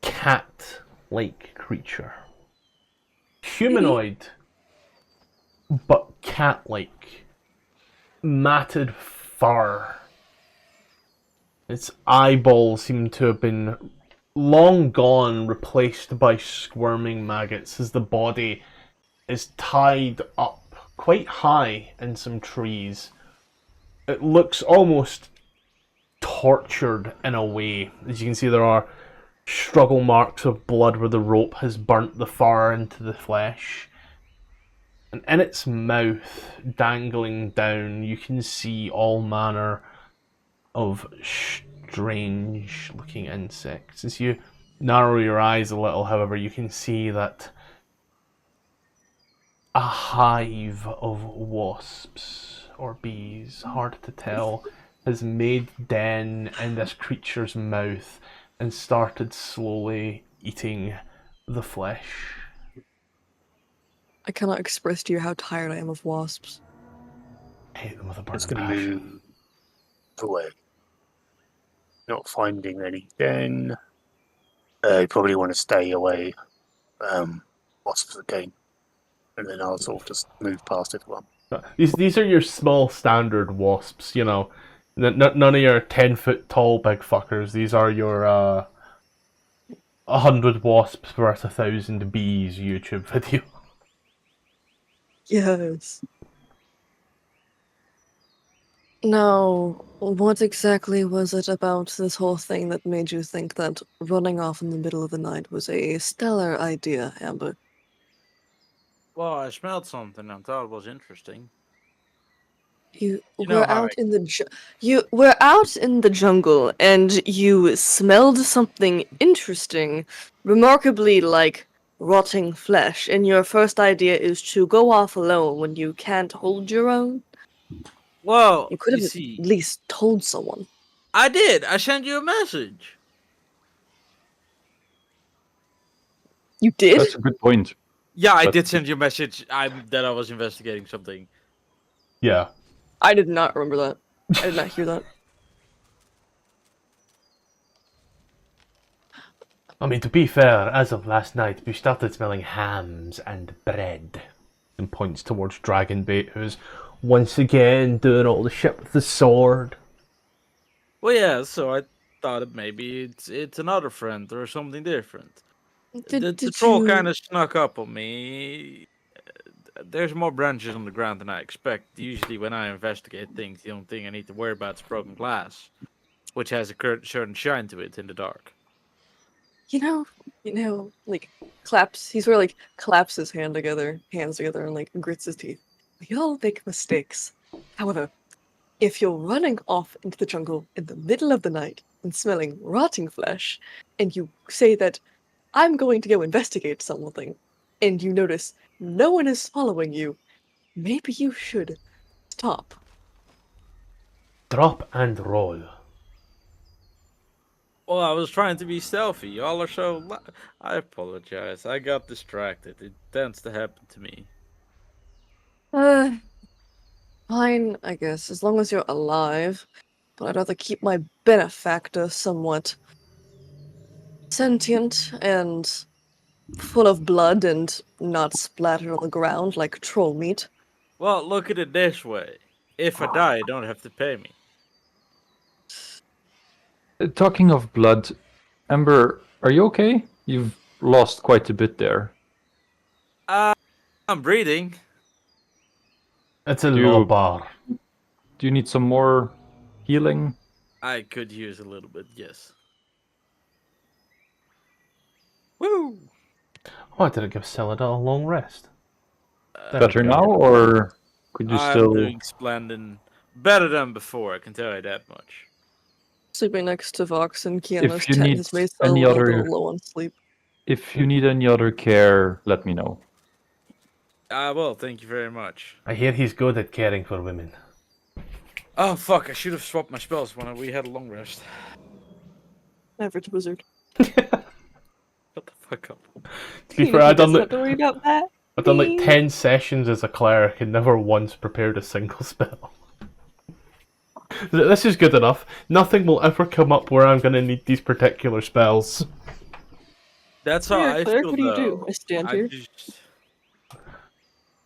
cat-like creature. Humanoid, but cat-like. Matted fur. Its eyeballs seem to have been long gone, replaced by squirming maggots as the body is tied up quite high in some trees. It looks almost tortured in a way. As you can see, there are struggle marks of blood where the rope has burnt the fur into the flesh. And in its mouth, dangling down, you can see all manner of strange looking insects. As you narrow your eyes a little, however, you can see that a hive of wasps or bees, hard to tell, has made den in this creature's mouth and started slowly eating the flesh. I cannot express to you how tired I am of wasps. I hate them with a It's burning going to passion. move away. Not finding any den. You probably want to stay away. Wasps again. And then I'll sort of just move past it one. These are your small standard wasps, you know. None of your 10-foot tall big fuckers. These are your 100 wasps worth 1,000 bees YouTube video. Yes. Now, what exactly was it about this whole thing that made you think that running off in the middle of the night was a stellar idea, Amber? Well, I smelled something and thought it was interesting. You You know were how out in the you were out in the jungle and you smelled something interesting, remarkably like rotting flesh, and your first idea is to go off alone when you can't hold your own? Well, You could you have see, at least told someone. I did. I sent you a message. You did? That's a good point. Yeah, I But- did send you a message. That I was investigating something. Yeah. I did not remember that. I did not hear that. I mean, to be fair, as of last night, we started smelling hams and bread. And points towards Dragonbait, who's once again doing all the shit with the sword. Well, yeah. So I thought it maybe it's another friend or something different. The troll kind of snuck up on me. There's more branches on the ground than I expect. Usually, when I investigate things, the only thing I need to worry about is broken glass, which has a certain shine to it in the dark. You know, like claps. He sort of like claps his hands together, and like grits his teeth. We all make mistakes. However, if you're running off into the jungle in the middle of the night and smelling rotting flesh, and you say that I'm going to go investigate something, and you notice no one is following you, maybe you should stop. Drop and roll. Well, I was trying to be stealthy. Y'all are so. I apologize. I got distracted. It tends to happen to me. Fine, I guess, as long as you're alive. But I'd rather keep my benefactor somewhat sentient and full of blood and not splattered on the ground like troll meat. Well, look at it this way. If I die, you don't have to pay me. Talking of blood, Amber, are you okay? You've lost quite a bit there. I'm breathing. It's a Do low you- bar. Do you need some more healing? I could use a little bit, yes. Woo! Oh, I didn't give Celadon a long rest. Better now, or could you I'm still? doing splendid. Better than before, I can tell you that much. Sleeping next to Vox and If Kiana's you tent need has made a any little other- low on sleep. If you need any other care, let me know. Well, thank you very much. I hear he's good at caring for women. Oh, fuck, I should have swapped my spells when we had a long rest. Average wizard. Shut the fuck up. To be He fair, I've done, doesn't have to worry about that. I've done like 10 sessions as a cleric and never once prepared a single spell. This is good enough. Nothing will ever come up where I'm going to need these particular spells. That's how You're a I cleric, feel, what do you do? though. I stand I here. just-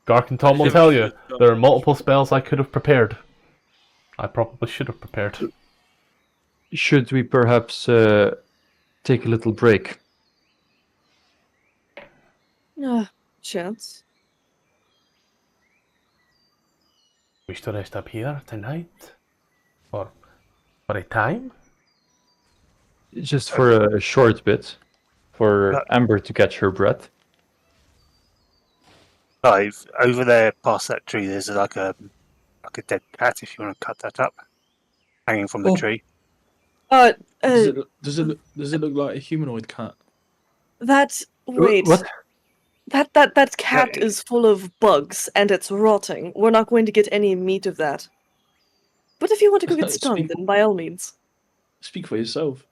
Gark and Tom will tell you, there are multiple spells I could have prepared. I probably should have prepared. Should we perhaps take a little break? Chance. Wish to rest up here tonight? Or for a time? Just for a short bit, for Amber to catch her breath. Clive, over there past that tree, there's like a dead cat. If you want to cut that up, hanging from the Oh. tree. Does it look like a humanoid cat? Wait. What? That cat Yeah. is full of bugs and it's rotting. We're not going to get any meat of that. But if you want to go get stung, Speak- then by all means. Speak for yourself.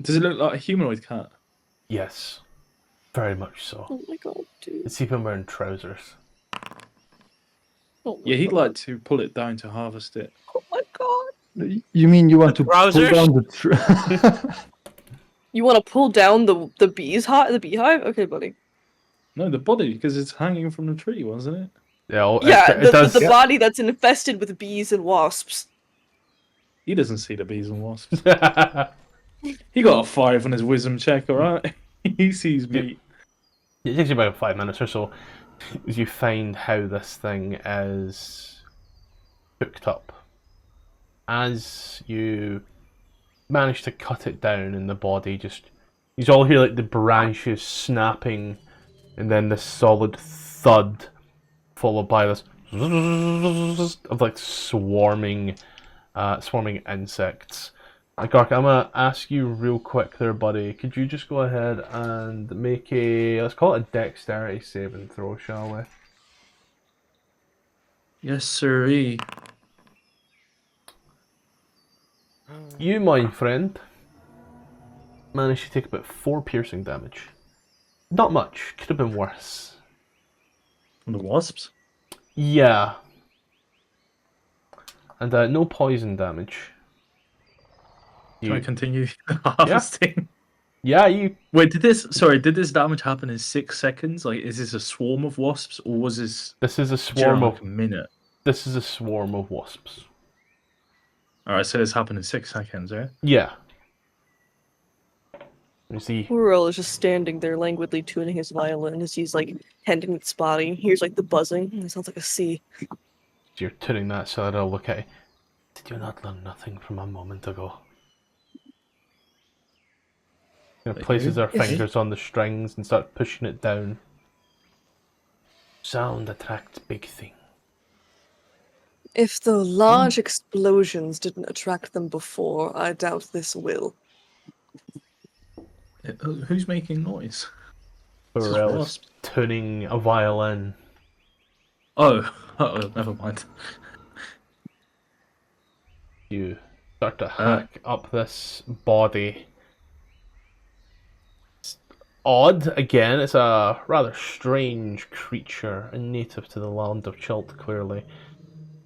Does it look like a humanoid cat? Yes. Very much so. Oh my god, dude. It's even wearing trousers. Oh my Yeah, he'd god. like to pull it down to harvest it. Oh my god. You mean you want to pull Trousers? down the tree? You want to pull down the beehive? Okay, buddy. No, the body, because it's hanging from the tree, wasn't it? Yeah, well, Yeah, it does. the body that's infested with bees and wasps. He doesn't see the bees and wasps. He got a 5 on his wisdom check, alright? He sees me. It takes you about 5 minutes or so as you find how this thing is hooked up. As you manage to cut it down in the body, you all hear like the branches snapping and then this solid thud followed by this of like swarming insects. Gark, I'm gonna ask you real quick there, buddy. Could you just go ahead and make let's call it a dexterity saving throw, shall we? Yes, sirree. You, my friend, managed to take about 4 piercing damage. Not much. Could have been worse. From the wasps? Yeah. And no poison damage. Can I continue harvesting? Yeah, you... Wait, did this damage happen in 6 seconds? Like, is this a swarm of wasps, or was this... This is a swarm like of... a minute? This is a swarm of wasps. Alright, so this happened in 6 seconds, right? Yeah. You see... Uriel is just standing there languidly tuning his violin as he's like tending its body. He hears like the buzzing, and it sounds like a sea. You're tuning that so that I'll look at it. Did you not learn nothing from a moment ago? Places their fingers on the strings and start pushing it down. Sound attracts big thing. If the large explosions didn't attract them before, I doubt this will. Who's making noise? Pharrell is tuning a violin. Oh, never mind. You start to hack up this body. It's odd, again, it's a rather strange creature, a native to the land of Chilt, clearly.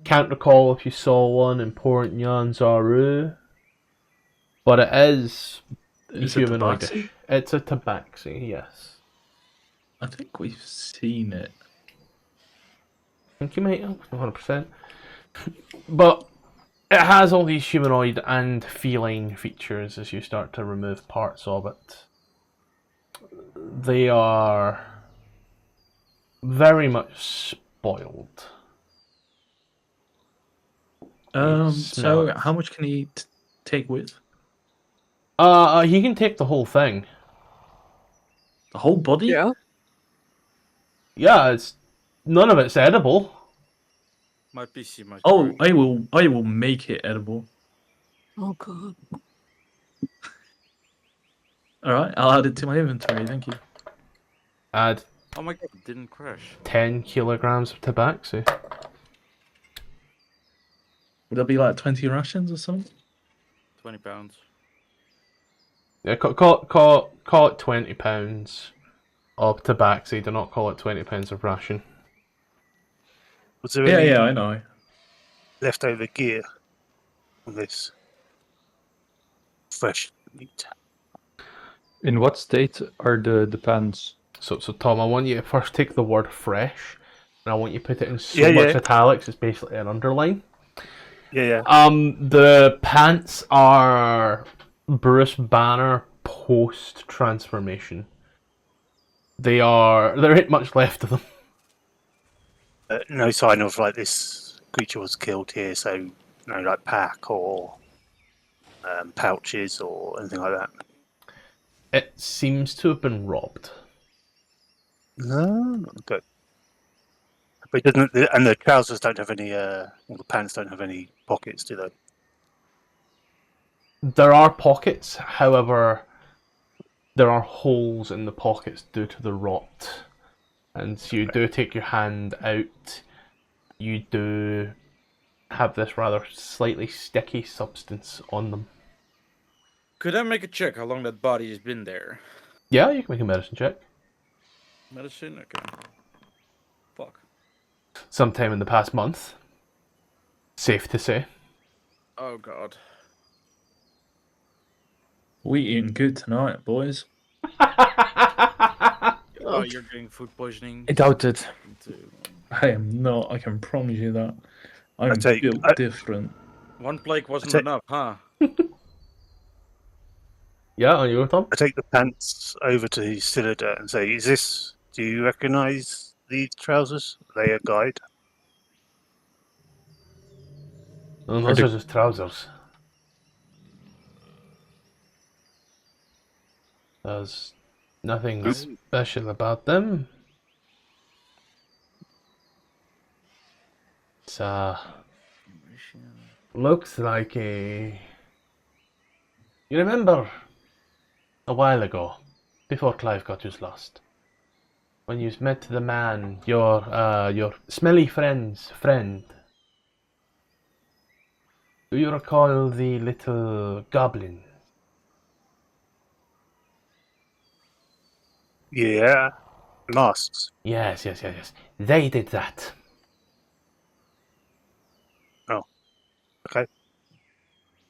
Can't recall if you saw one in Port Nyanzaru, but it is humanoidish. It's a tabaxi, yes. I think we've seen it. I think you might have, 100%. But it has all these humanoid and feline features as you start to remove parts of it. They are very much spoiled. So how much can he take with? He can take the whole thing. The whole body? Yeah. Yeah, it's none of it's edible. My PC might. Oh, I will make it edible. Oh god. Alright, I'll add it to my inventory, thank you. Add Oh my god, it didn't crash. 10 kilograms of tabaxi. Would that be like 20 rations or something? 20 pounds. Yeah, call it £20 of tabaxi. Do not call it £20 of ration. Was there any Yeah, I know. leftover gear on this? Fresh meat. In what state are the pants? So Tom, I want you to first take the word fresh, and I want you to put it in so much italics, it's basically an underline. Yeah. The pants are Bruce Banner post-transformation. There ain't much left of them. No sign of like this creature was killed here, so no like pack or pouches or anything like that. It seems to have been robbed. No, okay. But it doesn't, and the trousers don't have any, or the pants don't have any pockets, do they? There are pockets, however, there are holes in the pockets due to the rot. And so you do take your hand out, you do have this rather slightly sticky substance on them. Could I make a check how long that body has been there? Yeah, you can make a medicine check. Medicine? Okay. Fuck. Sometime in the past month. Safe to say. Oh god. We eating good tonight, boys. Oh, you're getting food poisoning? I doubt it. I am not, I can promise you that. I'm take- built different. One plague wasn't take- enough, huh? Yeah, on you, Tom. I take the pants over to Cylinder and say, do you recognise these trousers? Are they a guide? No, those are just trousers. There's nothing special about them. It's looks like a... You remember a while ago, before Clive got you lost, when you met the man, your smelly friend's friend. Do you recall the little goblin? Yeah. Masks. Yes. They did that. Oh. Okay.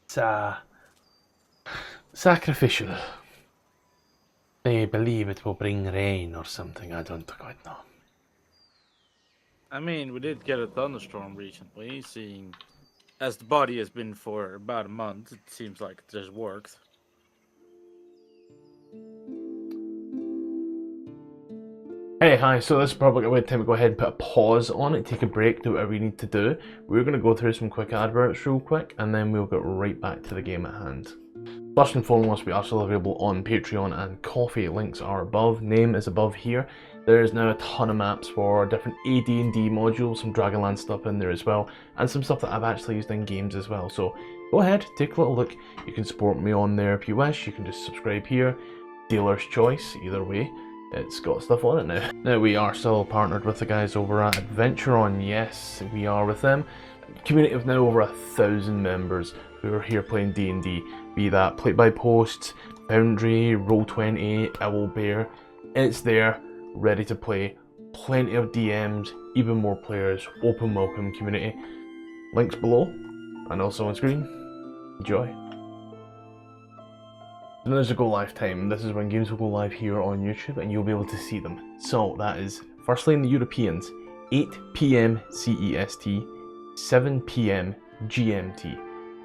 It's sacrificial. They believe it will bring rain or something, I don't quite know. I mean, we did get a thunderstorm recently, seeing as the body has been for about a month, it seems like it just worked. Hey, hi, so this is probably a good time to go ahead and put a pause on it, take a break, do whatever we need to do. We're going to go through some quick adverts real quick, and then we'll get right back to the game at hand. First and foremost, we are still available on Patreon and Coffee. Links are above, name is above here. There is now a ton of maps for different AD&D modules, some Dragonland stuff in there as well, and some stuff that I've actually used in games as well. So go ahead, take a little look. You can support me on there if you wish. You can just subscribe here. Dealer's choice, either way. It's got stuff on it now. Now we are still partnered with the guys over at AdverntureOn. Yes, we are with them. Community of now over 1,000 members who are here playing D&D. Be that Play by Post, Foundry, Roll20, Owlbear. It's there, ready to play. Plenty of DMs, even more players. Open welcome community. Links below and also on screen. Enjoy. So there's a go live time. This is when games will go live here on YouTube and you'll be able to see them. So that is firstly in the Europeans, 8 PM CEST, 7 PM GMT.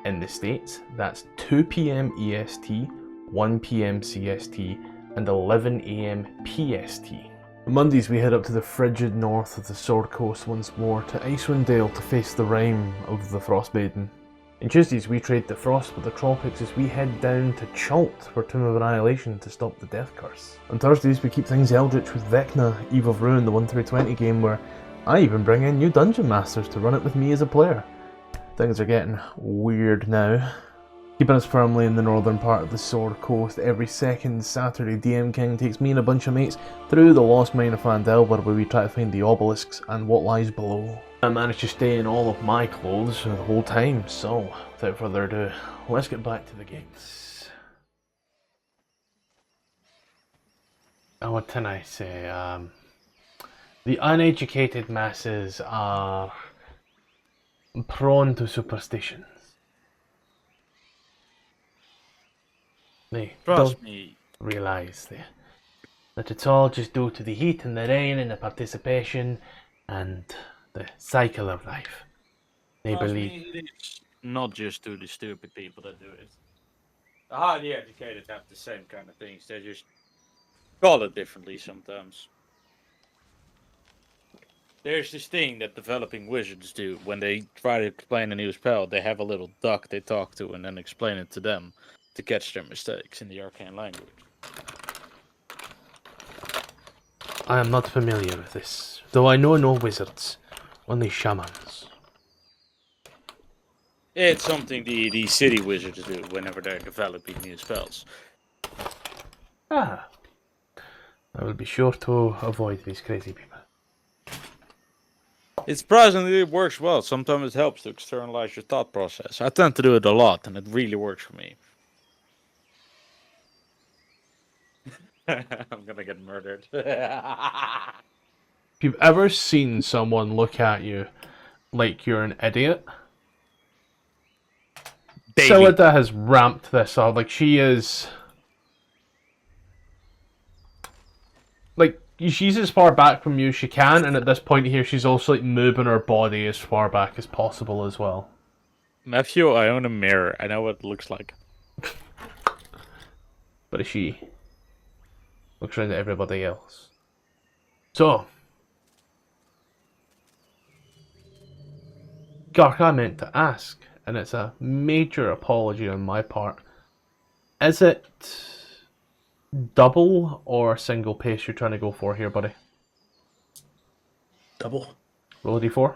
In the States, that's 2 PM EST, 1 PM CST, and 11 AM PST. On Mondays we head up to the frigid north of the Sword Coast once more to Icewind Dale to face the rime of the Frostmaiden. On Tuesdays we trade the frost with the tropics as we head down to Chult for Tomb of Annihilation to stop the death curse. On Thursdays we keep things eldritch with Vecna, Eve of Ruin, the 1-20 game where I even bring in new dungeon masters to run it with me as a player. Things are getting weird now. Keeping us firmly in the northern part of the Sword Coast, every second Saturday DM King takes me and a bunch of mates through the lost mine of Phandelver where we try to find the obelisks and what lies below. I managed to stay in all of my clothes the whole time, so without further ado, let's get back to the games. What can I say? The uneducated masses are prone to superstitions. They don't realise that it's all just due to the heat and the rain and the participation and the cycle of life. They believe it's not just to the stupid people that do it. The highly educated have the same kind of things. They just call it differently sometimes. There's this thing that developing wizards do when they try to explain a new spell. They have a little duck they talk to and then explain it to them to catch their mistakes in the arcane language. I am not familiar with this, though I know no wizards, only shamans. It's something the city wizards do whenever they're developing new spells. Ah, I will be sure to avoid these crazy people. It surprisingly works well. Sometimes it helps to externalize your thought process. I tend to do it a lot, and it really works for me. I'm gonna get murdered. If you've ever seen someone look at you like you're an idiot, Celida has ramped this up. Like, she is... Like, she's as far back from you as she can, and at this point here, she's also like moving her body as far back as possible as well. Matthew, I own a mirror. I know what it looks like. But she looks around at everybody else. So, Gark, I meant to ask, and it's a major apology on my part. Is it double or single pace you're trying to go for here, buddy? Double. Roll a d4.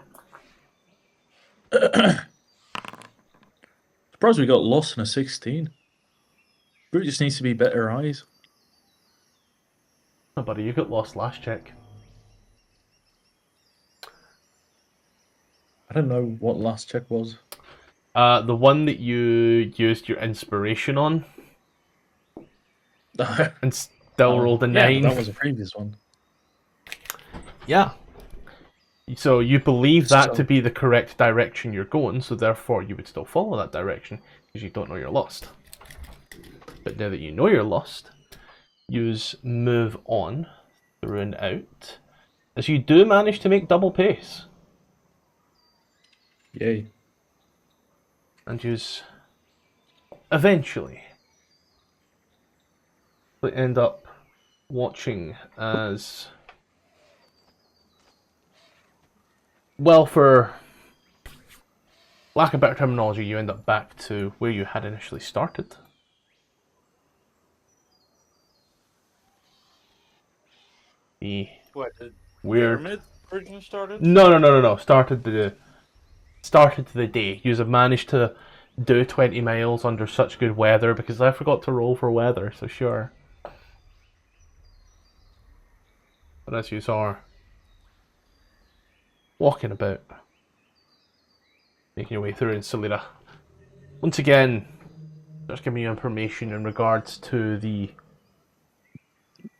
Surprised we got lost in a 16. Brute just needs to be better eyes. Oh, buddy, you got lost last check. I don't know what last check was. The one that you used your inspiration on and still rolled a 9. Yeah, that was a previous one. Yeah. So you believe that to be the correct direction you're going, so therefore you would still follow that direction because you don't know you're lost. But now that you know you're lost, use move on through and out, as you do manage to make double pace. Yay. And use eventually end up watching as, well, for lack of better terminology, you end up back to where you had initially started. The weird pyramid originally started? No. Started the day. You have managed to do 20 miles under such good weather because I forgot to roll for weather, so sure. But as you are walking about, making your way through Insulira, once again, just giving you information in regards to the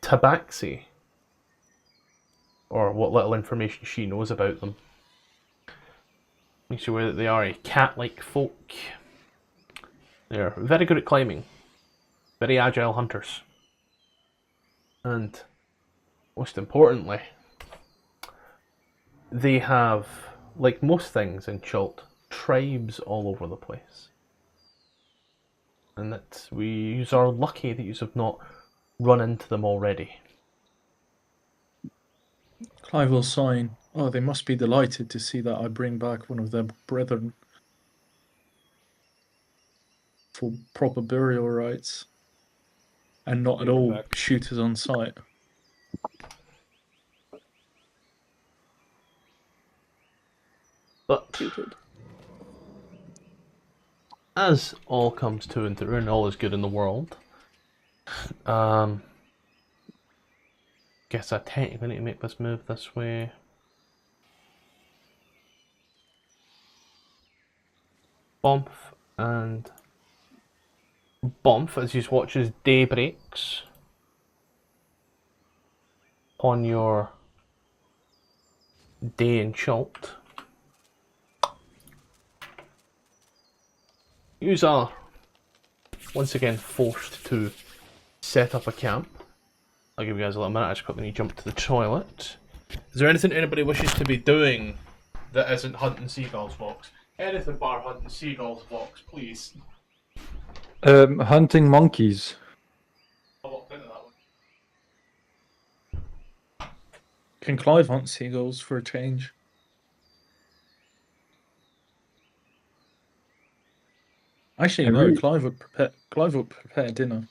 tabaxi, or what little information she knows about them. Makes you aware that they are a cat-like folk. They're very good at climbing, very agile hunters, and most importantly, they have, like most things in Chult, tribes all over the place. And that we are lucky that you have not run into them already. Clive will sign. Oh, they must be delighted to see that I bring back one of their brethren for proper burial rites and not at all shooters on sight. But as all comes to and through and all is good in the world, guess I technically need to make this move this way. Bump and bump as you watch as day breaks on your day in Chult. You are once again forced to set up a camp. I'll give you guys a little minute. I just quickly need to jump to the toilet. Is there anything anybody wishes to be doing that isn't hunting seagulls, Vox? Anything bar hunting seagulls, Vox, please. Hunting monkeys. I walked into that one. Can Clive hunt seagulls for a change? Actually, no. Clive would prepare dinner.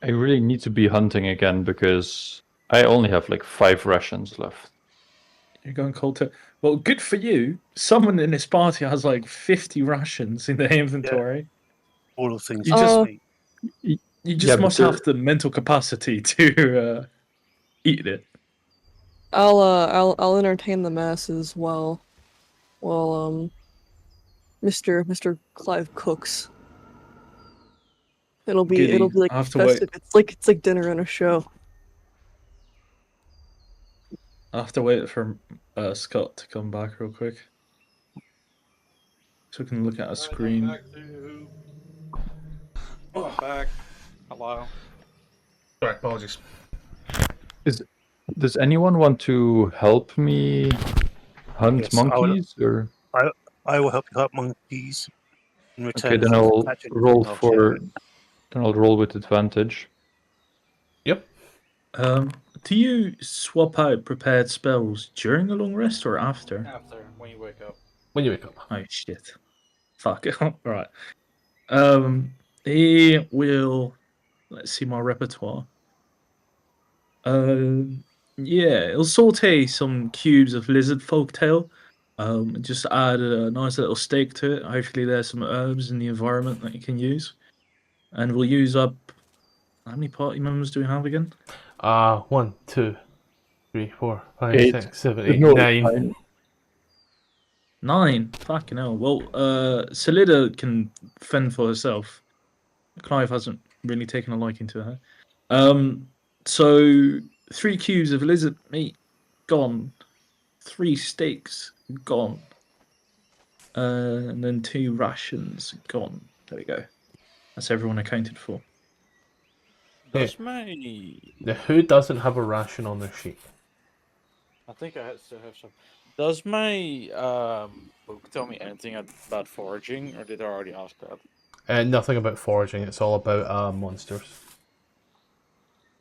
I really need to be hunting again because I only have like 5 rations left. You're going cold turkey. Well, good for you. Someone in this party has like 50 rations in their inventory. All of things. You just, eat. you just must have the mental capacity to eat it. I'll entertain the masses while Mr. Clive cooks. It'll be like festive. It's like dinner and a show. I have to wait for Scott to come back real quick, so we can look at a screen. I'm back. Hello. Sorry, apologies. Does anyone want to help me hunt monkeys? I will help you hunt monkeys. In return okay, then I'll roll for Then I'll roll with advantage. Yep. Do you swap out prepared spells during a long rest or after? After, when you wake up. When you wake up. Oh shit. Fuck. Alright. He will. Let's see my repertoire. Yeah, it'll saute some cubes of lizard folktail. Just add a nice little steak to it. Hopefully, there's some herbs in the environment that you can use. And we'll use up. How many party members do we have again? 1, 2, 3, 4, 5, 8. 6, 7, 8, No, 9. 9. Fucking hell. Well, Salida can fend for herself. Clive hasn't really taken a liking to her. So 3 cubes of lizard meat gone. 3 steaks gone. And then 2 rations gone. There we go. That's everyone accounted for. Does my... Who doesn't have a ration on their sheet? I think I still have some. Does my book tell me anything about foraging, or did I already ask that? Nothing about foraging. It's all about monsters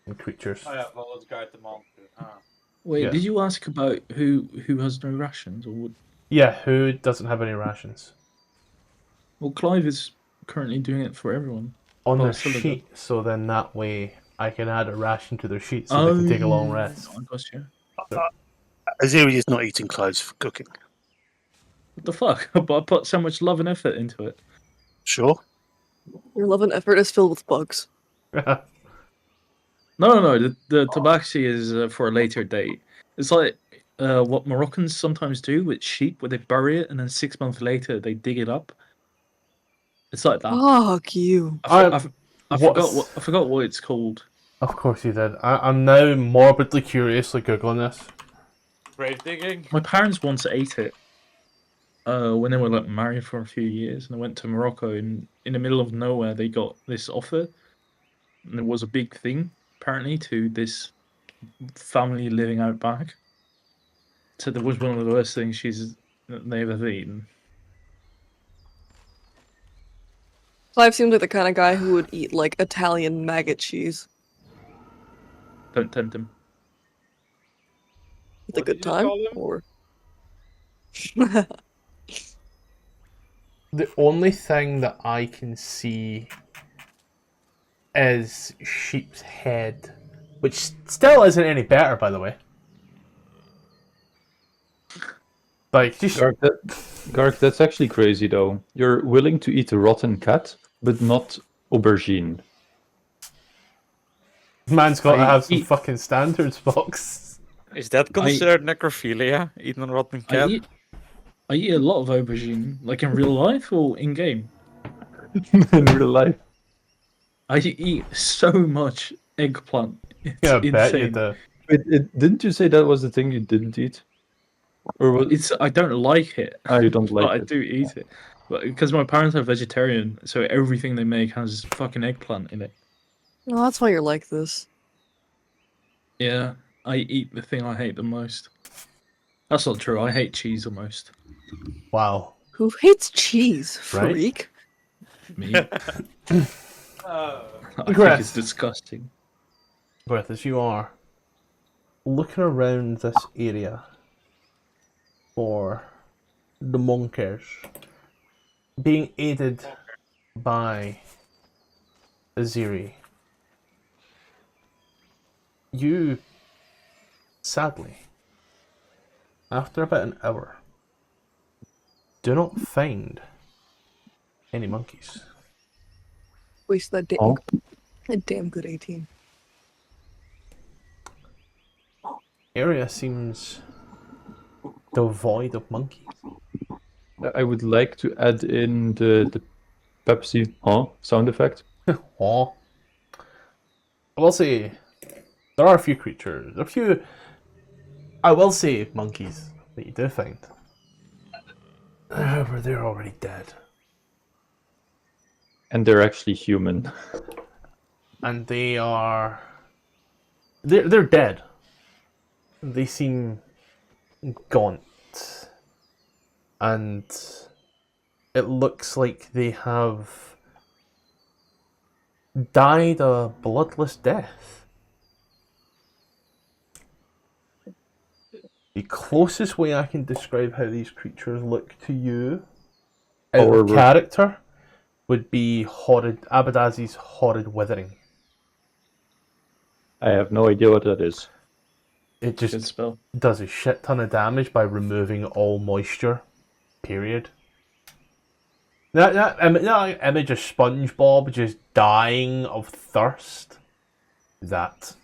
and creatures. Oh yeah, well, let's guide the monster. Wait, Yeah. did you ask about who has no rations? Or what? Yeah, who doesn't have any rations? Well, Clive is currently doing it for everyone. On Well, their some of them. sheet, so then that way I can add a ration to their sheet so they can take a long rest. I got you. Aziri is not eating clothes for cooking. What the fuck? But I put so much love and effort into it. Sure. Your love and effort is filled with bugs. No. The tabaxi is for a later date. It's like what Moroccans sometimes do with sheep, where they bury it and then 6 months later they dig it up. It's like that. Fuck you. I forgot what it's called. Of course you did. I'm now morbidly curiously googling this. Grave digging? My parents once ate it when they were like married for a few years, and they went to Morocco. And in the middle of nowhere, they got this offer, and it was a big thing apparently to this family living out back. So that was one of the worst things they've ever eaten. Clive seems like the kind of guy who would eat like Italian maggot cheese. Don't tempt him. With a What good did you time, call him? or The only thing that I can see is sheep's head, which still isn't any better, by the way. Like, just Gark, that's actually crazy though. You're willing to eat a rotten cat, but not aubergine. man's got to I have some eat- fucking standards, box. Is that considered necrophilia? Eating a rotten cat? I eat a lot of aubergine, like in real life or in game. In real life. I eat so much eggplant. It's Yeah, I bet you insane. do. Wait, didn't you say that was the thing you didn't eat? Or was I don't like it. you don't like but I it? do eat it. But because my parents are vegetarian, so everything they make has fucking eggplant in it. no, that's why you're like this. Yeah, I eat the thing I hate the most. That's not true. I hate cheese the most. Wow. Who hates cheese, Right? freak? Me. I think Greth. it's disgusting. Breath, as you are looking around this area for the monkeys, being aided by Aziri, you, sadly, after about an hour, do not find any monkeys. Waste that damn, Oh. a damn good 18. Area seems devoid of monkeys. I would like to add in the Pepsi sound effect. Aw. I will say there are a few creatures, I will say monkeys that you do find. However, they're already dead. And they're actually human. And they're dead. They seem gaunt. And it looks like they have died a bloodless death. The closest way I can describe how these creatures look to you, out of character, would be Abadazi's horrid withering. I have no idea what that is. It Good just spell. does a shit ton of damage by removing all moisture. Period. That image of SpongeBob just dying of thirst. That.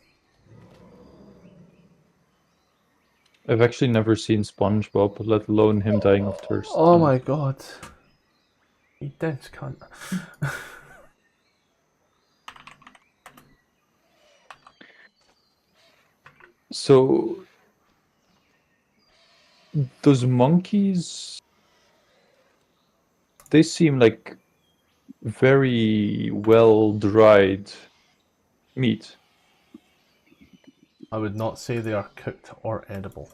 I've actually never seen SpongeBob, let alone him dying of thirst. Oh my god. You dense cunt. So, those monkeys, they seem like very well dried meat. I would not say they are cooked or edible.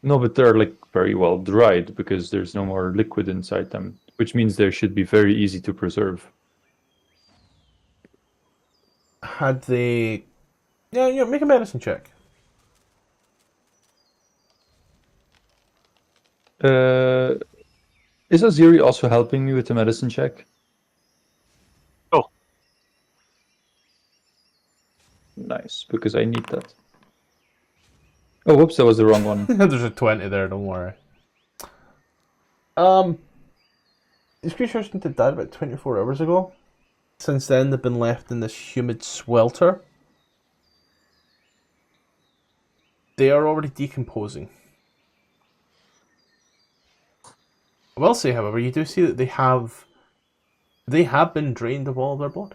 No, but they're like very well dried because there's no more liquid inside them, which means they should be very easy to preserve. Had they... Yeah, make a medicine check. Is Aziri also helping me with the medicine check? Oh. Nice, because I need that. Oh, whoops, that was the wrong one. There's a 20 there, don't worry. These creatures died about 24 hours ago. Since then, they've been left in this humid swelter. They are already decomposing. I will say, however, you do see that they have been drained of all their blood.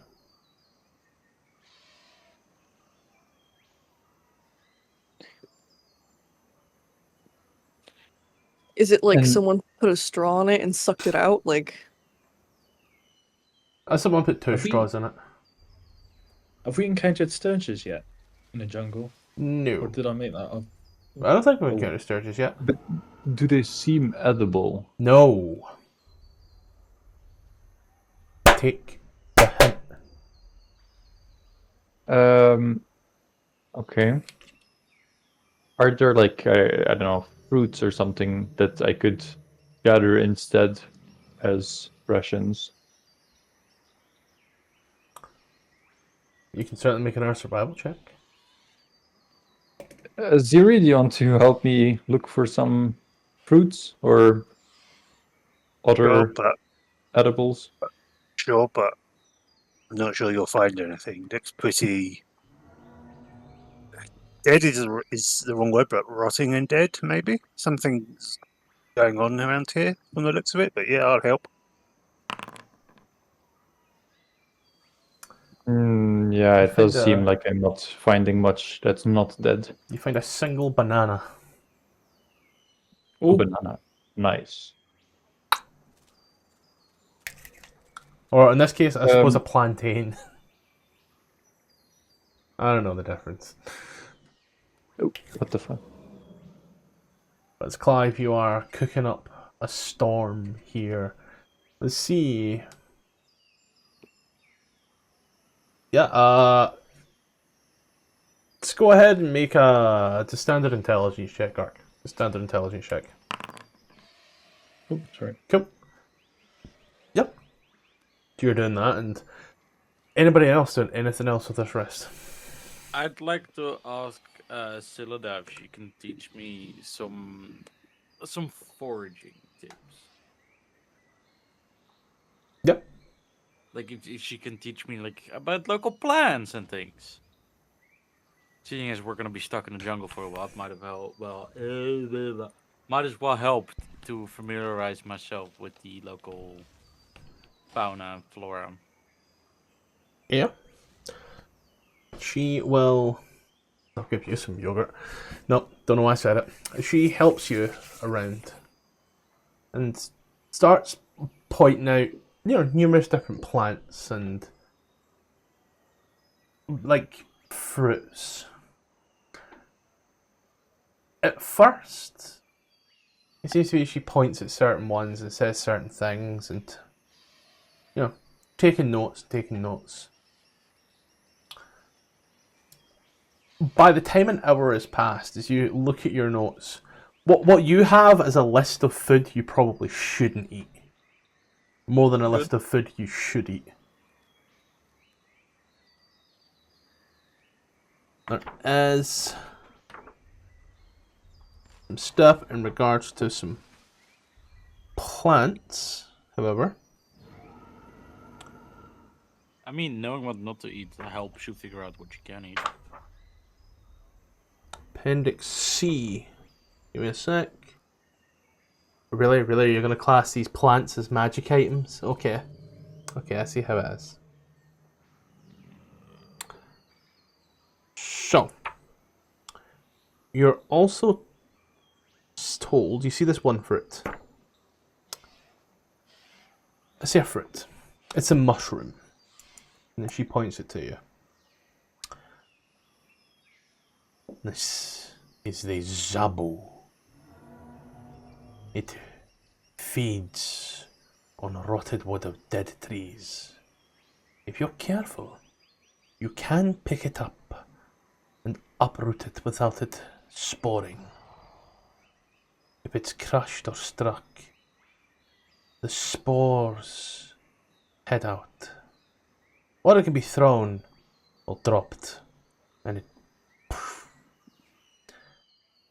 Is it like And- someone put a straw in it and sucked it out? Like, Someone put two Have we- straws in it. Have we encountered sturges yet in the jungle? Or No. did I make that up? I don't think we've encountered sturges yet. But do they seem edible? No. Take the hint. Okay. Are there like, I don't know, fruits or something that I could gather instead as rations? You can certainly make another survival check. Ziri, do you want to help me look for some fruits or other edibles? Sure, but I'm not sure you'll find anything. Looks pretty... Dead is the wrong word, but rotting and dead, maybe? Something's going on around here from the looks of it, but yeah, I'll help. Yeah, it does find, seem like I'm not finding much that's not dead. You find a single banana. Oh, banana. Nice. Or in this case, I suppose a plantain. I don't know the difference. Oh, what the fuck? But it's Clive, you are cooking up a storm here. Let's see. Yeah, let's go ahead and make it's a standard intelligence check, Ark. A standard intelligence check. Oh, sorry. Cool. Yep. You're doing that, and anybody else doing anything else with this rest? I'd like to ask Scyllida if she can teach me some foraging tips. Yep. Like if she can teach me like about local plants and things. Seeing as we're gonna be stuck in the jungle for a while, it might have helped. Well, might as well help to familiarize myself with the local fauna and flora. Yeah. She will... I'll give you some yogurt. No, don't know why I said it. She helps you around and starts pointing out, numerous different plants and like fruits. At first, it seems to be she points at certain ones and says certain things and taking notes. by the time an hour has passed, as you look at your notes, what you have is a list of food you probably shouldn't eat. More than a Good. list of food you should eat. There is some stuff in regards to some plants, however. I mean, knowing what not to eat helps you figure out what you can eat. Appendix C. Give me a sec. Really? You're going to class these plants as magic items? Okay. Okay, I see how it is. So, you're also told, you see this one fruit. I see a fruit. It's a mushroom. And then she points it to you. This is the Zabu. It feeds on rotted wood of dead trees. If you're careful, you can pick it up and uproot it without it sporing. If it's crushed or struck, the spores head out. Or it can be thrown or dropped, and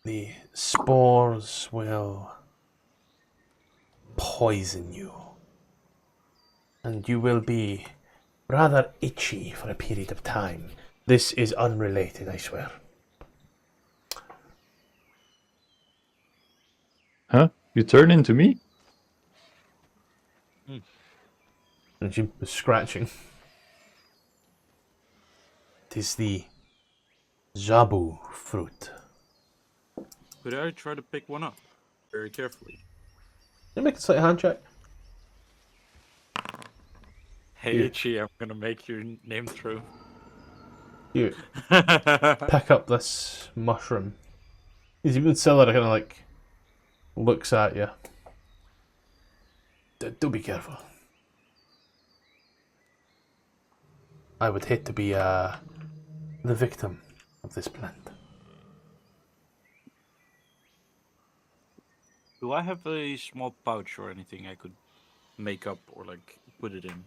the spores will poison you. And you will be rather itchy for a period of time. This is unrelated, I swear. Huh? You turn into me? And she was scratching. It is the Zabu fruit. Could I try to pick one up very carefully? You make a slight hand check. Hey, Yeah. Itchy, I'm gonna make your name through. You pick up this mushroom. He's even Scylla kind of like looks at you. Do be careful. I would hate to be the victim of this plant. Do I have a small pouch or anything I could make up or like put it in?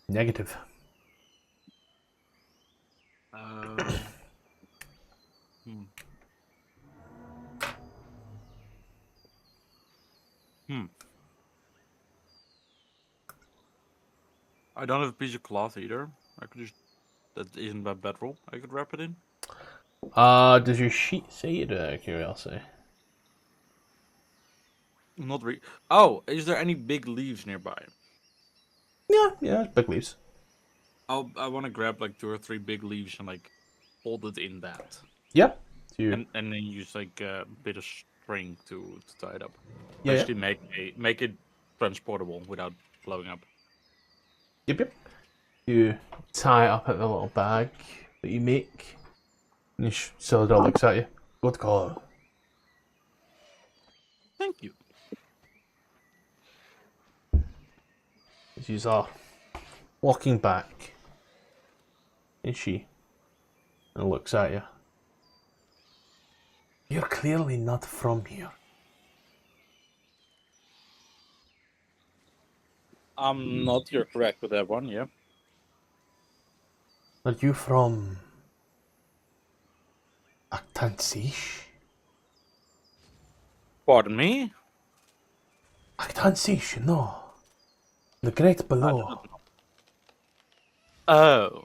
Negative. I don't have a piece of cloth either. I could just... That isn't my bedroll. I could wrap it in. Does your sheet say it, curiosity? Not really. Oh, is there any big leaves nearby? Yeah, big leaves. I want to grab like 2 or 3 big leaves and like hold it in that. Yeah. You, And then use like a bit of string to tie it up. yeah, Basically make it transportable without blowing up. Yep. You tie it up in the little bag that you make. And Celador looks at you. Good call. Thank you. She's walking back. Is she? And looks at you. You're clearly not from here. I'm not. You're correct with that one. Yeah. Are you from Aktansish? Pardon me. Aktansish, no. The Great Below. Oh,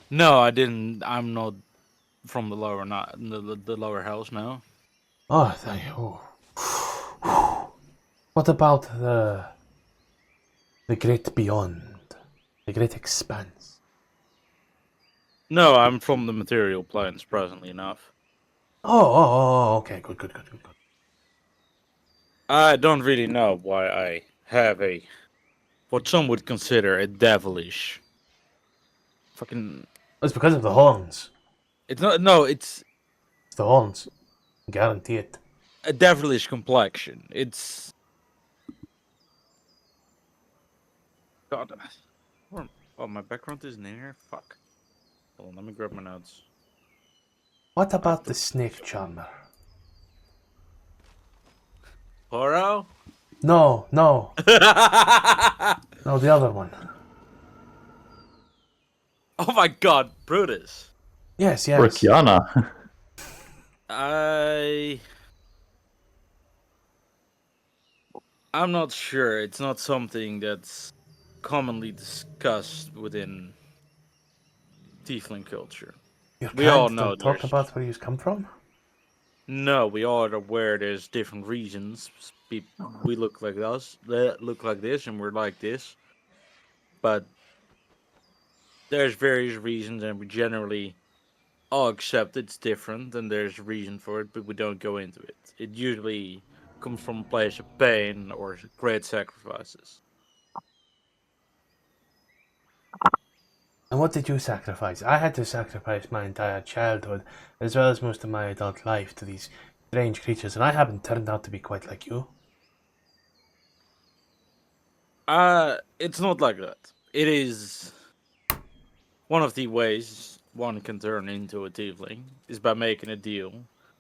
no, I didn't. I'm not from the lower, not the lower house. No. Oh, thank you. What about the Great Beyond? The Great Expanse? No, I'm from the material planes. Presently enough, Okay, good. I don't really know why I have a what some would consider a devilish. Fucking. It's because of the horns. It's not. No, it's It's the horns. Guarantee it. a devilish complexion. It's. God, Oh, my background isn't in here? Fuck. Hold on, let me grab my notes. What about the snake charmer? Poro? No, no, no, the other one. Oh my god, Brutus. Yes, Or yes. Kiana. I'm not sure. It's not something that's commonly discussed within tiefling culture. Your We all Cant know don't talk there's- about where you come from? No, we all are aware there's different reasons. We look like us, they look like this, and we're like this. But there's various reasons, and we generally all accept it's different, and there's a reason for it, but we don't go into it. It usually comes from a place of pain or great sacrifices. And what did you sacrifice? I had to sacrifice my entire childhood, as well as most of my adult life, to these strange creatures, and I haven't turned out to be quite like you. It's not like that. It is one of the ways one can turn into a tiefling is by making a deal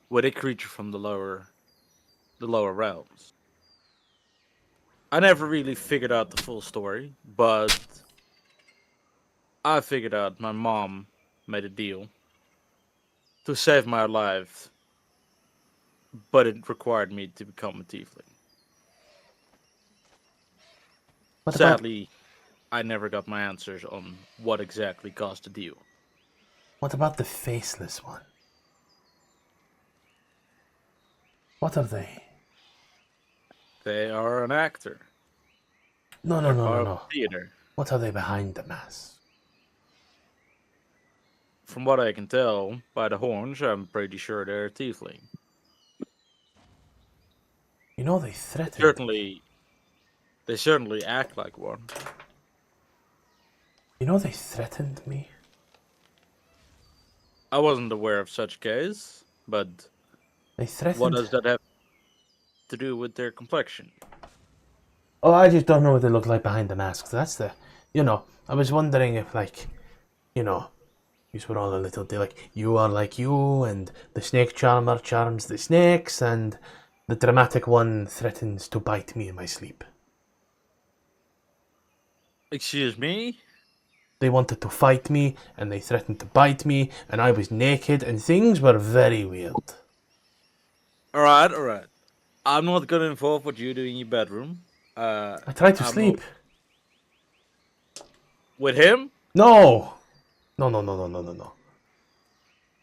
with a creature from the lower realms. I never really figured out the full story, but I figured out my mom made a deal to save my life, but it required me to become a tiefling. What about Sadly, I never got my answers on what exactly caused the deal. the faceless one? What are they? They are an actor. No, no, They're no, no, part of no. theater. What are they behind the mask? From what I can tell by the horns, I'm pretty sure they're a tiefling. You know they threatened. They certainly act like one. You know they threatened me. I wasn't aware of such case, but They threatened. what does that have to do with their complexion? Oh, I just don't know what they look like behind the masks. That's the, I was wondering if, like, you were all a little, like, you are like you, and the snake charmer charms the snakes, and the dramatic one threatens to bite me in my sleep. Excuse me? They wanted to fight me, and they threatened to bite me, and I was naked, and things were very weird. Alright. I'm not gonna involve what you do in your bedroom. I tried to sleep. With him? No! No.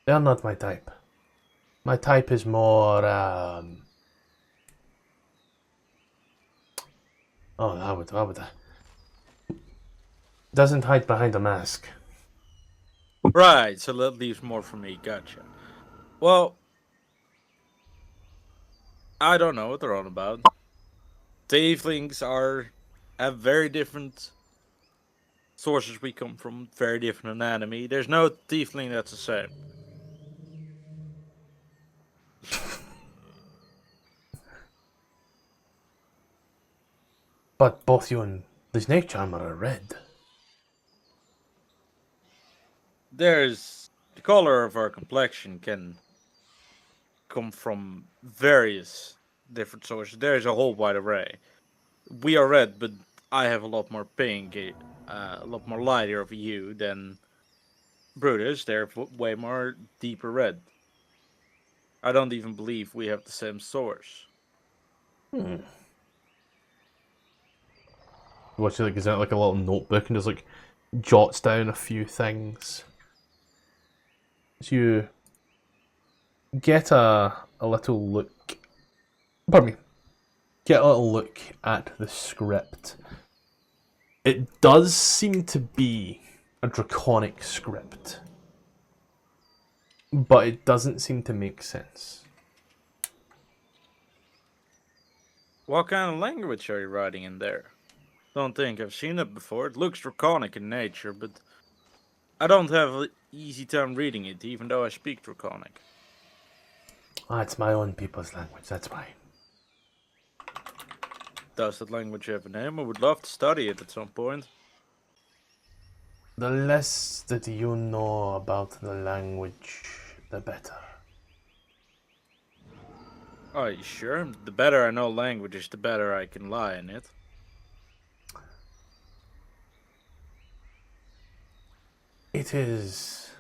They're not my type. My type is more, how would I? Doesn't hide behind a mask. Right, so that leaves more for me. Gotcha. Well, I don't know what they're on about. Tieflings have very different sources we come from, very different anatomy. There's no tiefling that's the same. But both you and the snake charmer are red. There's the color of our complexion can come from various different sources. There's a whole wide array. We are red, but I have a lot more pink, a lot more lighter of a hue than Brutus. They're way more deeper red. I don't even believe we have the same source. What's like? Is that like a little notebook and just like jots down a few things? So you get a little look. Pardon me. Get a little look at the script. It does seem to be a draconic script, but it doesn't seem to make sense. What kind of language are you writing in there? Don't think I've seen it before. It looks draconic in nature, but I don't have an easy time reading it, even though I speak draconic. Ah, it's my own people's language, that's why. Does that language have a name? I would love to study it at some point. The less that you know about the language, the better. Oh, you sure? The better I know languages, the better I can lie in it. It is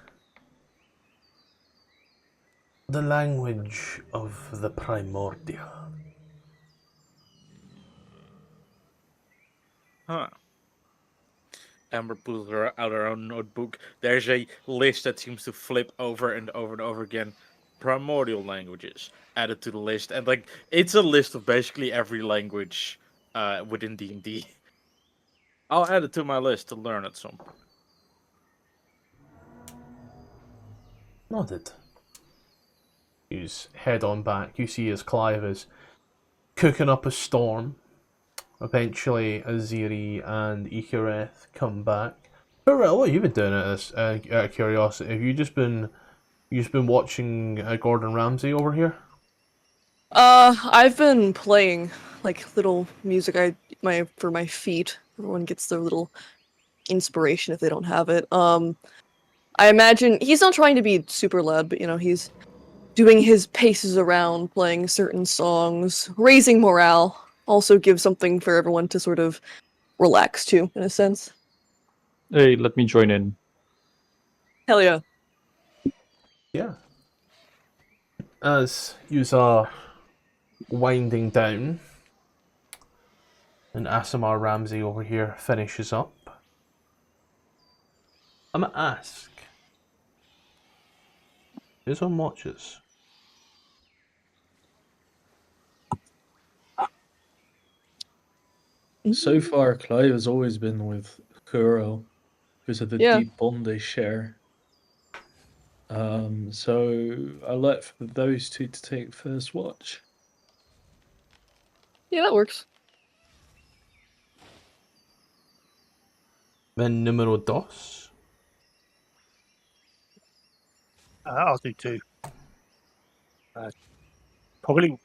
the language of the primordial. Huh. Amber pulls out her own notebook. There's a list that seems to flip over and over and over again. Primordial languages added to the list, and like it's a list of basically every language within D&D. I'll add it to my list to learn at some point. Nodded. You head on back. You see as Clive is cooking up a storm. Eventually, Aziri and Ikareth come back. Hurrah, what have you been doing at this? Out of curiosity, have you just been watching Gordon Ramsay over here? I've been playing like little music for my feet. Everyone gets their little inspiration if they don't have it. I imagine he's not trying to be super loud, but he's doing his paces around, playing certain songs, raising morale. Also gives something for everyone to sort of relax to, in a sense. Hey, let me join in. Hell yeah. Yeah. As you are winding down, and Asimar Ramsay over here finishes up, I'm gonna ask, who's on watches? So far, Clive has always been with Kuro because of the Yeah. deep bond they share. So I let for those two to take first watch. Yeah, that works. Then numero dos. I'll do two. Probably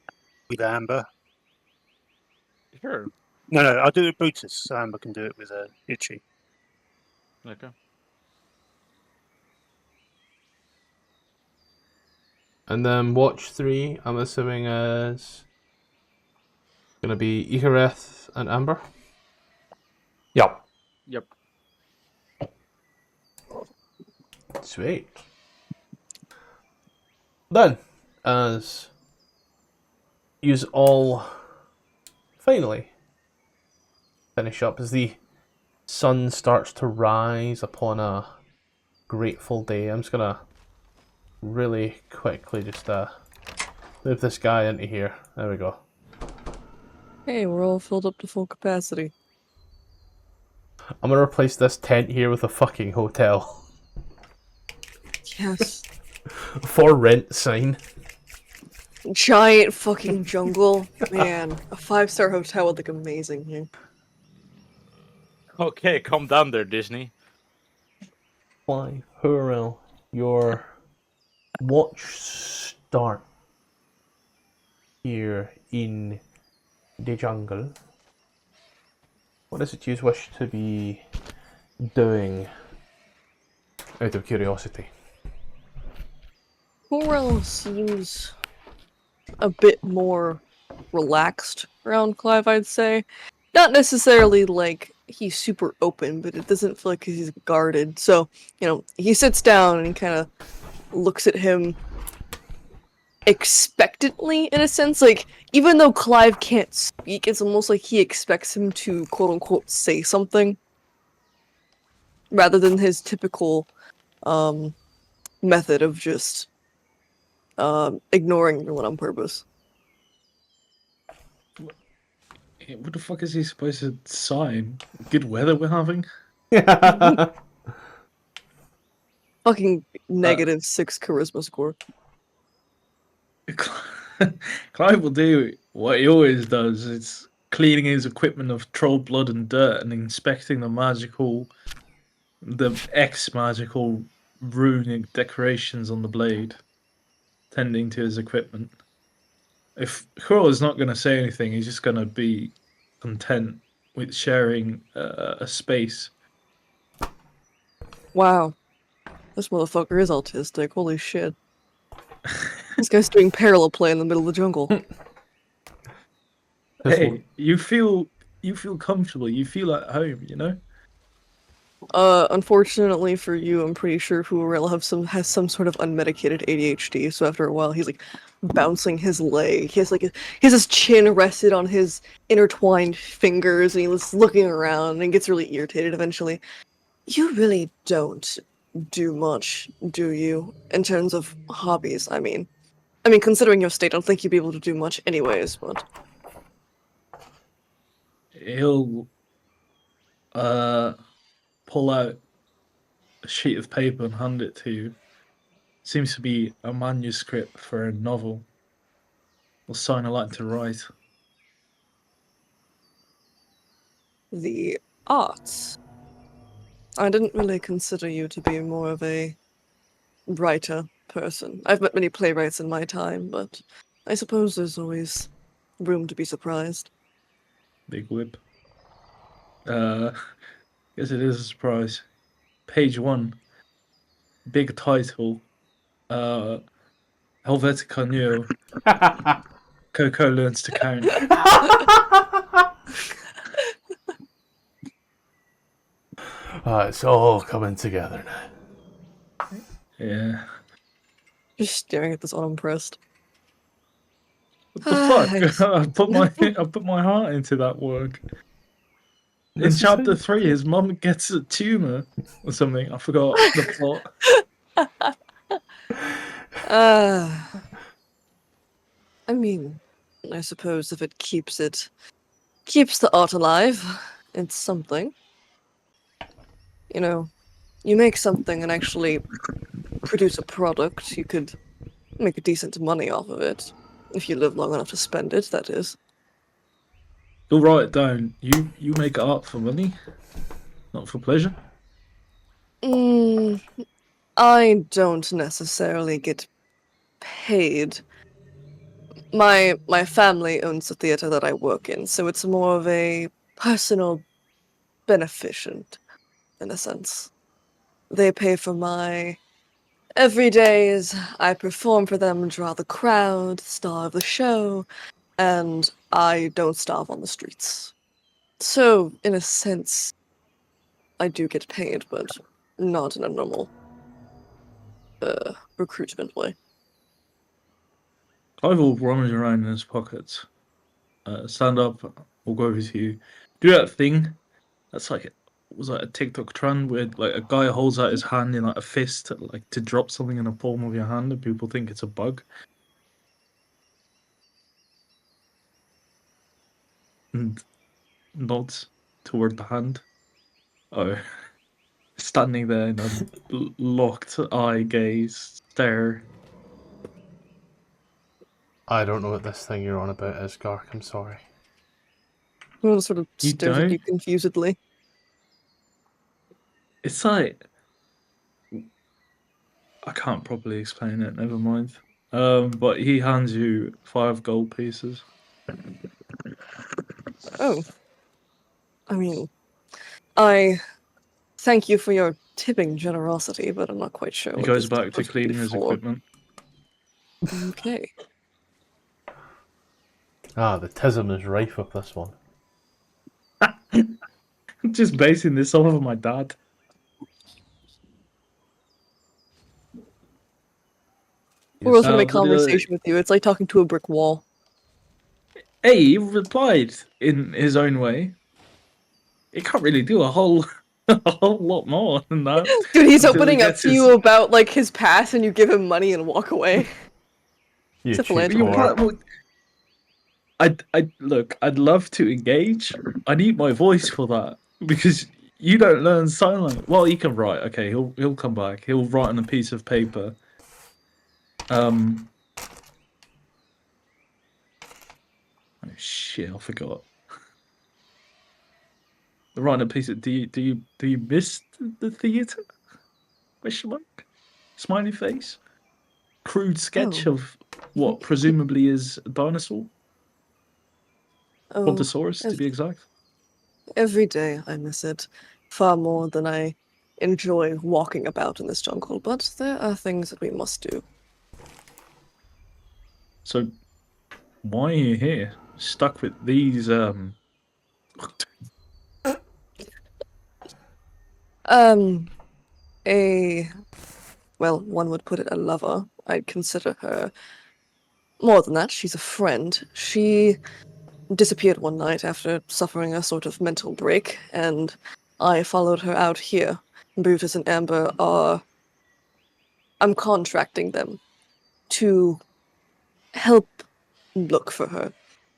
with Amber. Sure. No, I'll do it with Brutus. So Amber can do it with Itchy. Okay. And then watch 3, I'm assuming, is gonna be Ikareth and Amber. Yeah. Yep. Sweet. Then, as yous all finally finish up, as the sun starts to rise upon a grateful day, I'm just gonna really quickly just move this guy into here. There we go. Hey, we're all filled up to full capacity. I'm gonna replace this tent here with a fucking hotel. Yes. For rent sign. Giant fucking jungle. Man, a 5-star hotel would look amazing here. Okay, calm down there, Disney. Why, Hurrell, your watch start here in the jungle. What is it you wish to be doing out of curiosity? Corel seems a bit more relaxed around Clive, I'd say. Not necessarily like he's super open, but it doesn't feel like he's guarded. So, he sits down and he kind of looks at him expectantly, in a sense. Like, even though Clive can't speak, it's almost like he expects him to quote-unquote say something. Rather than his typical method of just ignoring everyone on purpose. What the fuck is he supposed to sign? Good weather we're having? Fucking -6 charisma score. Clive will do what he always does. It's cleaning his equipment of troll blood and dirt and inspecting the ex-magical runic decorations on the blade, tending to his equipment. If Kuro is not going to say anything, he's just going to be content with sharing a space. Wow. This motherfucker is autistic. Holy shit. This guy's doing parallel play in the middle of the jungle. This Hey, one. you feel comfortable. You feel at home. You know. Unfortunately for you, I'm pretty sure Huarel has some sort of unmedicated ADHD, so after a while he's like bouncing his leg. He has his chin rested on his intertwined fingers, and he's looking around and gets really irritated eventually. You really don't do much, do you? In terms of hobbies, I mean, considering your state, I don't think you'd be able to do much anyways, but... He'll pull out a sheet of paper and hand it to you. Seems to be a manuscript for a novel. Or something I like to write. The arts. I didn't really consider you to be more of a writer person. I've met many playwrights in my time, but I suppose there's always room to be surprised. Big whip. Guess it is a surprise. Page 1. Big title. Helvetica Neo. Coco learns to count. It's all coming together now. Yeah. Just staring at this unimpressed. What the fuck? I put my heart into that work. In This is chapter how- 3, his mum gets a tumor or something. I forgot the plot. I mean, I suppose if it keeps the art alive, it's something. You know, you make something and actually produce a product, you could make a decent money off of it. If you live long enough to spend it, that is. You'll write it down. You make art for money, not for pleasure. I don't necessarily get paid. My family owns the theater that I work in, so it's more of a personal beneficent, in a sense. They pay for my everydays, I perform for them, draw the crowd, star of the show, and I don't starve on the streets. So, in a sense, I do get paid, but not in a normal recruitment way. Clive will rummage around in his pockets. Stand up, we'll go over to you. Do that thing. That's like was like a TikTok trend where like a guy holds out his hand in like a fist, like to drop something in the palm of your hand, and people think it's a bug. And nods toward the hand. Oh, standing there in a locked eye gaze stare. I don't know what this thing you're on about is, Gark. I'm sorry. Will sort of You stares at you don't? confusedly. It's like I can't properly explain it. Never mind. But he hands you 5 gold pieces. Oh. I mean, I thank you for your tipping generosity, but I'm not quite sure He what goes this back to is supposed be cleaning his for. equipment. Okay. The tism is rife with this one. Just basing this off of my dad. We're also having a but, conversation with you. It's like talking to a brick wall. Hey, he replied in his own way. He can't really do a whole lot more than that. Dude, he's until he opening up gets to his- you about like his past, and you give him money and walk away. You It's a cheap philanthropist. whore. I'd love to engage. I need my voice for that because you don't learn sign language. Well, he can write. Okay, he'll come back. He'll write on a piece of paper. Oh shit! I forgot. Writing a piece of. Do you miss the theater? Question mark. Smiley face. Crude sketch Oh. of what presumably is a dinosaur. Brontosaurus, to be exact. Every day I miss it. Far more than I enjoy walking about in this jungle, but there are things that we must do. So, why are you here? Stuck with these, Well, one would put it a lover. I'd consider her more than that. She's a friend. She disappeared one night after suffering a sort of mental break, and I followed her out here. Brutus and Amber are... I'm contracting them to help look for her.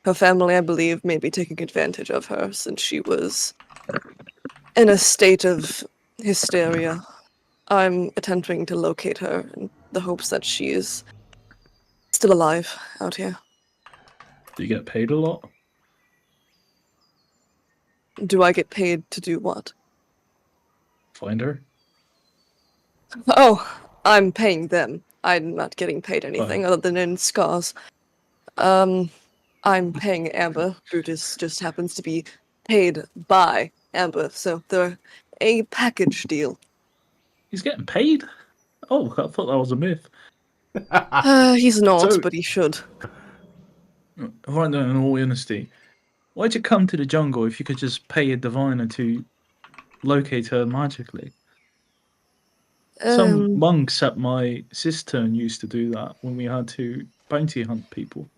Her family, I believe, may be taking advantage of her since she was in a state of hysteria. I'm attempting to locate her in the hopes that she is still alive out here. do you get paid a lot? Do I get paid to do what? Find her? Oh, I'm paying them. I'm not getting paid anything other than in scars. I'm paying Amber. Brutus just happens to be paid by Amber, so they're a package deal. He's getting paid? Oh, I thought that was a myth. He's not, So- but he should. Right now, in all honesty, why'd you come to the jungle if you could just pay a diviner to locate her magically? Some monks at my cistern used to do that when we had to bounty hunt people.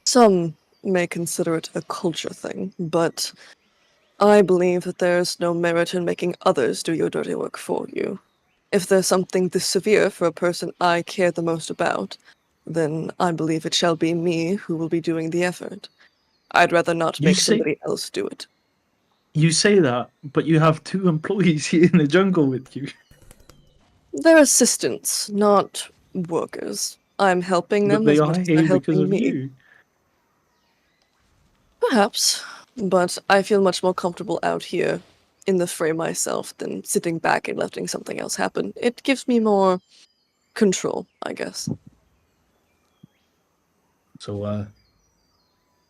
Some may consider it a culture thing, but I believe that there's no merit in making others do your dirty work for you. If there's something this severe for a person I care the most about, then I believe it shall be me who will be doing the effort. I'd rather not You make say- somebody else do it. You say that, but you have 2 employees here in the jungle with you. They're assistants, not workers. I'm helping them But they as are much as they're here because helping of me. you. Perhaps, but I feel much more comfortable out here in the fray myself than sitting back and letting something else happen. It gives me more control, I guess. So,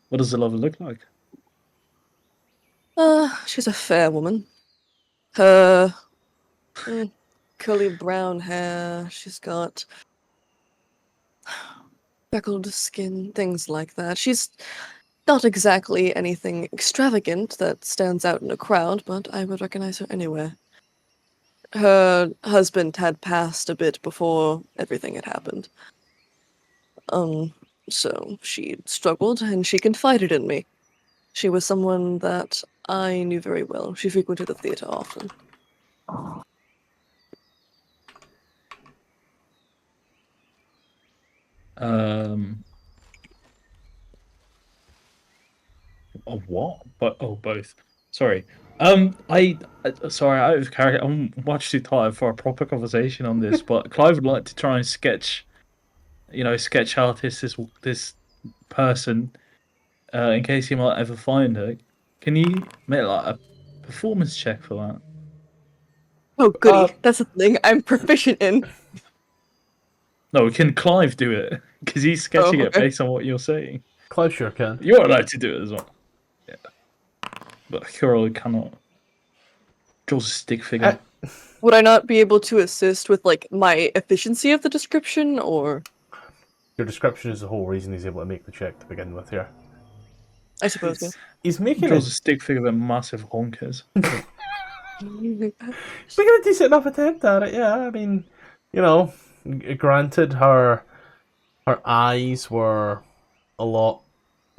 what does the lover look like? She's a fair woman. Her curly brown hair, she's got speckled skin, things like that. She's not exactly anything extravagant that stands out in a crowd, but I would recognize her anywhere. Her husband had passed a bit before everything had happened. So she struggled and she confided in me. She was someone that I knew very well. She frequented the theater often. Oh, what? But both. Sorry. Sorry, out of character. I'm much too tired for a proper conversation on this. But Clive would like to try and sketch out this person, in case he might ever find her. Can you make like a performance check for that? Oh, goody. That's a thing I'm proficient in. No, can Clive do it? Because he's sketching it okay. based on what you're saying. Clive sure can. You're allowed to do it as well. Yeah. But Hiro cannot. Draws a stick figure. Would I not be able to assist with, like, my efficiency of the description, or...? Your description is the whole reason he's able to make the check to begin with here. I suppose, yeah. He's making Draws a stick figure with massive honkers. making a decent enough attempt at it, yeah. I mean, you know, granted her eyes were a lot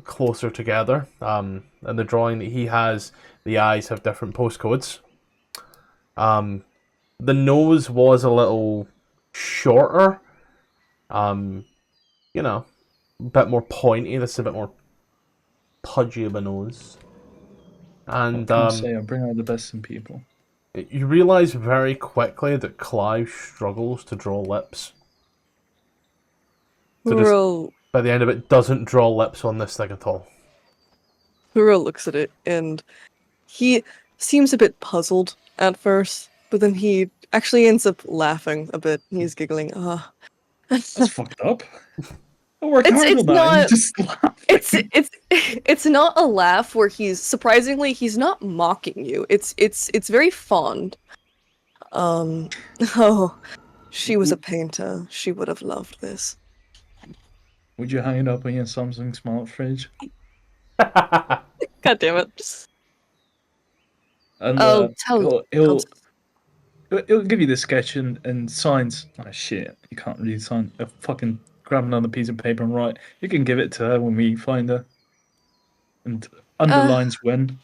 closer together. And the drawing that he has, the eyes have different postcodes. The nose was a little shorter. You know, a bit more pointy. This is a bit more pudgy of a nose. And I bring out the best in people. you realise very quickly that Clive struggles to draw lips. So by the end of it, doesn't draw lips on this thing at all. Huro looks at it, and he seems a bit puzzled at first, but then he actually ends up laughing a bit. He's giggling. That's fucked up. I worked hard It's on that, and you not- just laugh. it's not a laugh where he's not mocking you. It's very fond. Oh, she was a painter. She would have loved this. Would you hang it up on your Samsung smart fridge? God damn it. And I'll tell it'll give you the sketch and signs. Oh shit, you can't read sign. Fucking grab another piece of paper and write. You can give it to her when we find her. And underlines when.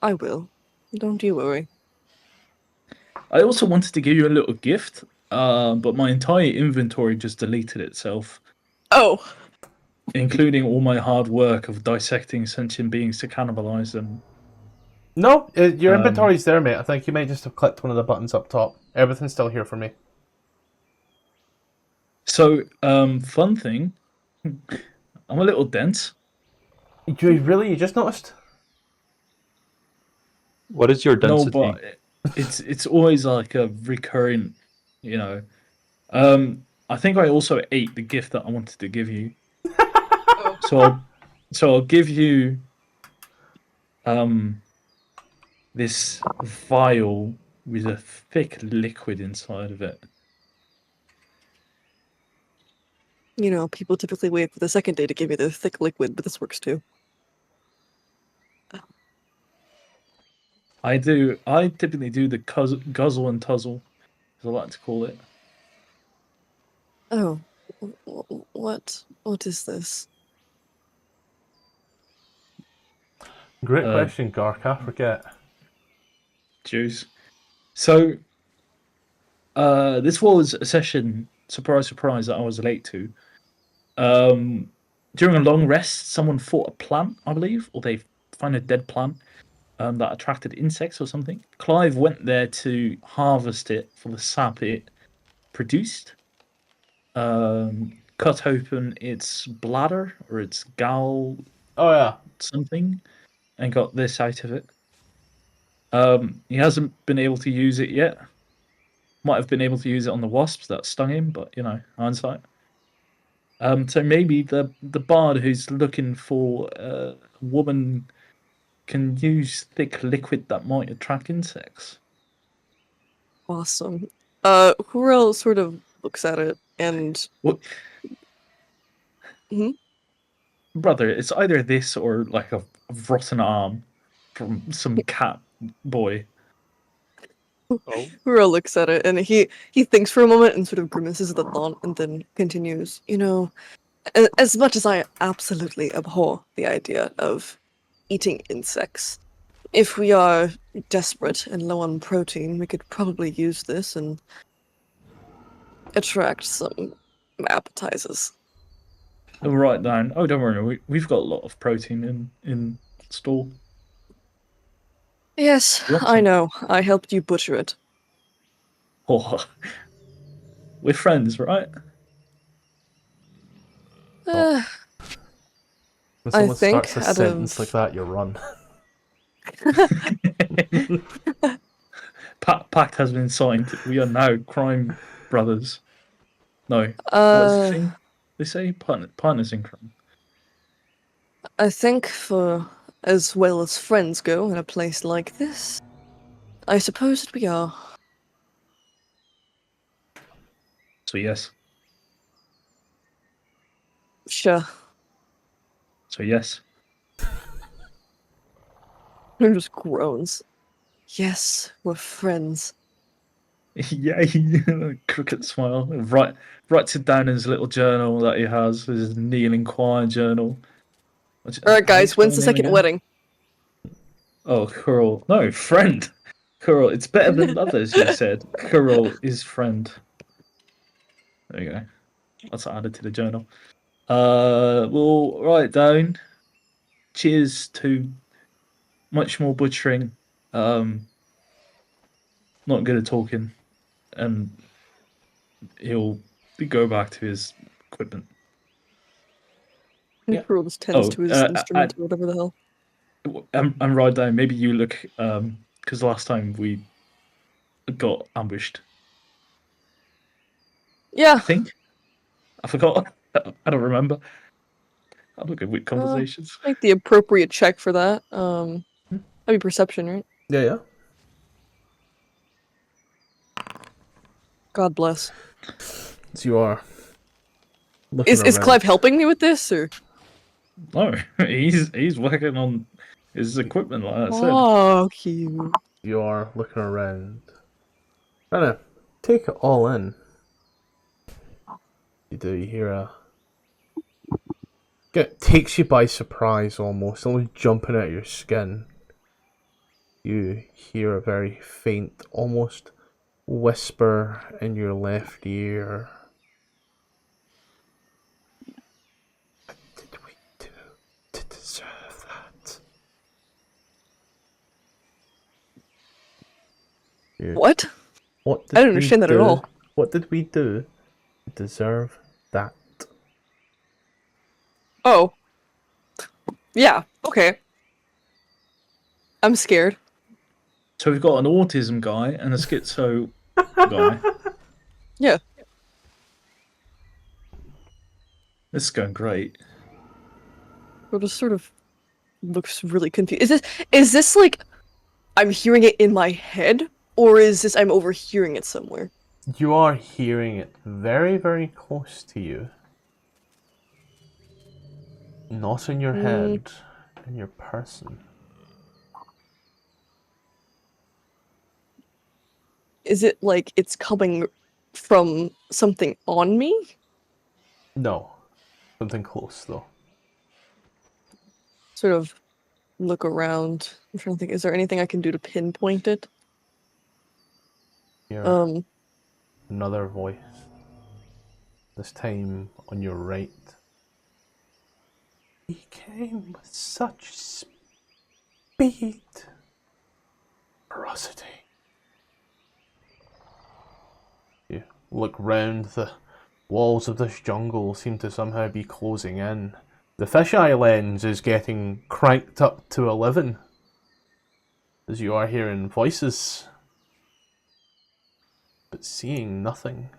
I will. Don't you worry. I also wanted to give you a little gift, but my entire inventory just deleted itself, Oh, including all my hard work of dissecting sentient beings to cannibalize them. No, your inventory's there, mate. I think you might just have clicked one of the buttons up top. Everything's still here for me. So, fun thing, I'm a little dense. You just noticed? What is your No, density? but it's always like a recurrent, you know. I think I also ate the gift that I wanted to give you. So I'll give you this vial with a thick liquid inside of it. you know, people typically wait for the second day to give you their thick liquid, but this works too. I typically do the guzzle and tuzzle, as I like to call it. Oh, what is this? Great question, Gark. I forget. Juice. So, this was a session, surprise, surprise, that I was late to. During a long rest, someone fought a plant, I believe, or they found a dead plant that attracted insects or something. Clive went there to harvest it for the sap it produced. Cut open its bladder or its gall Oh, yeah. something and got this out of it. He hasn't been able to use it yet. Might have been able to use it on the wasps that stung him, but you know, hindsight. So maybe the bard who's looking for a woman can use thick liquid that might attract insects. Awesome. Hurrell sort of looks at it and What? Mhm. Brother, it's either this or like a rotten arm from some cat boy. Oh, Hurrell looks at it and he thinks for a moment and sort of grimaces at the thought and then continues. You know, as much as I absolutely abhor the idea of eating insects, if we are desperate and low on protein, we could probably use this and attract some appetizers. I'll write down. Oh, don't worry, we've got a lot of protein in store. Yes, You want I some? know. I helped you butcher it. Oh, we're friends, right? Uh, When I someone think starts a out sentence of like that, you run. Pact has been signed. We are now crime brothers. No, what's the thing they say? Partners in crime. I think for as well as friends go in a place like this, I suppose that we are. So yes. Sure. So yes. Who just groans. Yes, we're friends. Yay! Cricket smile. Writes it down in his little journal that he has, his kneeling choir journal. Alright, How do you guys, spell when's the your name second again? wedding? Oh, Curl. No, friend. Curl. It's better than others, you said. Curl is friend. There you go. That's added to the journal. We'll write it down. Cheers to much more butchering. Not good at talking. And he'll go back to his equipment. Yeah. Hurrell just tends to his I, instrument or whatever the hell. and write down. Maybe you look, because last time we got ambushed. Yeah, I think. I forgot. I don't remember. I'm not good with conversations. Make the appropriate check for that. That'd be perception, right? Yeah. God bless. So you are looking Is around. Clive helping me with this, or? No, he's working on his equipment, like I said. Oh, cute. You are looking around. Trying to take it all in. You do. You hear a. It takes you by surprise almost jumping out of your skin. You hear a very faint, almost whisper in your left ear. What did we do to deserve that? What? What I don't understand that at all. What did we do to deserve that? Oh. Yeah, okay. I'm scared. So we've got an autism guy and a schizo guy. Yeah. This is going great. It just sort of looks really confused. Is this like I'm hearing it in my head, or is this I'm overhearing it somewhere? You are hearing it very, very close to you. Not in your head, in your person. Is it like it's coming from something on me? No. Something close, though. Sort of look around. I'm trying to think, is there anything I can do to pinpoint it? Hear another voice. This time on your right. He came with such speed. Ferocity. You look round, the walls of this jungle seem to somehow be closing in. The fisheye lens is getting cranked up to 11. As you are hearing voices, but seeing nothing.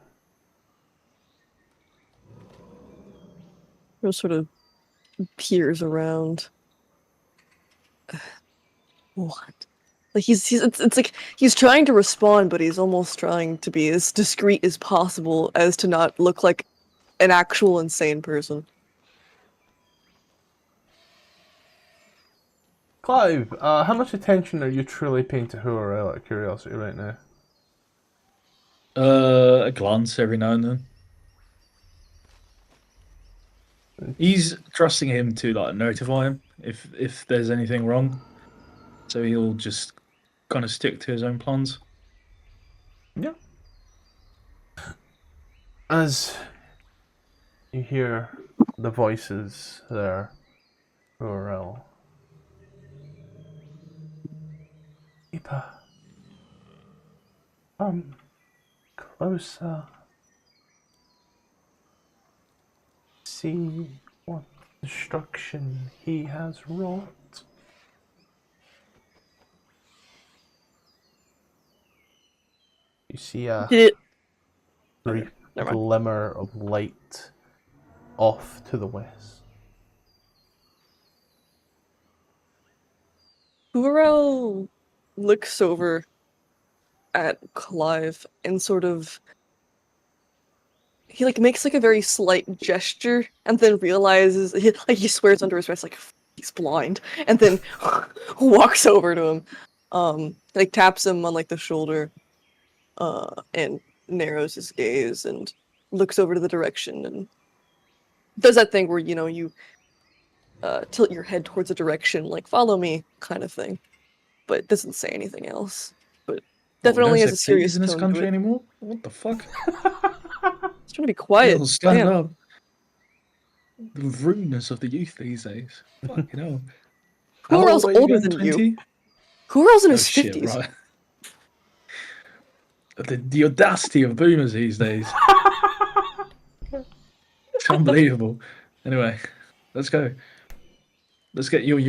Just sort of peers around. What? Like it's like he's trying to respond, but he's almost trying to be as discreet as possible as to not look like an actual insane person. Clive, how much attention are you truly paying to Huarel out of curiosity right now? A glance every now and then. He's trusting him to like notify him if there's anything wrong. So he'll just kind of stick to his own plans. Yeah. As you hear the voices there, Huarel. Keeper. Closer. See what destruction he has wrought. You see a brief glimmer of light off to the west. Huarel looks over at Clive and sort of he like makes like a very slight gesture and then realizes he swears under his breath like he's blind and then walks over to him, like taps him on like the shoulder, and narrows his gaze and looks over to the direction and does that thing where you tilt your head towards a direction like follow me kind of thing, but doesn't say anything else. But definitely has a serious in this tone country to it. anymore. What the fuck? It's trying to be quiet. Stand Damn. up. The rudeness of the youth these days. Fucking hell. Who else older than you? Who else in his 50s? Right. The audacity of boomers these days. It's unbelievable. Anyway, let's go. Let's get your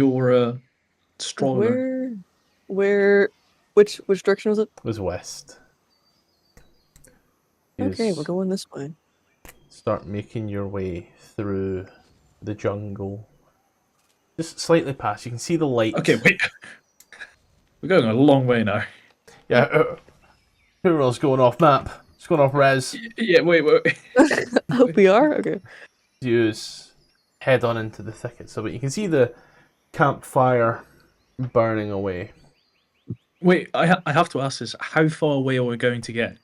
stroller. Which direction was it? It was west. Okay, we're going this way. start making your way through the jungle. Just slightly past. You can see the light. Okay, wait. We're going a long way now. Yeah, Hurl's going off map. It's going off res. Yeah, wait. I hope we are? Okay. Use head on into the thicket. So, but you can see the campfire burning away. Wait, I have to ask this. How far away are we going to get?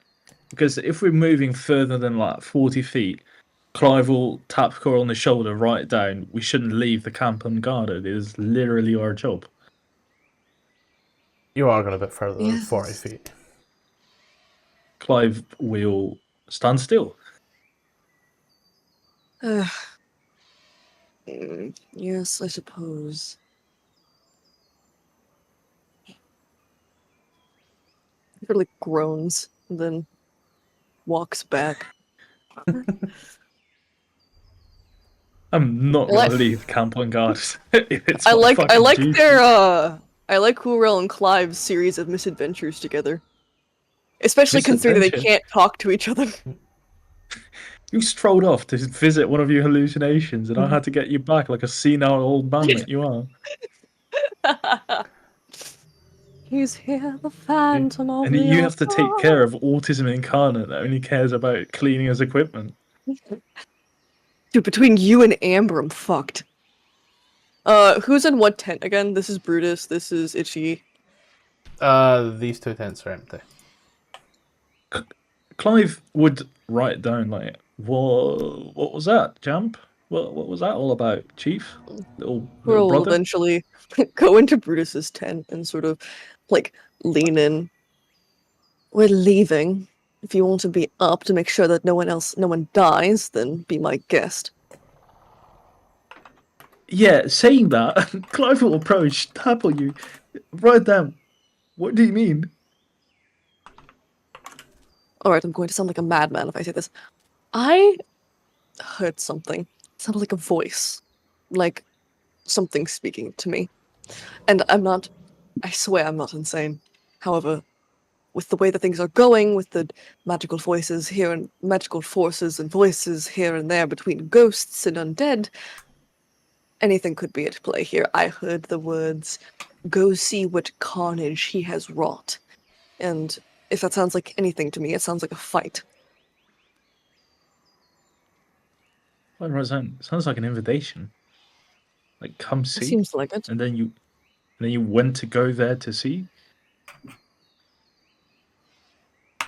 Because if we're moving further than like 40 feet, Clive will tap Cora on the shoulder, write down, we shouldn't leave the camp unguarded. It is literally our job. You are going a bit further than Yes. 40 feet. Clive will stand still. Yes, I suppose. He really groans and then walks back. I'm not Well, gonna leave camp unguarded. It's I my like fucking duty. their I like Hurel and Clive's series of misadventures together. Especially considering they Misadventure? can't talk to each other. You strolled off to visit one of your hallucinations, and I had to get you back like a senile old man that you are. He's here, the phantom of And the you have to take opera. care of autism incarnate that only cares about cleaning his equipment. Dude, between you and Amber, I'm fucked. Who's in what tent again? This is Brutus, this is Itchy. These two tents are empty. Clive would write down like, what was that, Jamp? What was that all about, Chief? Little Hurel will brother? eventually go into Brutus's tent and sort of, like, lean in. We're leaving. If you want to be up to make sure that no one dies, then be my guest. Yeah, saying that, Clive will approach, tap on you, write down, what do you mean? Alright, I'm going to sound like a madman if I say this. I heard something. It sounded like a voice. Like something speaking to me. And I swear I'm not insane. However, with the way that things are going, with the magical voices here and magical forces and voices here and there between ghosts and undead, anything could be at play here. I heard the words, "Go see what carnage he has wrought." And if that sounds like anything to me, it sounds like a fight. Sounds like an invitation. Like, come see. Seems like it. And then you went to go there to see?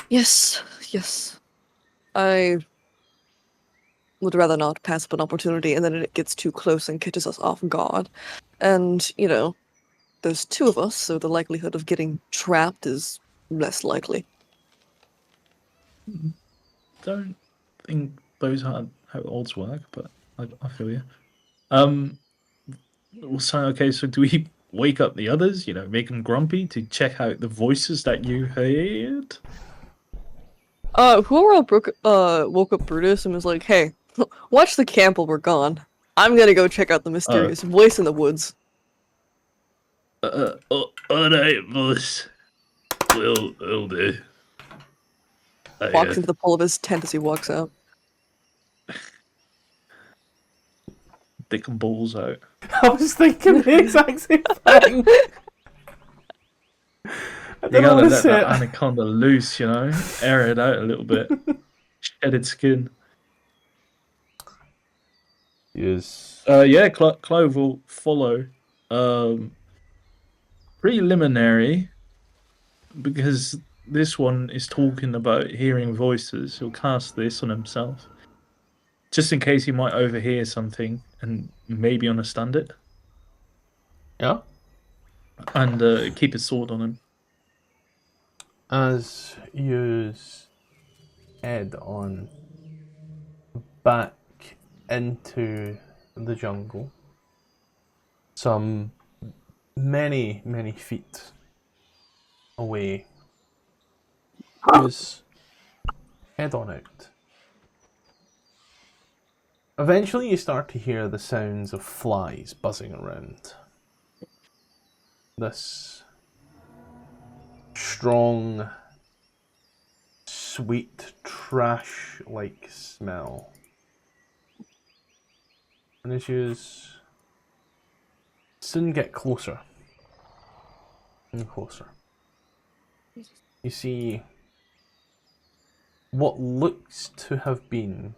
Yes. I would rather not pass up an opportunity and then it gets too close and catches us off guard. And, there's two of us, so the likelihood of getting trapped is less likely. Don't think those are how odds work, but I feel you. So do we wake up the others, make them grumpy to check out the voices that you heard? Whoever woke up Brutus and was like, "Hey, watch the camp while we're gone. I'm gonna go check out the mysterious voice in the woods." Alright, boss. Will do. Walks into the pole of his tent as he walks out. Dick and balls out. I was thinking the exact same thing. I You don't know gotta what to let say. that anaconda loose, air it out a little bit. Shed its skin. Yes. Clive will follow. Preliminary, because this one is talking about hearing voices. He'll cast this on himself, just in case he might overhear something and maybe understand it. Yeah. And keep his sword on him. As you head on back into the jungle, some many feet away, is head on out. Eventually you start to hear the sounds of flies buzzing around. This strong, sweet, trash-like smell And as you soon get closer and closer, you see what looks to have been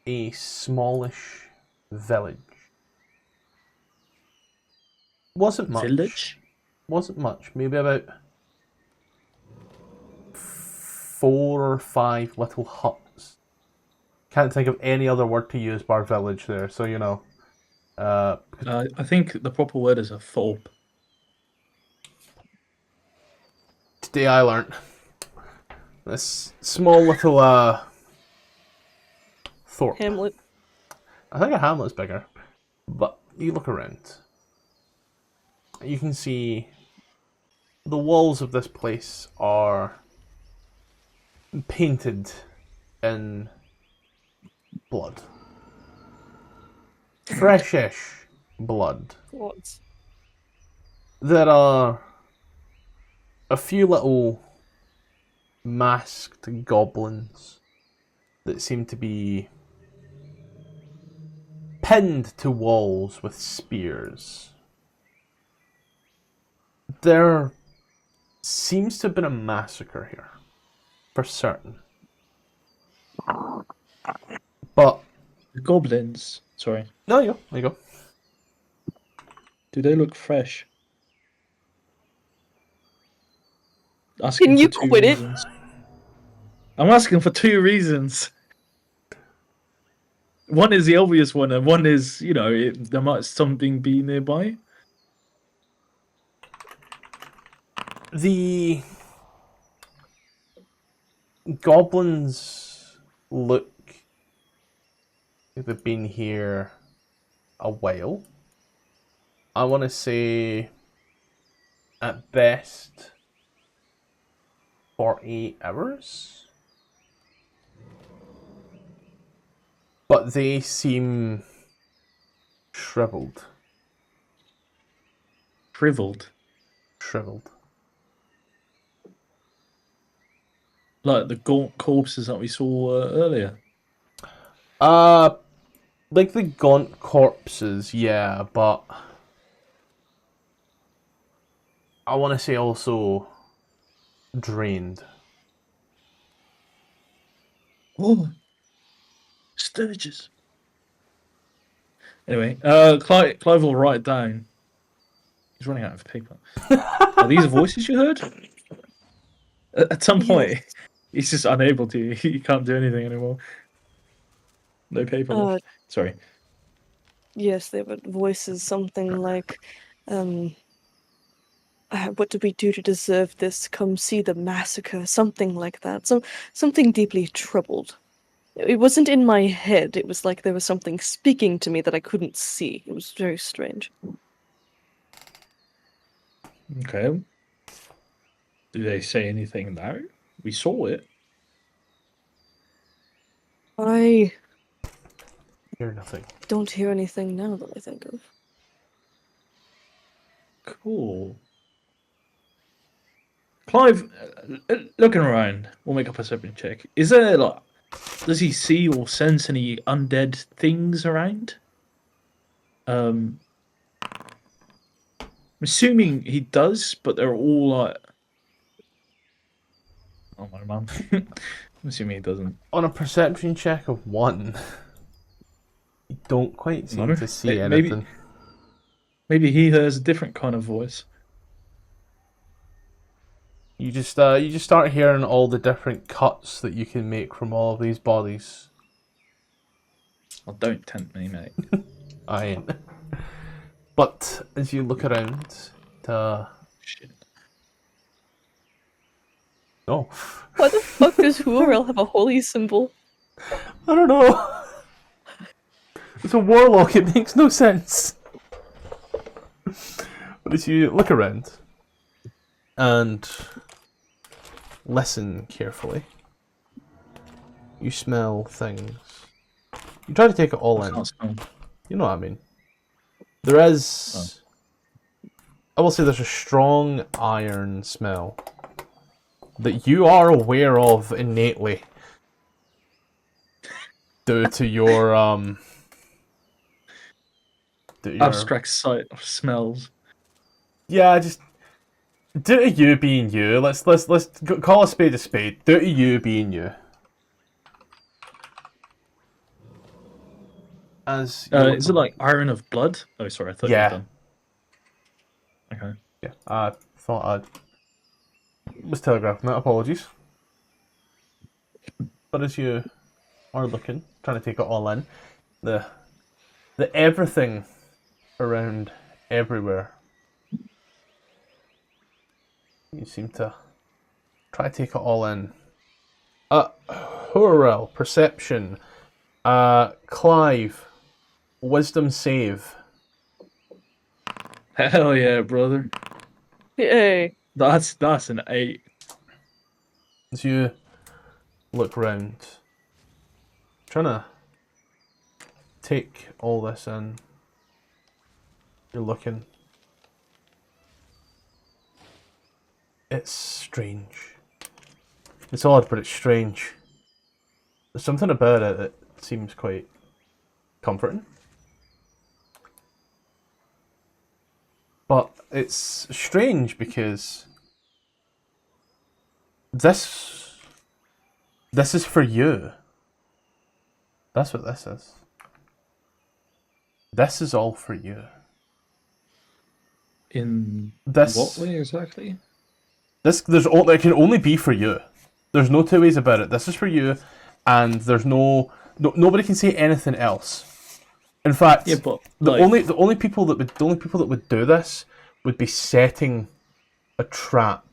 a smallish village. Wasn't much. Village? Wasn't much. Maybe about 4 or 5 little huts. Can't think of any other word to use bar village there, so you know. I think the proper word is a thorp. Today I learnt this small little thorp. Hamlet. I think a hamlet's bigger, but you look around. You can see the walls of this place are painted in blood. Freshish blood. What? There are a few little masked goblins that seem to be pinned to walls with spears. There seems to have been a massacre here, for certain. But The goblins. Sorry. no, you go. There you go. Do they look fresh? Asking Can for you 2 quit it? reasons. I'm asking for 2 reasons. One is the obvious one, and one is, you know, there might something be nearby. The goblins look like they've been here a while. I want to say at best 48 hours. But they seem shriveled. Shriveled. Shriveled. Like the gaunt corpses that we saw earlier. Like the gaunt corpses, yeah, but I want to say also drained. Oh, Sturges. Anyway, Clive will write it down. He's running out of paper. Are these voices you heard? At some point, Yes. he's just unable to. He can't do anything anymore. No paper left. Sorry. Yes, they were voices, something like, what did we do to deserve this? Come see the massacre, something like that. Something deeply troubled. It wasn't in my head, it was like there was something speaking to me that I couldn't see. It was very strange. Okay. Do they say anything now? We saw it. I Hear nothing. don't hear anything now that I think of. Cool. Clive, looking around, we'll make a perception check. Is there, like, does he see or sense any undead things around? I'm assuming he does, but they're all like... Oh, my mum. I'm assuming he doesn't. On a perception check of 1, you don't quite seem No. to see Maybe- anything. Maybe he hears a different kind of voice. You just start hearing all the different cuts that you can make from all of these bodies. Well, don't tempt me, mate. I ain't. But as you look around, Shit. oh, Why the fuck does Huarel have a holy symbol? I don't know. It's a warlock. It makes no sense. But as you look around and listen carefully, you smell things. You try to take it all in. You know what I mean. There is... I will say there's a strong iron smell that you are aware of innately due to your your abstract sight of smells. Yeah, just do to you being you. Let's call a spade a spade. Do to you being you. As Is it like Iron of Blood? Oh, sorry, I thought you were Yeah. done. Okay. Yeah, I thought I was telegraphing that. Apologies. But as you are looking, trying to take it all in, the everything around everywhere, you seem to try to take it all in. Horrell, perception. Clive, wisdom save. Hell yeah, brother. Yay. That's an 8. As you look round, trying to take all this in, you're looking. It's strange. It's odd, but it's strange. There's something about it that seems quite comforting. But it's strange because this is for you. That's what this is. This is all for you. In This what way exactly? it can only be for you. There's no two ways about it. This is for you, and there's nobody can say anything else. In fact, Yeah, but the only people that would do this would be setting a trap.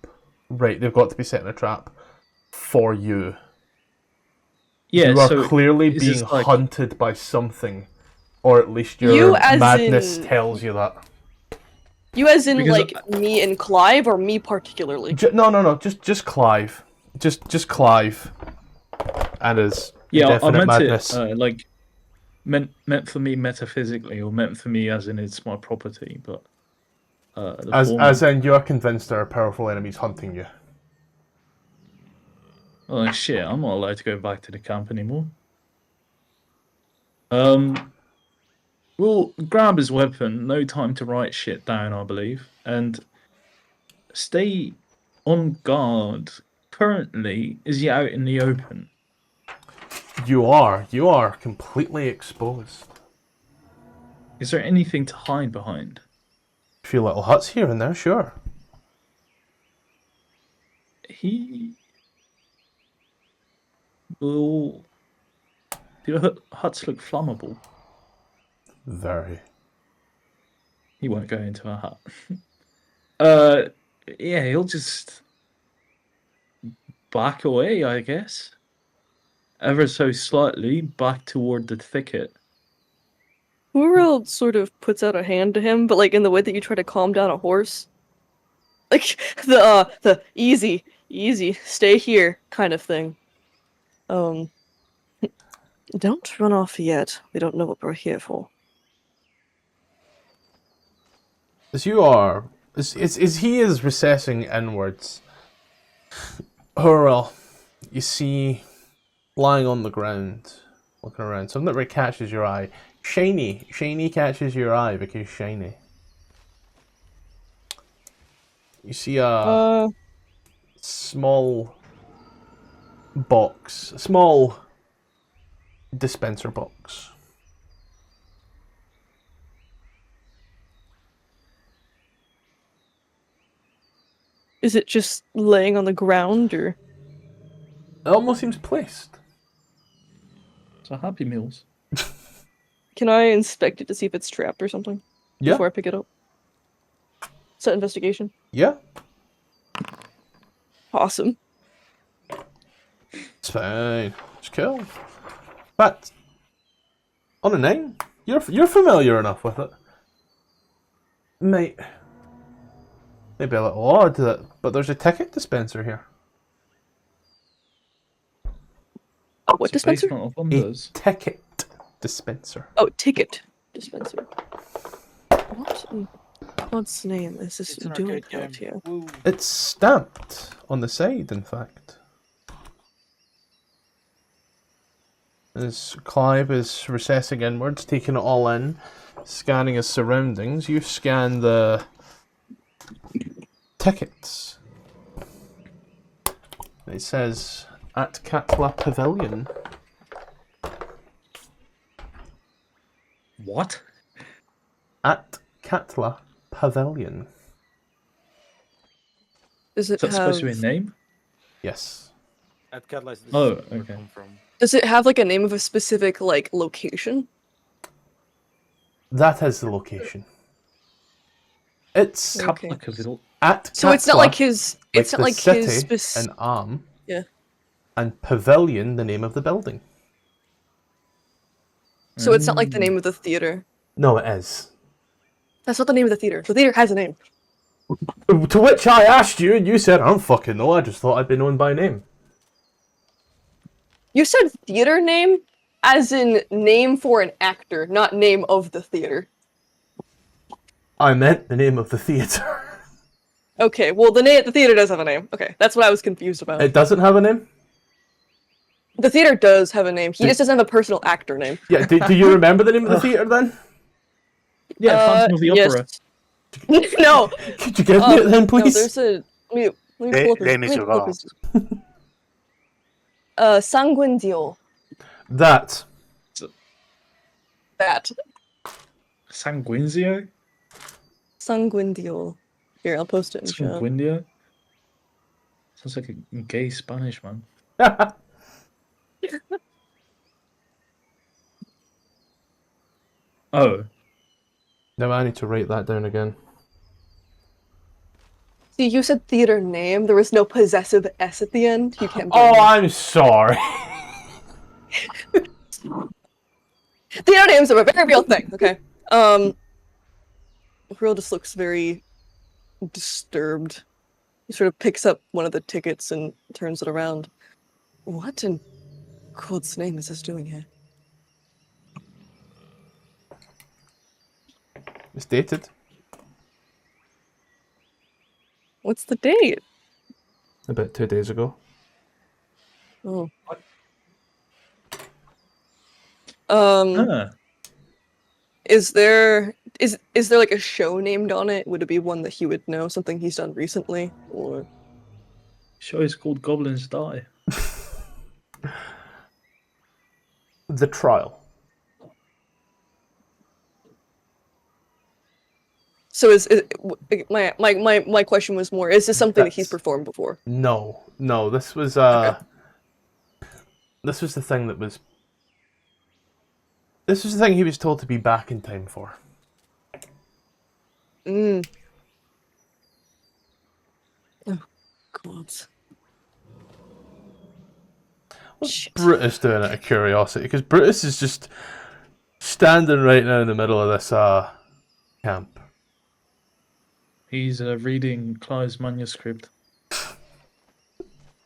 Right, they've got to be setting a trap for you. yeah, You are so clearly is this being like- hunted by something, or at least your You as madness in- tells you that. You as in, Because like, me and Clive, or me particularly? No, just Clive, just Clive, and his Yeah, I indefinite meant madness. it like meant for me metaphysically, or meant for me as in it's my property, but the former. As in, you are convinced there are powerful enemies hunting you. Oh shit, I'm not allowed to go back to the camp anymore. We'll grab his weapon, no time to write shit down, I believe, and stay on guard. Currently, is he out in the open? You are completely exposed. Is there anything to hide behind? A few little huts here and there, sure. Do the huts look flammable? Very. He won't go into a hut. Yeah, he'll just back away, I guess. Ever so slightly back toward the thicket. Uriel sort of puts out a hand to him, but like in the way that you try to calm down a horse. Like the easy, stay here kind of thing. Don't run off yet. We don't know what we're here for. As he is recessing inwards, Horrell, you see lying on the ground, looking around, something that really catches your eye. Shiny catches your eye because shiny. You see a small box, a small dispenser box. Is it just laying on the ground, or? It almost seems placed. So Happy Meals. Can I inspect it to see if it's trapped or something? Yeah. Before I pick it up? Set investigation. Yeah. Awesome. It's fine. It's cool. But on a 9, you're familiar enough with it. Maybe a little odd but there's a ticket dispenser here. What It's a dispenser? basement of A wonders. ticket dispenser. Oh, ticket dispenser. What's the name? Is this It's an doing arcade out game. here? Woo. It's stamped on the side, in fact. As Clive is recessing inwards, taking it all in, scanning his surroundings, you scan the tickets. It says at Katla Pavilion. What? At Katla Pavilion. Does Is it that supposed to be a have? name? Yes. At Catalyst, this Oh, is where okay. I come from. Does it have like a name of a specific like location? That is the location. It's Okay. Capital. at So it's not like Katla, his. It's not the like his city specific. and Arm. Yeah. And Pavilion, the name of the building. So it's not like the name of the theater. No, it is. That's not the name of the theater. The theater has a name. To which I asked you, and you said, I don't fucking know, I just thought I'd be known by name. You said theater name, as in name for an actor, not name of the theater. I meant the name of the theatre. Okay, well the theater does have a name. Okay, that's what I was confused about. It doesn't have a name? The theater does have a name. He just doesn't have a personal actor name. Yeah, do you remember the name of the theatre then? Yeah, Phantom of the Opera. Yes. No. Could you give me it then, No, please? there's a. Let me pull up his. Les let me pull up Miserables. his- Sanguindial. That. That. Sanguinzio? Sanguindial. Here, I'll post it in chat. Sanguindio? Sounds like a gay Spanish man. Oh. No, I need to write that down again. See, you said theater name. There was no possessive S at the end. You can't. Oh, I'm sorry. Theater names are a very real thing. Okay. Real just looks very disturbed. He sort of picks up one of the tickets and turns it around. What in God's name is this doing here? It's dated. What's the date? About 2 days ago. Oh. Ah. Is there like a show named on it? Would it be one that he would know? Something he's done recently, or Show is called Goblins Die. The Trial. so my question was more: is this something that he's performed before? No, this was this was the thing that was. This was the thing he was told to be back in time for. Oh, God. What's Shit. Brutus doing out of curiosity? Because Brutus is just standing right now in the middle of this camp. He's reading Clive's manuscript.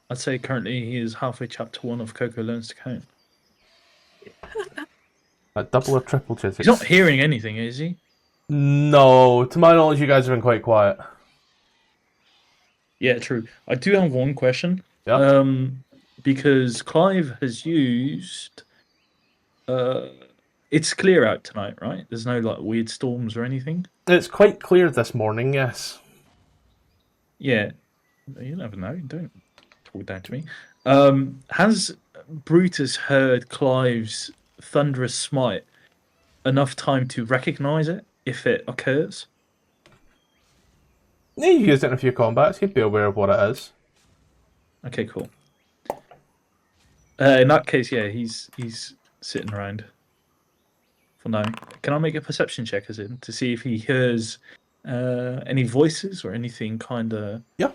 I'd say currently he is halfway chapter 1 of Coco Learns to Count. A double or triple digits. He's not hearing anything, is he? No, to my knowledge, you guys have been quite quiet. Yeah, true. I do have one question. Yeah. Because Clive has used. It's clear out tonight, right? There's no like weird storms or anything. It's quite clear this morning, yes. Yeah, you never know. Don't talk down to me. Has Brutus heard Clive's thunderous smite enough time to recognize it if it occurs? Yeah, you used it in a few combats. He'd be aware of what it is. Okay, cool. In that case, yeah, he's sitting around for now. Can I make a perception check as in to see if he hears any voices or anything kind of? Yeah.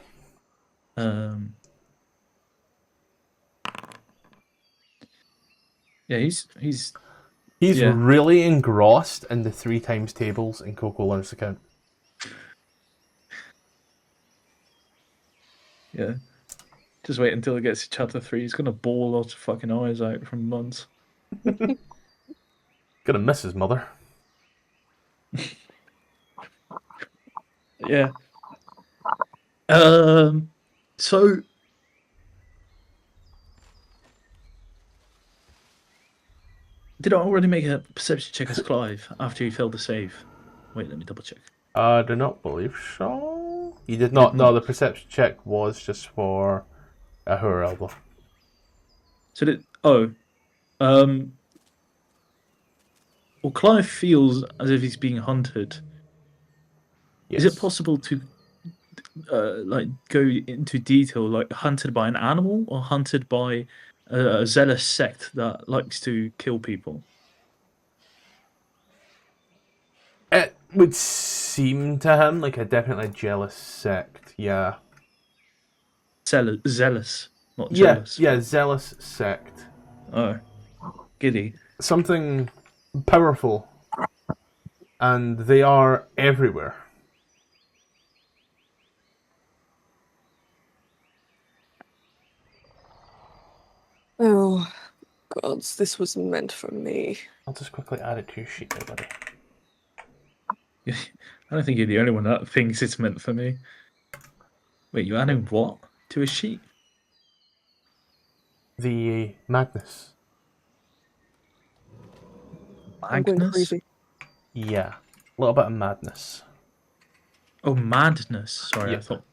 Yeah, he's He's yeah. really engrossed in the 3 times tables in Coco Learns to Count. Yeah. Just wait until it gets to chapter 3. He's gonna bawl lots of fucking eyes out from months. Gonna miss his mother. Yeah. So Did I already make a perception check as Clive after he failed the save? Wait, let me double check. I do not believe so. You did not. No, the perception check was just for a Elbow. So did well, Clive feels as if he's being hunted. Yes. Is it possible to like go into detail, like hunted by an animal or hunted by a zealous sect that likes to kill people? It would seem to him like a definitely jealous sect, yeah. Zealous, not jealous. Yeah, zealous sect. Oh, giddy. Something powerful. And they are everywhere. Oh, gods, this was meant for me. I'll just quickly add it to your sheet there, buddy. I don't think you're the only one that thinks it's meant for me. Wait, you adding what to a sheet? The madness. I'm going Magnus? crazy. Yeah. A little bit of madness. Oh, madness. Sorry, Yeah. I thought.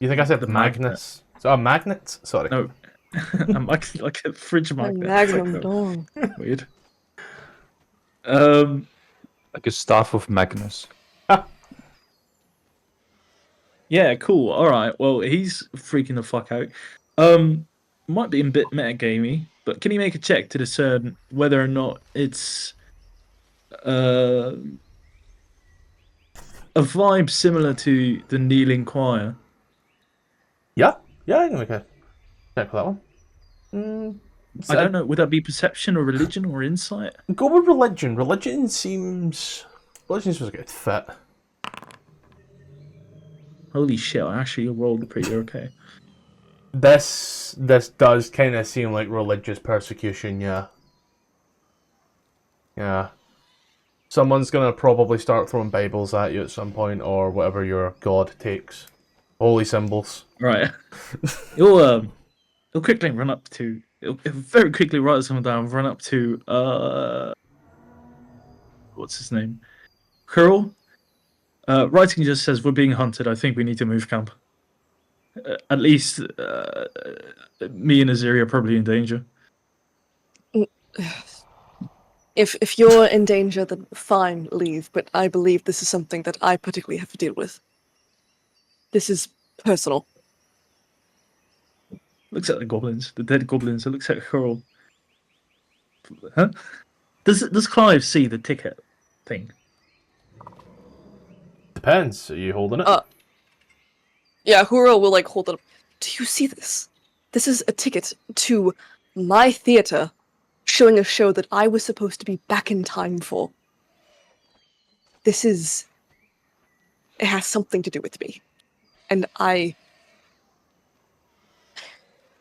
You think I said The Magnus? So, magnet? Sorry. No. I'm like a fridge My magnet. magnum dong. Weird. Like a staff of Magnus. Yeah, cool. All right. Well, he's freaking the fuck out. Might be a bit metagamey, but can you make a check to discern whether or not it's a vibe similar to the kneeling choir? Yeah, I can make a check for that one. I don't know. Would that be perception or religion or insight? Go with religion. Religion seems a good fit. Holy shit! I actually rolled pretty okay. This does kind of seem like religious persecution, yeah. Yeah. Someone's gonna probably start throwing Bibles at you at some point, or whatever your god takes. Holy symbols. Right. He'll quickly run up to. He'll very quickly write someone down. Run up to what's his name? Curl. Writing just says we're being hunted. I think we need to move camp. At least me and Aziri are probably in danger. If you're in danger, then fine, leave. But I believe this is something that I particularly have to deal with. This is personal. Looks at the goblins, the dead goblins. It looks at Curl. Huh? Does Clive see the ticket thing? Depends. Are you holding it? Yeah, Huro will hold it up. Do you see this? This is a ticket to my theater, showing a show that I was supposed to be back in time for. It has something to do with me. And I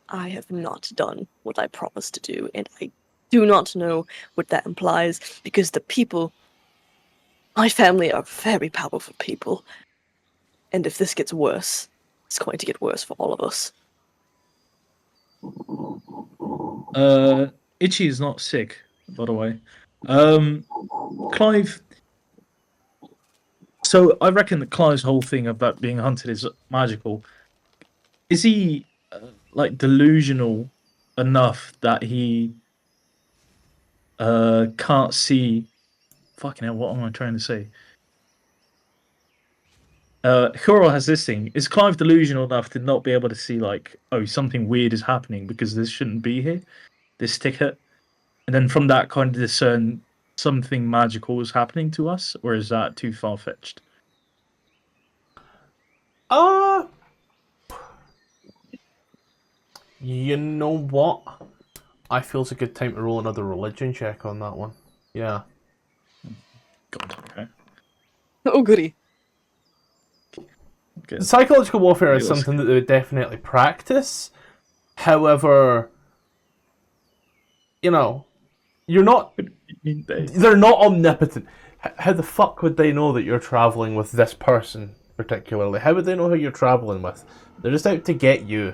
have not done what I promised to do, and I do not know what that implies, because the people, my family are very powerful people, and if this gets worse, it's going to get worse for all of us. Itchy is not sick, by the way. Clive. So I reckon that Clive's whole thing about being hunted is magical. Is he delusional enough that he can't see? Fucking hell! What am I trying to say? Huro has this thing. Is Clive delusional enough to not be able to see something weird is happening because this shouldn't be here, this ticket, and then from that kind of discern something magical is happening to us, or is that too far fetched? You know what? I feel it's a good time to roll another religion check on that one. Yeah. God, okay. Oh, goody. Good. Psychological warfare is something that they would definitely practice. However, you're not... They're not omnipotent. How the fuck would they know that you're travelling with this person, particularly? How would they know who you're travelling with? They're just out to get you.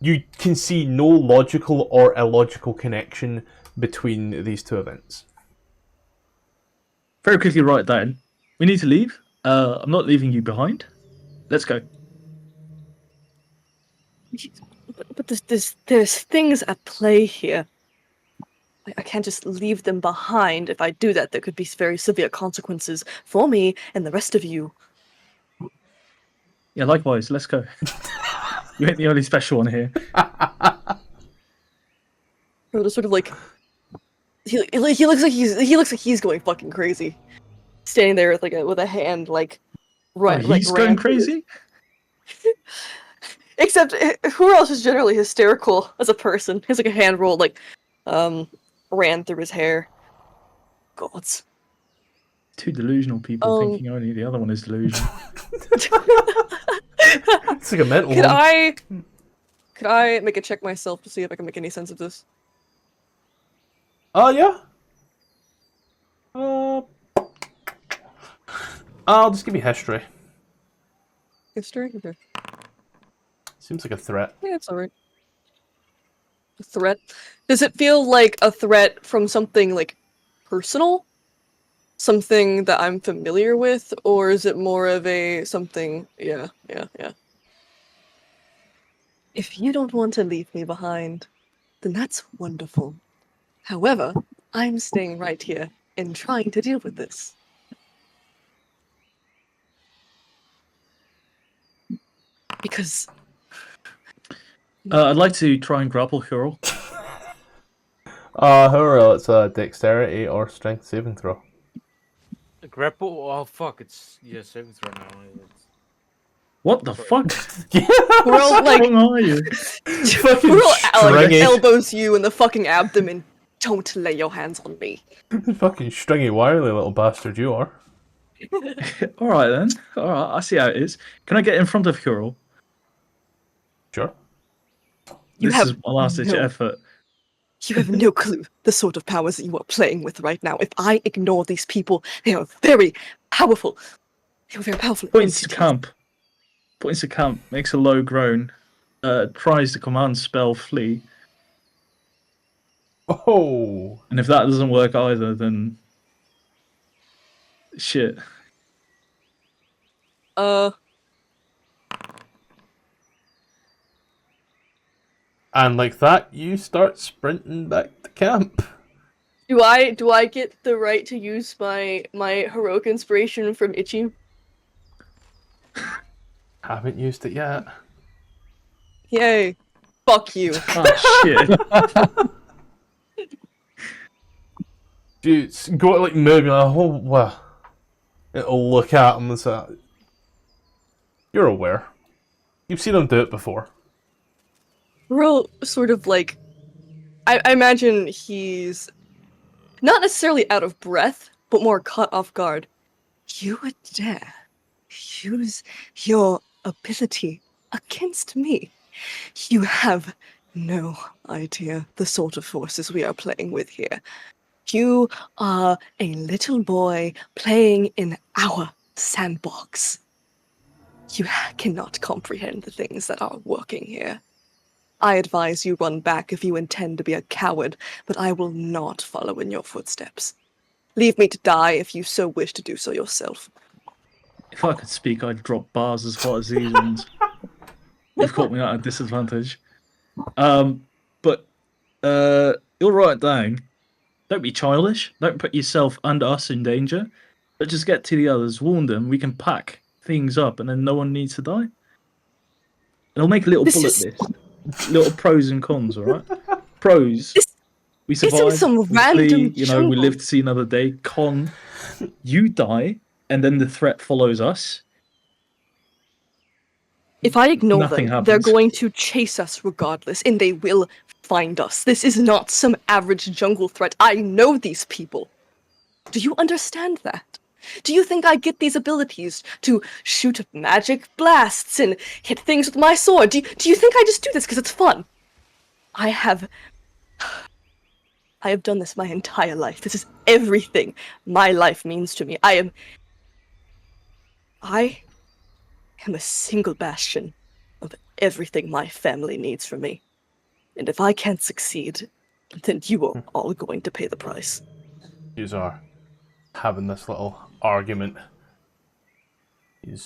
You can see no logical or illogical connection between these two events. Very quickly write down. We need to leave. I'm not leaving you behind. Let's go. But there's things at play here. I can't just leave them behind. If I do that, there could be very severe consequences for me and the rest of you. Yeah, likewise. Let's go. You ain't the only special one here. Frodo sort of like he looks like he's going fucking crazy, standing there with a hand like right. Oh, he's going crazy. Except who else is generally hysterical as a person? He has like a hand roll like ran through his hair. Gods. Two delusional people thinking only the other one is delusional. It's like a mental one. Could I make a check myself to see if I can make any sense of this? Oh, yeah. I'll just give you history. History? Okay. Seems like a threat. Yeah, it's alright. A threat? Does it feel like a threat from something like personal? Something that I'm familiar with? Or is it more of a something... Yeah. If you don't want to leave me behind, then that's wonderful. However, I'm staying right here and trying to deal with this. Because... I'd like to try and grapple Hurl. Hurl, it's a dexterity or strength saving throw. A grapple? Oh fuck! It's saving throw now. What the fuck? Hurl, like... How are you? Hurl elbows you in the fucking abdomen. Don't lay your hands on me. Fucking stringy, wirely little bastard you are. Alright then. Alright, I see how it is. Can I get in front of Hurl? Sure. This is my last ditch effort. You have no clue the sort of powers that you are playing with right now. If I ignore these people, they are very powerful. They are very powerful. Points to camp. Points to camp. Makes a low groan. Tries the command spell flee. Oh. And if that doesn't work either, then shit. And like that, you start sprinting back to camp. Do I get the right to use my heroic inspiration from Itchy? Haven't used it yet. Yay. Fuck you. Oh shit. Dude, go like moving like, oh wow. It'll look at him and say, you're aware. You've seen him do it before. Real sort of like I imagine he's not necessarily out of breath, but more caught off guard. You would dare use your ability against me. You have no idea the sort of forces we are playing with here. You are a little boy playing in our sandbox. You cannot comprehend the things that are working here. I advise you run back if you intend to be a coward, but I will not follow in your footsteps. Leave me to die if you so wish to do so yourself. If I could speak, I'd drop bars as hot as these ones. You've caught me at a disadvantage. But you'll write it down. Don't be childish. Don't put yourself and us in danger. But just get to the others, warn them. We can pack things up, and then no one needs to die. It'll make a little bullet list. Little pros and cons, all right? Pros. We survive. Some we random flee, we live to see another day. Con. You die, and then the threat follows us. If I ignore Nothing them, they're happens. going to chase us regardless, and they will find us. This is not some average jungle threat. I know these people. Do you understand that? Do you think I get these abilities to shoot magic blasts and hit things with my sword? Do you think I just do this because it's fun? I have done this my entire life. This is everything my life means to me. I am a single bastion of everything my family needs from me. And if I can't succeed, then you are all going to pay the price. You are having this little argument. You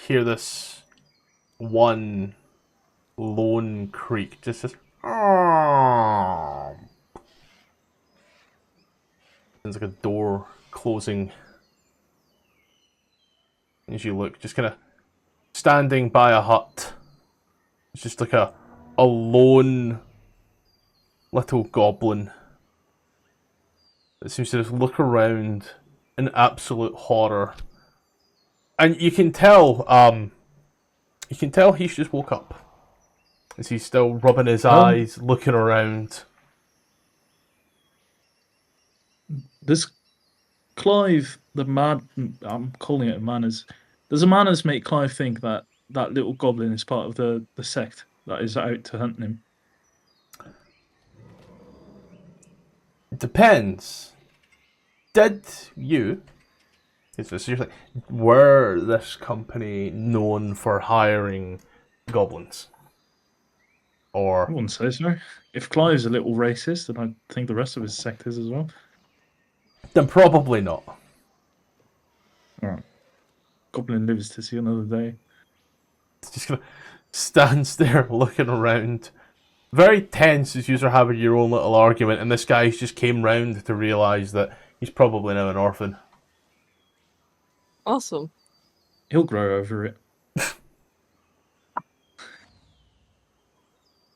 hear this one lone creak, just this. Sounds like a door closing. As you look, just kind of standing by a hut. It's just like a lone little goblin that seems to just look around in absolute horror. And you can tell he's just woke up. As he's still rubbing his eyes, looking around. This Clive, the man, I'm calling it a manners. Does a manners make Clive think that that little goblin is part of the sect that is out to hunt him? It depends. Did you, seriously, were this company known for hiring goblins? Or I wouldn't say so. If Clive's a little racist, then I think the rest of his sect is as well. then probably not. Alright. Goblin lives to see another day. Just kind of stands there looking around. Very tense as you're having your own little argument, and this guy's just came round to realise that he's probably now an orphan. Awesome. He'll grow over it.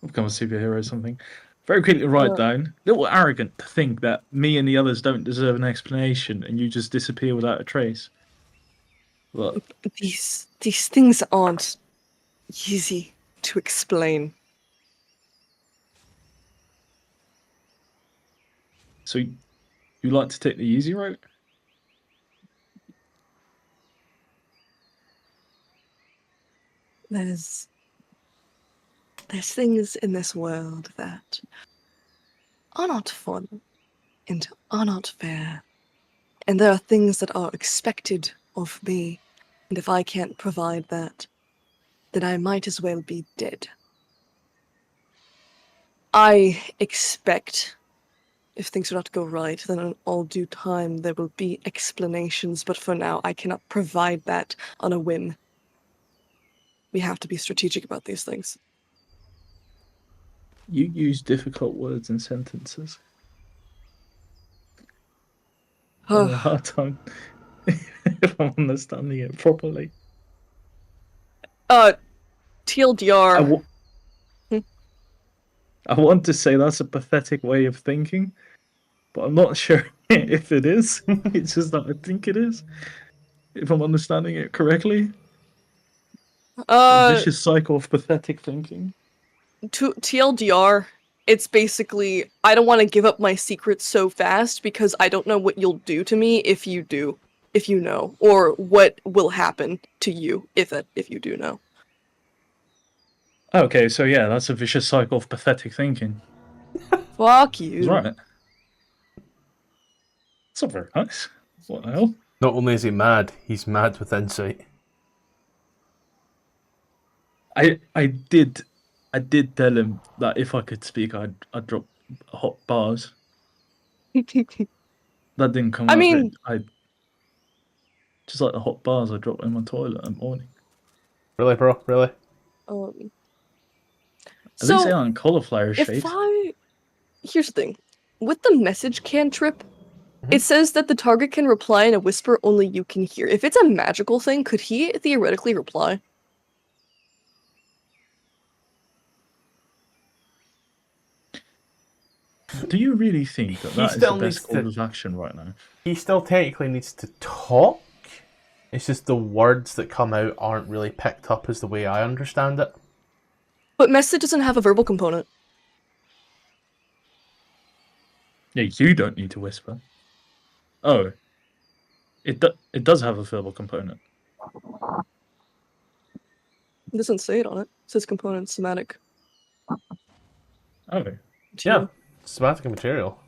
Become a superhero or something. Very quickly write down. Little arrogant to think that me and the others don't deserve an explanation and you just disappear without a trace. Look. These things aren't easy to explain. So you like to take the easy route? There's things in this world that are not fun and are not fair. And there are things that are expected of me. And if I can't provide that, then I might as well be dead. I expect, if things do not go right, then in all due time there will be explanations, but for now I cannot provide that on a whim. We have to be strategic about these things. You use difficult words and sentences. I have a hard time if I'm understanding it properly. TLDR. I want to say that's a pathetic way of thinking, but I'm not sure if it is. It's just that I think it is. If I'm understanding it correctly. A vicious cycle of pathetic thinking. TLDR, it's basically, I don't want to give up my secrets so fast because I don't know what you'll do to me if you do, if you know, or what will happen to you if you do know. Okay, so yeah, that's a vicious cycle of pathetic thinking. Fuck you. That's right. It's not very nice. What the hell? Not only is he mad, he's mad with insight. I did tell him that if I could speak, I'd drop hot bars. That didn't come out. I mean, I just like the hot bars I drop in my toilet in the morning. Really, bro? Really? At least they aren't cauliflower shaped. Here's the thing. With the message cantrip, it says that the target can reply in a whisper only you can hear. If it's a magical thing, could he theoretically reply? Do you really think that is the best course of action right now? He still technically needs to talk. It's just the words that come out aren't really picked up as the way I understand it. But message doesn't have a verbal component. Yeah, you don't need to whisper. Oh. It does have a verbal component. It doesn't say it on it. It says component somatic. Oh. Yeah. Somatic material.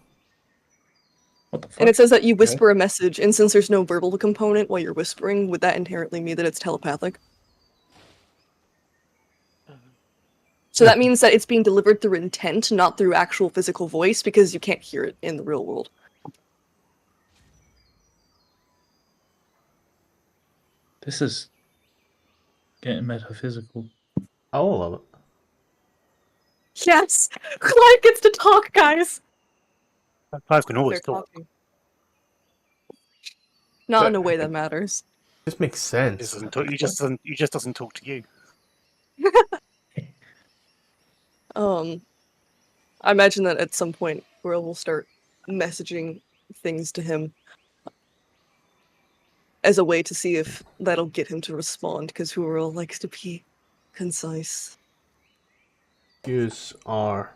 What the fuck? And it says that you whisper a message, and since there's no verbal component while you're whispering, would that inherently mean that it's telepathic? So that means that it's being delivered through intent, not through actual physical voice, because you can't hear it in the real world. This is getting metaphysical. I will love it. Yes! Clive gets to talk, guys! Clive can always They're talk. talking. Not in But- a way that matters. Just makes He sense. just doesn't talk. He just doesn't talk to you. I imagine that at some point Will will start messaging things to him as a way to see if that'll get him to respond, because Hurl likes to be concise. Yous are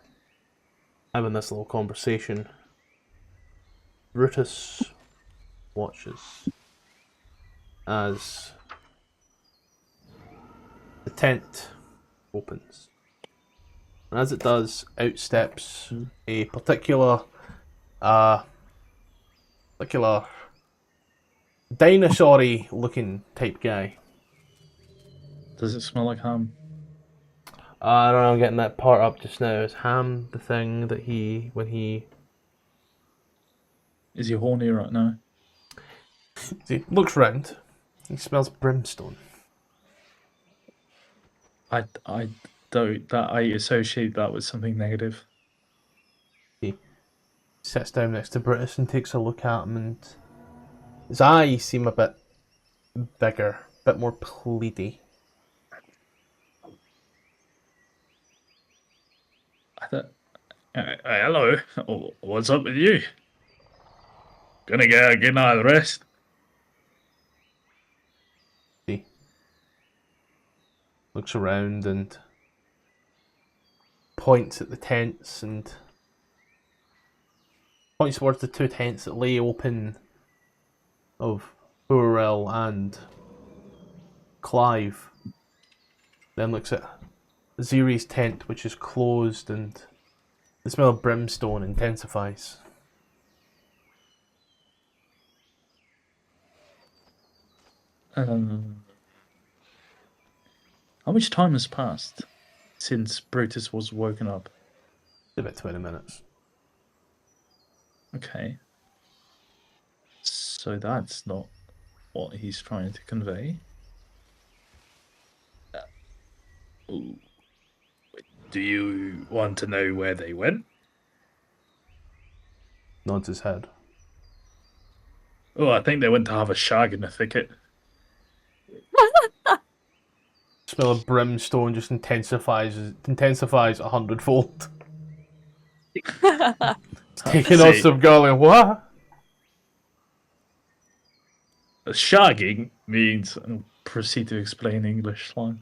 having this little conversation. Brutus watches as the tent opens. And as it does, out steps a particular dinosaur-y looking type guy. Does it smell like ham? I don't know, I'm getting that part up just now. Is Ham the thing that when he Is he horny right now? looks round, he smells brimstone. I don't. That I associate that with something negative. He sits down next to Brutus and takes a look at him, and his eyes seem a bit bigger, a bit more pleady. I thought, hello. What's up with you? Gonna get out of the rest? He looks around and points at the tents and points towards the two tents that lay open of Burrell and Clive. Then looks at Ziri's tent, which is closed, and the smell of brimstone intensifies. How much time has passed since Brutus was woken up? About 20 minutes. Okay. So that's not what he's trying to convey. Ooh. Do you want to know where they went? Nods his head. Oh, I think they went to have a shag in the thicket. Smell of brimstone just intensifies 100-fold. It's taking on See. some going, what? Shagging means, I'll proceed to explain English slang.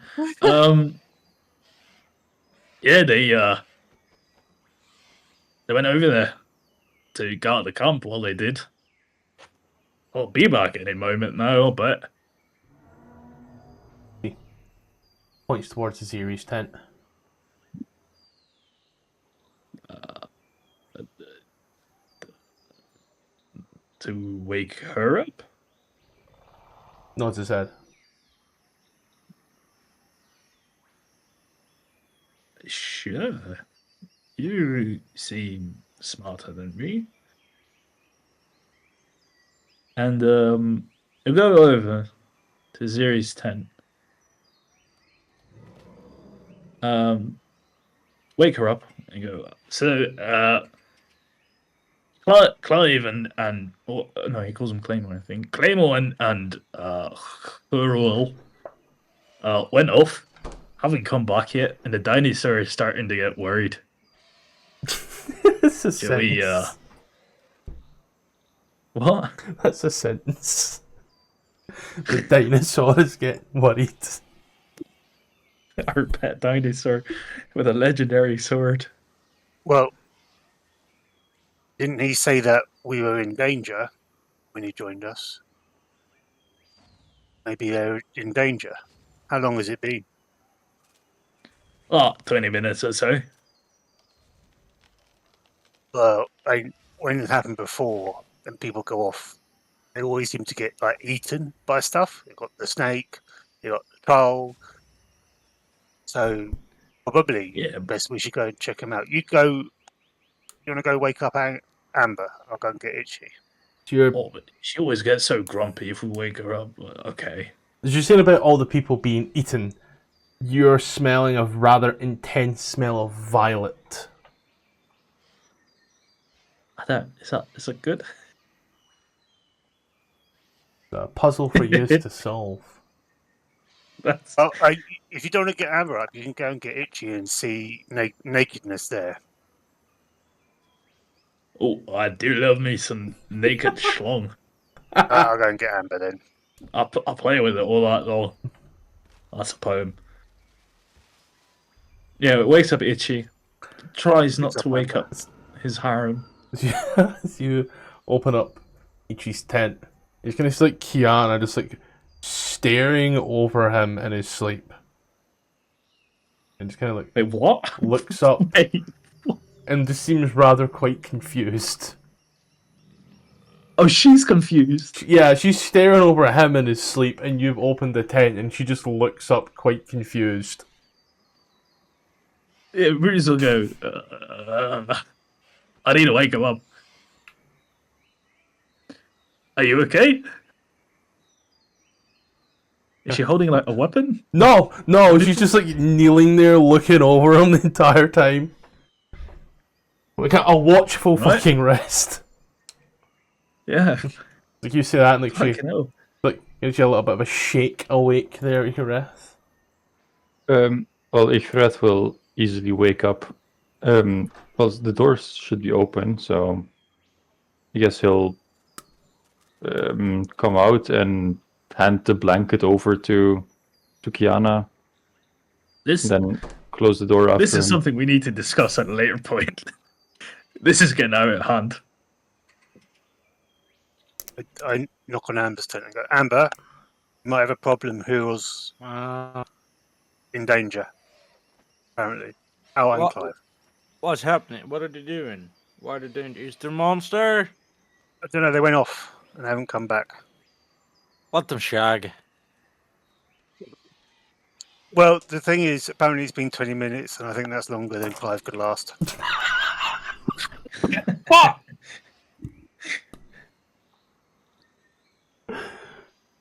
Yeah, they went over there to guard the camp while they did. I'll be back any moment now, I bet. Points towards the Ziri's tent. To wake her up? Nods his head. Sure. You seem smarter than me. And you go over to Ziri's tent. Wake her up and go, so Clive and no, he calls him Claymore, I think. Claymore and Hurl went off, haven't come back yet, and the dinosaur is starting to get worried. That's a Shall we, sentence. What? That's a sentence. The dinosaurs get worried. Our pet dinosaur with a legendary sword. Well, didn't he say that we were in danger when he joined us? Maybe they're in danger. How long has it been? Oh, 20 minutes or so. Well, when it happened before and people go off, they always seem to get like eaten by stuff. They got the snake, they got the troll. So Probably. Yeah, Best we should go and check him out. You go. You want to go wake up Amber? I'll go and get Itchy. So you're, oh, but she always gets so grumpy if we wake her up. Okay. as you're saying about all the people being eaten, you're smelling a rather intense smell of violet. Is that good? A puzzle for you to solve. That's Oh, if you don't want to get Amber up, you can go and get Itchy and see nakedness there. oh, I do love me some naked schlong. I'll go and get Amber then. I'll play with it all night long. That's a poem. Yeah, it wakes up Itchy. Tries not to wake up his harem. As you open up Ichi's tent, you're gonna see like Kiana just like staring over him in his sleep. And just kind of like Wait, what? looks up Wait. and just seems rather quite confused. Oh, she's confused. Yeah, she's staring over at him in his sleep, and you've opened the tent, and she just looks up quite confused. Yeah, Bruce will go, I need to wake him up. Are you okay? Is she holding like a weapon? No, she's just like kneeling there looking over him the entire time. Like a watchful Right. fucking rest. Yeah. Like you say that, and like she Fucking hell. like gives you a little bit of a shake awake there, Yreth. Well, Ishrat will easily wake up. Well, the doors should be open, so I guess he'll come out and hand the blanket over to Kiana, This then close the door after this is him. something we need to discuss at a later point. This is getting out of hand. I knock on Amber's tent and go, Amber, you might have a problem. Who's in danger? Apparently. Oh, and What? Clive. What's happening? What are they doing? Why are they doing? Is there a monster? I don't know. They went off and haven't come back. What the shag? Well, the thing is, apparently it's been 20 minutes, and I think that's longer than Clive could last. What?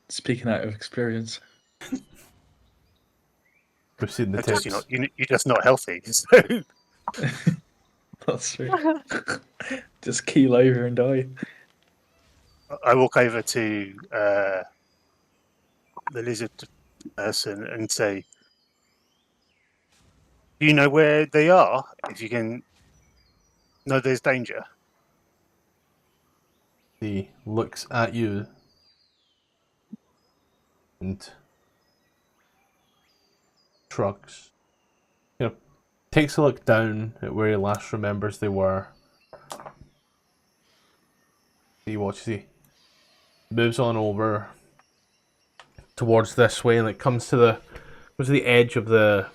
Speaking out of experience. Proceed in the Because tips. you're just not healthy. So That's true. Just keel over and die. I walk over to the lizard person and say, do you know where they are? If you can know there's danger. He looks at you and shrugs. You know, takes a look down at where he last remembers they were. He watches, he moves on over towards this way, and it comes to the edge of the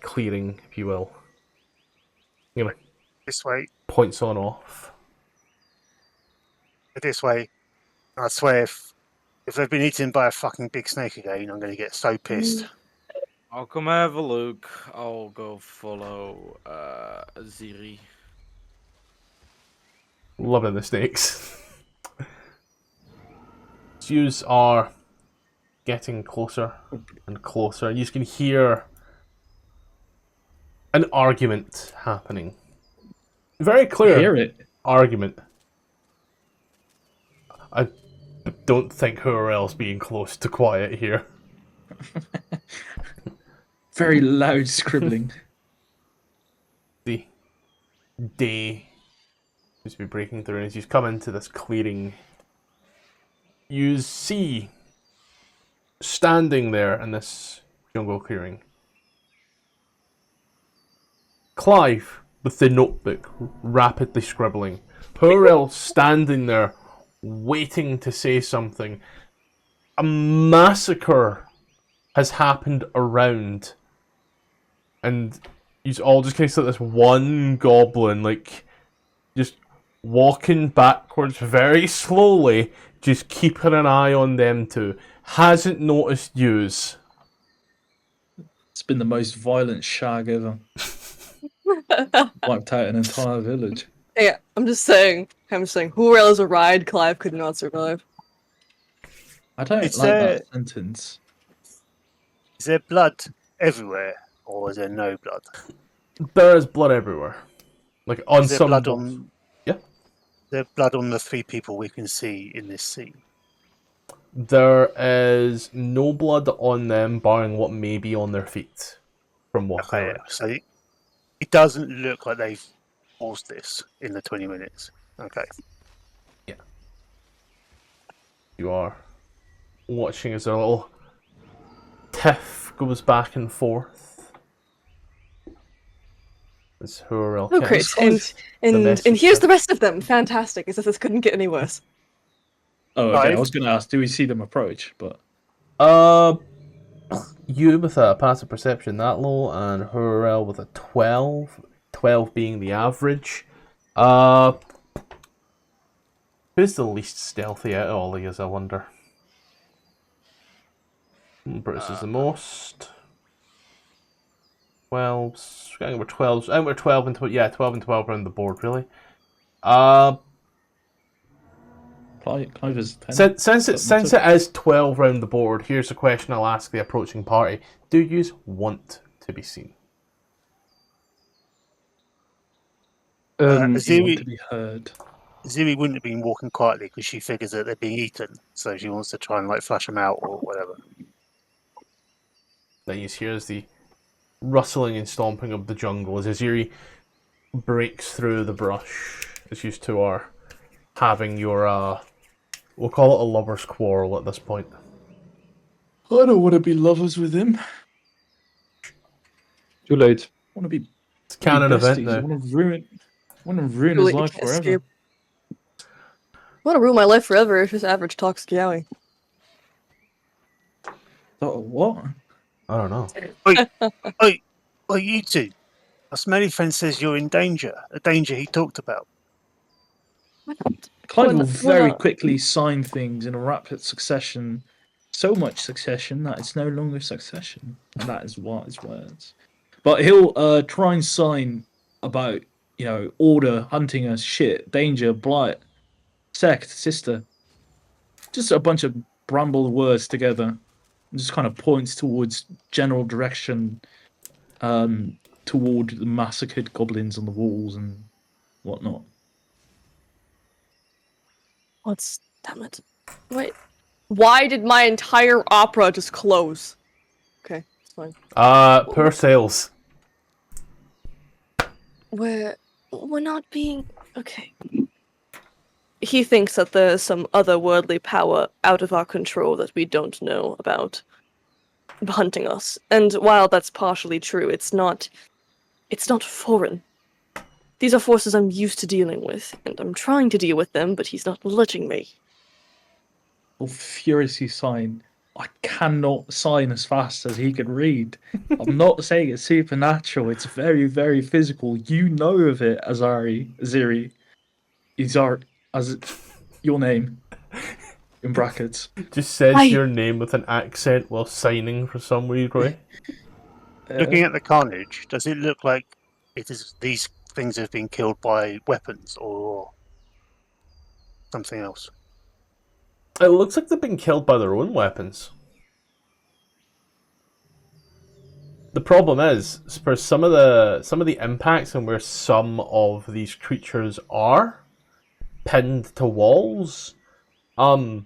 clearing, if you will. You know, This way, points on off. this way. I swear, if they've been eaten by a fucking big snake again, I'm going to get so pissed. I'll come have a look. I'll go follow Ziri. Loving the snakes. Yous are getting closer and closer. You can hear an argument happening. Very clear Hear it. argument. I don't think who else being close to quiet here. Very loud scribbling. The day seems to be breaking through, and as you come into this clearing, you see standing there in this jungle clearing Clive with the notebook rapidly scribbling. Poor else standing there waiting to say something. A massacre has happened around, and he's all just kind of like this one goblin, like just walking backwards very slowly, just keeping an eye on them two. Hasn't noticed yous. It's It's been the most violent shag ever. Wiped out an entire village. Yeah, I'm just saying, who else a ride Clive could not survive. I don't Is like there- that sentence. Is there blood everywhere, or is there no blood? There is blood everywhere. Like on Is there some blood walls. on? Yeah. Is there blood on the 3 people we can see in this scene? There is no blood on them, barring what may be on their feet. From what I Okay, read. so it doesn't look like they've paused this in the 20 minutes. Okay. You are watching as a little tiff goes back and forth. As Hurrell Oh, great. And message here's there. the rest of them. Fantastic. As if this couldn't get any worse. Oh, okay. Right. I was going to ask, do we see them approach? But You with a passive perception that low, and Hurrell with a 12. 12 being the average. Who's the least stealthy out of all of you, I wonder? Brutus is the most. 12. I think we're 12. I think we're 12 and 12. Yeah, 12 and 12 around the board, really. Clive is 10. Since it is 12 round the board, here's a question I'll ask the approaching party: do you want to be seen? You want Ziri to be heard. wouldn't have been walking quietly because she figures that they're being eaten, so she wants to try and like flash them out or whatever. That you hear is the rustling and stomping of the jungle as Aziri breaks through the brush as you two are having your we'll call it a lover's quarrel at this point. I don't want to be lovers with him. Too late. I want to be. It's a canon event besties. now. I want to ruin his Really life can't forever. escape. I want to ruin my life forever if this average talks Yowie. Oh, what? I don't know. Oh, you two. A smelly friend says you're in danger. A danger he talked about. Clive When- will when very I- quickly sign things in a rapid succession. So much succession that it's no longer succession. And that is wise words. But he'll try and sign about, order, hunting us, shit, danger, blight, sect, sister. Just a bunch of bramble words together. And just kind of points towards general direction, toward the massacred goblins on the walls and whatnot. Damn it. Wait. Why did my entire opera just close? Okay, it's fine. Per sales. We're not being... Okay. He thinks that there's some otherworldly power out of our control that we don't know about hunting us. And while that's partially true, it's not foreign. These are forces I'm used to dealing with, and I'm trying to deal with them, but he's not letting me. Will furiously sign. I cannot sign as fast as he can read. I'm not saying it's supernatural. It's very, very physical. You know of it, Ziri. As your name in brackets. Just says Aye. your name with an accent while signing for some weird way. Looking at the carnage, does it look like these things have been killed by weapons or something else? It looks like they've been killed by their own weapons. The problem is, for some of the impacts and where some of these creatures are pinned to walls, you've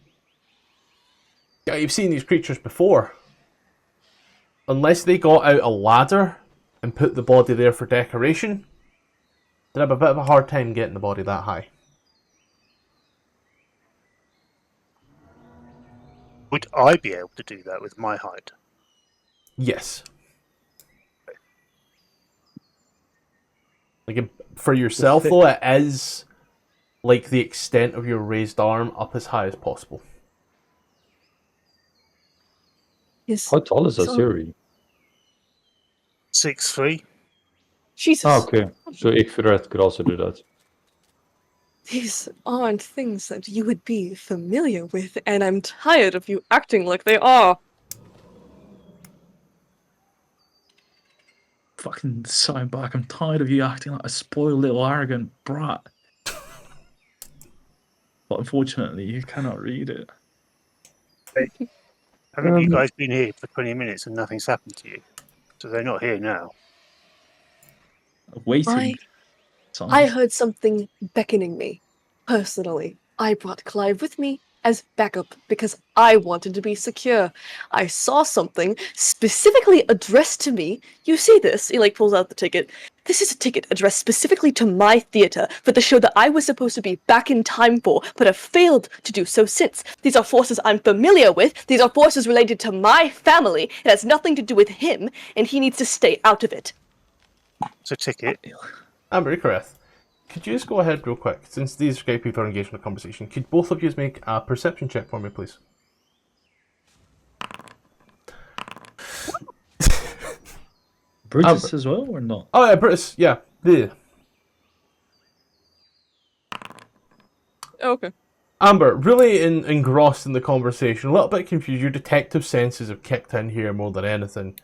seen these creatures before. Unless they got out a ladder and put the body there for decoration, they'd have a bit of a hard time getting the body that high. Would I be able to do that with my height? Yes. Like, for yourself, though, it is like the extent of your raised arm up as high as possible. Yes. How tall is So- Aziri? 6'3". Jesus. Ah, okay. So Ikfiret could also do that. These aren't things that you would be familiar with, and I'm tired of you acting like they are. fucking sign back. I'm tired of you acting like a spoiled little arrogant brat. But unfortunately, you cannot read it. Haven't you guys been here for 20 minutes and nothing's happened to you? So they're not here now. Waiting. I heard something beckoning me. Personally, I brought Clive with me as backup because I wanted to be secure. I saw something specifically addressed to me. You see this? He pulls out the ticket. This is a ticket addressed specifically to my theater for the show that I was supposed to be back in time for, but have failed to do so since. These are forces I'm familiar with. These are forces related to my family. It has nothing to do with him, and he needs to stay out of it. It's a ticket. Amber, Icareth, could you just go ahead real quick, since these great people are engaged in the conversation, could both of you make a perception check for me, please? Brutus as well, or not? Oh yeah, Brutus, yeah. The Okay. Amber, really engrossed in the conversation, a little bit confused. Your detective senses have kicked in here more than anything.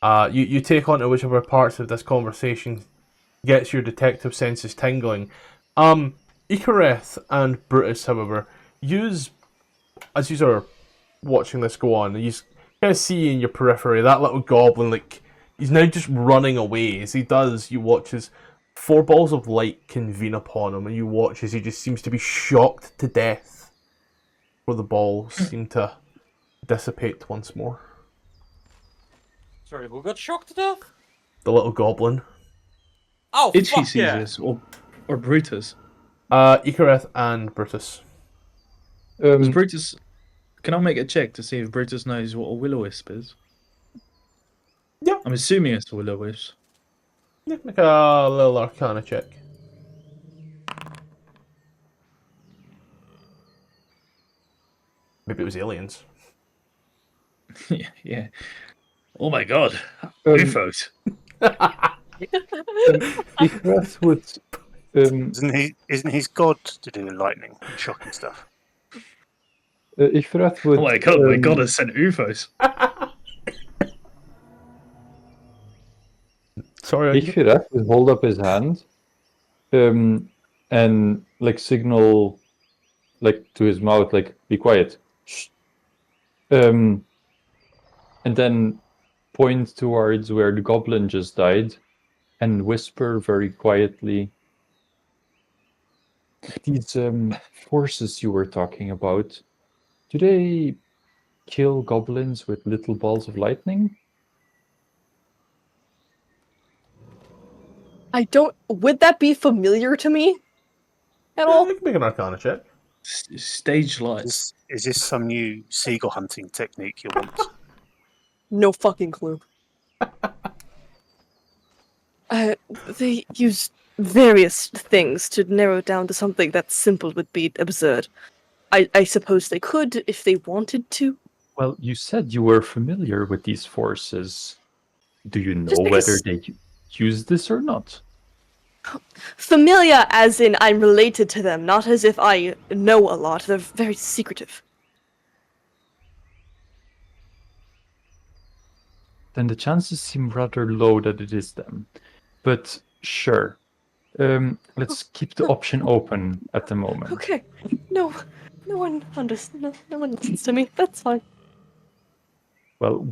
You take on to whichever parts of this conversation gets your detective senses tingling. Icareth and Brutus, however, as you are watching this go on, you kind of see in your periphery that little goblin, he's now just running away. As he does, you watch as 4 balls of light convene upon him, and you watch as he just seems to be shocked to death, where the balls seem to dissipate once more. Sorry, who got shocked to death? The little goblin. Oh, Itchy fuck sees yeah. this, or Brutus. Icareth and Brutus. Does Brutus... Can I make a check to see if Brutus knows what a will-o-wisp is? Yeah. I'm assuming it's a will-o-wisp. Yeah, make a little arcana check. Maybe it was aliens. Yeah. Oh my god. UFOs. Icareth would... Isn't his god to do with lightning and shocking stuff? Icareth would... Oh my god, my god has sent UFOs. Sorry, Icareth would hold up his hand and signal to his mouth, be quiet. Shh. And then point towards where the goblin just died and whisper very quietly, these forces you were talking about, do they kill goblins with little balls of lightning? Would that be familiar to me at all? you can make an arcana check. Stage lights. Is this some new seagull hunting technique you want? No fucking clue. They use various things to narrow it down to something that simple would be absurd. I suppose they could if they wanted to. Well, you said you were familiar with these forces. Do you know Just because- whether they use this or not? Familiar as in I'm related to them, not as if I know a lot. They're very secretive. Then the chances seem rather low that it is them. But sure. Let's keep the option open at the moment. Okay. No one understands. No one listens to me. That's fine. Well,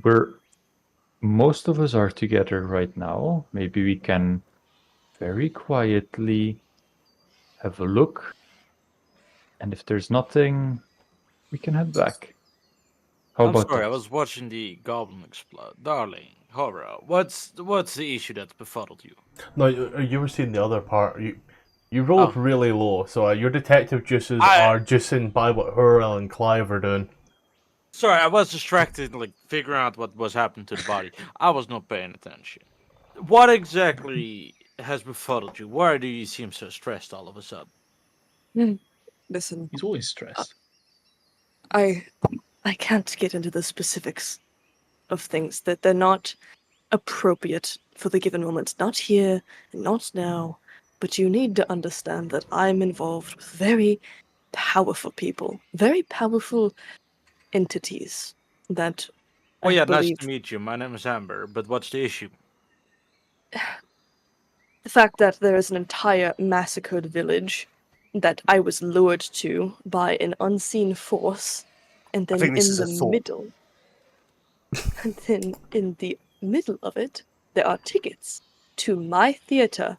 most of us are together right now. Maybe we can very quietly have a look. And if there's nothing, we can head back. How I'm about sorry, that? I was watching the goblin explode. Darling, horror. What's the issue that's befuddled you? No, you were seeing the other part. You rolled really low, so your detective juices are juicing by what Hurl and Clive are doing. Sorry, I was distracted, figuring out what was happening to the body. I was not paying attention. What exactly has befuddled you? Why do you seem so stressed all of a sudden? Listen, He's always stressed. I can't get into the specifics of things that they're not appropriate for the given moment. Not here and not now. But you need to understand that I'm involved with very powerful people, very powerful entities that Oh I yeah, believe... nice to meet you. My name is Amber, but what's the issue? the fact that there is an entire massacred village that I was lured to by an unseen force, and I then think this in is the a thought. middle, and then in the middle of it, there are tickets to my theater,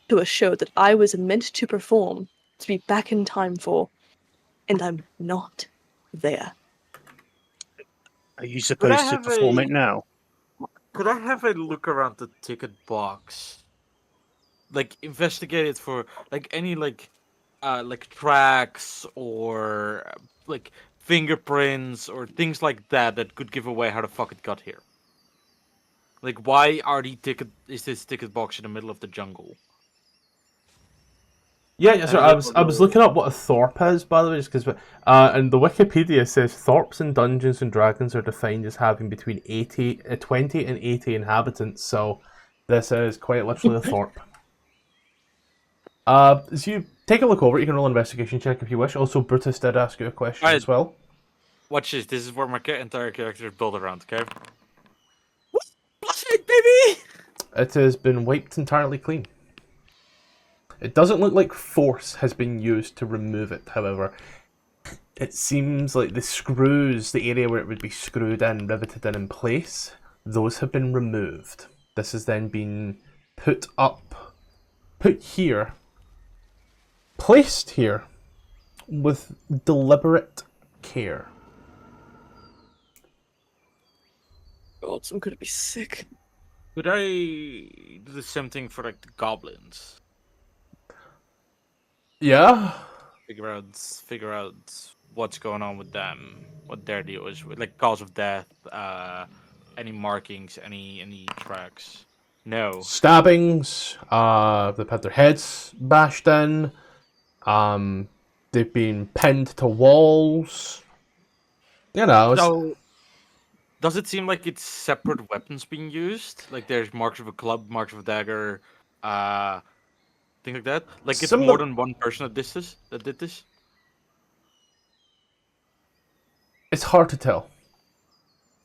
to a show that I was meant to perform, to be back in time for, and I'm not there. Are you Could I supposed to have perform a it now? could I have a look around the ticket box? Like investigate it for like any like tracks or like fingerprints or things like that that could give away how the fuck it got here. Like why is this ticket box in the middle of the jungle? Yeah, so And I was looking up what a Thorp is, by the way, just because and the Wikipedia says Thorps in Dungeons and Dragons are defined as having between 20 and 80 inhabitants, so this is quite literally a Thorp. So you take a look over it, you can roll an investigation check if you wish. Also, Brutus did ask you a question Alright. as well. Watch this. This is where my entire character is built around. Okay. +8, baby. It has been wiped entirely clean. It doesn't look like force has been used to remove it, however. It seems like the screws, the area where it would be screwed in, riveted in place, those have been removed. This has then been put here, placed here, with deliberate care. God, I'm gonna be sick. Could I do the same thing for like the goblins? Yeah? Figure out what's going on with them, what their deal is with like cause of death, any markings, any tracks. No. Stabbings, they've had their heads bashed in, they've been pinned to walls. You know, So does it seem like it's separate weapons being used? Like there's marks of a club, marks of a dagger, things like that? Like it's some of more them, than one person that did this? it's hard to tell.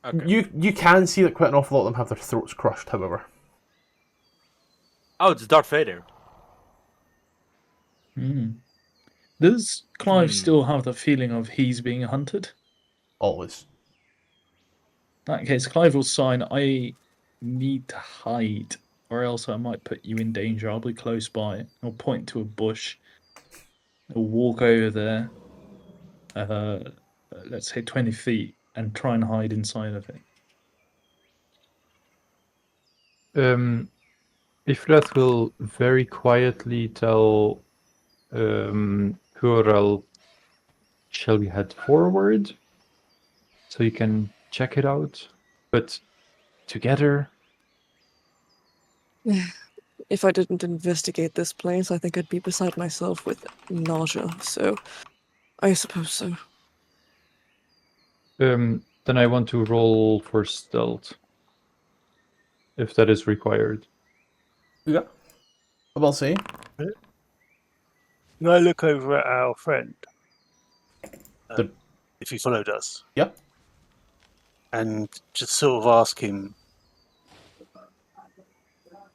Okay. You can see that quite an awful lot of them have their throats crushed, however. Oh, it's Darth Vader. Does Clive Hmm. still have the feeling of he's being hunted? Always. In that case, Clive will sign, I need to hide, or else I might put you in danger. I'll be close by. I'll point to a bush. I'll walk over there, let's say 20 feet, and try and hide inside of it. Ifrat will very quietly tell Hural, shall we head forward so you can check it out? But together? If I didn't investigate this place, I think I'd be beside myself with nausea, so I suppose so. Then I want to roll for stealth, if that is required. Yeah. We'll see. Can I look over at our friend? The- If he followed us. Yeah. And just sort of ask him,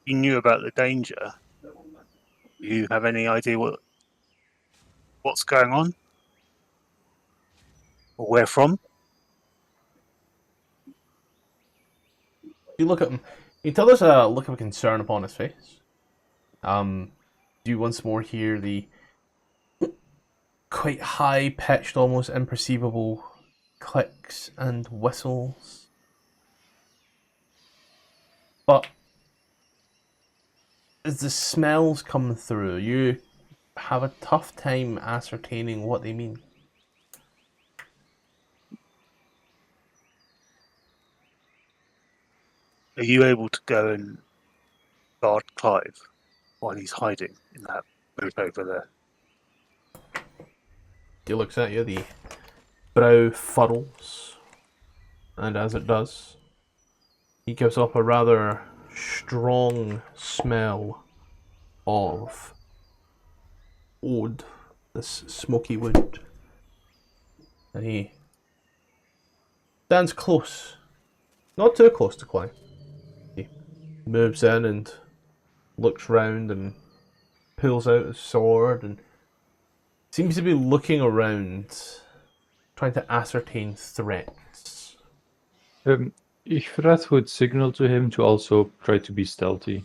you knew about the danger. You have any idea what's going on? Or where from? You look at him. You tell there's a look of concern upon his face. You once more hear the quite high-pitched, almost imperceivable clicks and whistles. But as the smells come through, you have a tough time ascertaining what they mean. Are you able to go and guard Clive while he's hiding in that booth over there? He looks at you, the brow furrows, and as it does, he gives off a rather strong smell of wood, this smoky wood. And he stands close, not too close to Clive. He moves in and looks round and pulls out his sword and seems to be looking around, trying to ascertain threats. Ifrath would signal to him to also try to be stealthy.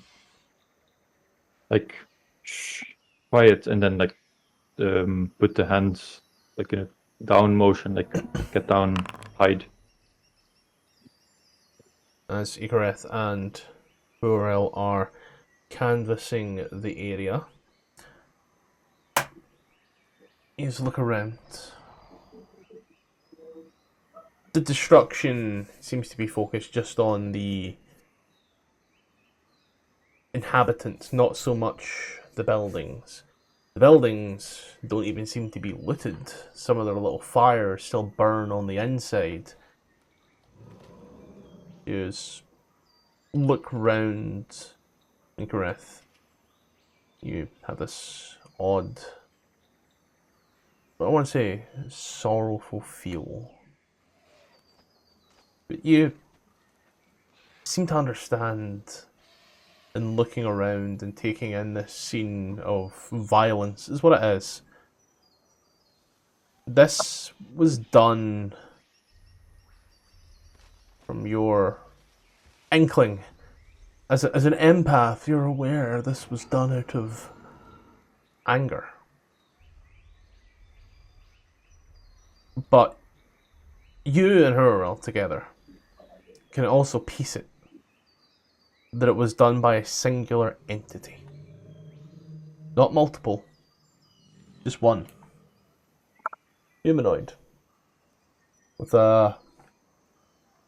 Like, shh, quiet, and then like put the hands like in a down motion, like get down, hide. As Ikareth and Burel are canvassing the area, you just look around. The destruction seems to be focused just on the inhabitants, not so much the buildings. The buildings don't even seem to be looted. Some of their little fires still burn on the inside. You just look round, Ikareth. You have this odd, I want to say, sorrowful feel. But you seem to understand, and looking around and taking in this scene of violence is what it is. This was done from your inkling. As an empath, you're aware this was done out of anger. But you and her all together can also piece it that it was done by a singular entity. Not multiple, just one. Humanoid. With a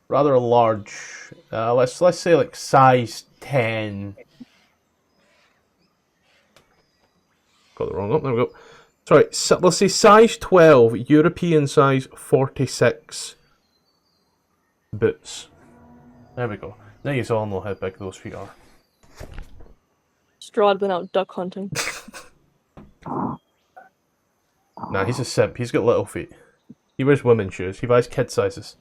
rather large, let's say like size 10. Got the wrong one, there we go. Sorry, let's say size 12, European size 46 boots. There we go. Now you all know how big those feet are. Strahd went out duck hunting. Nah, he's a simp. He's got little feet. He wears women's shoes. He buys kid sizes.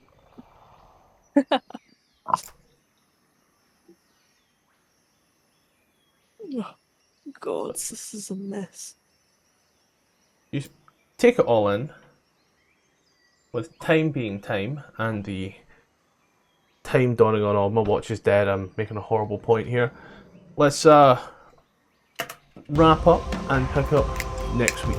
Oh, God, this is a mess. You take it all in, with time being time, and the time dawning on all. My watch is dead. I'm making a horrible point here. Let's wrap up and pick up next week.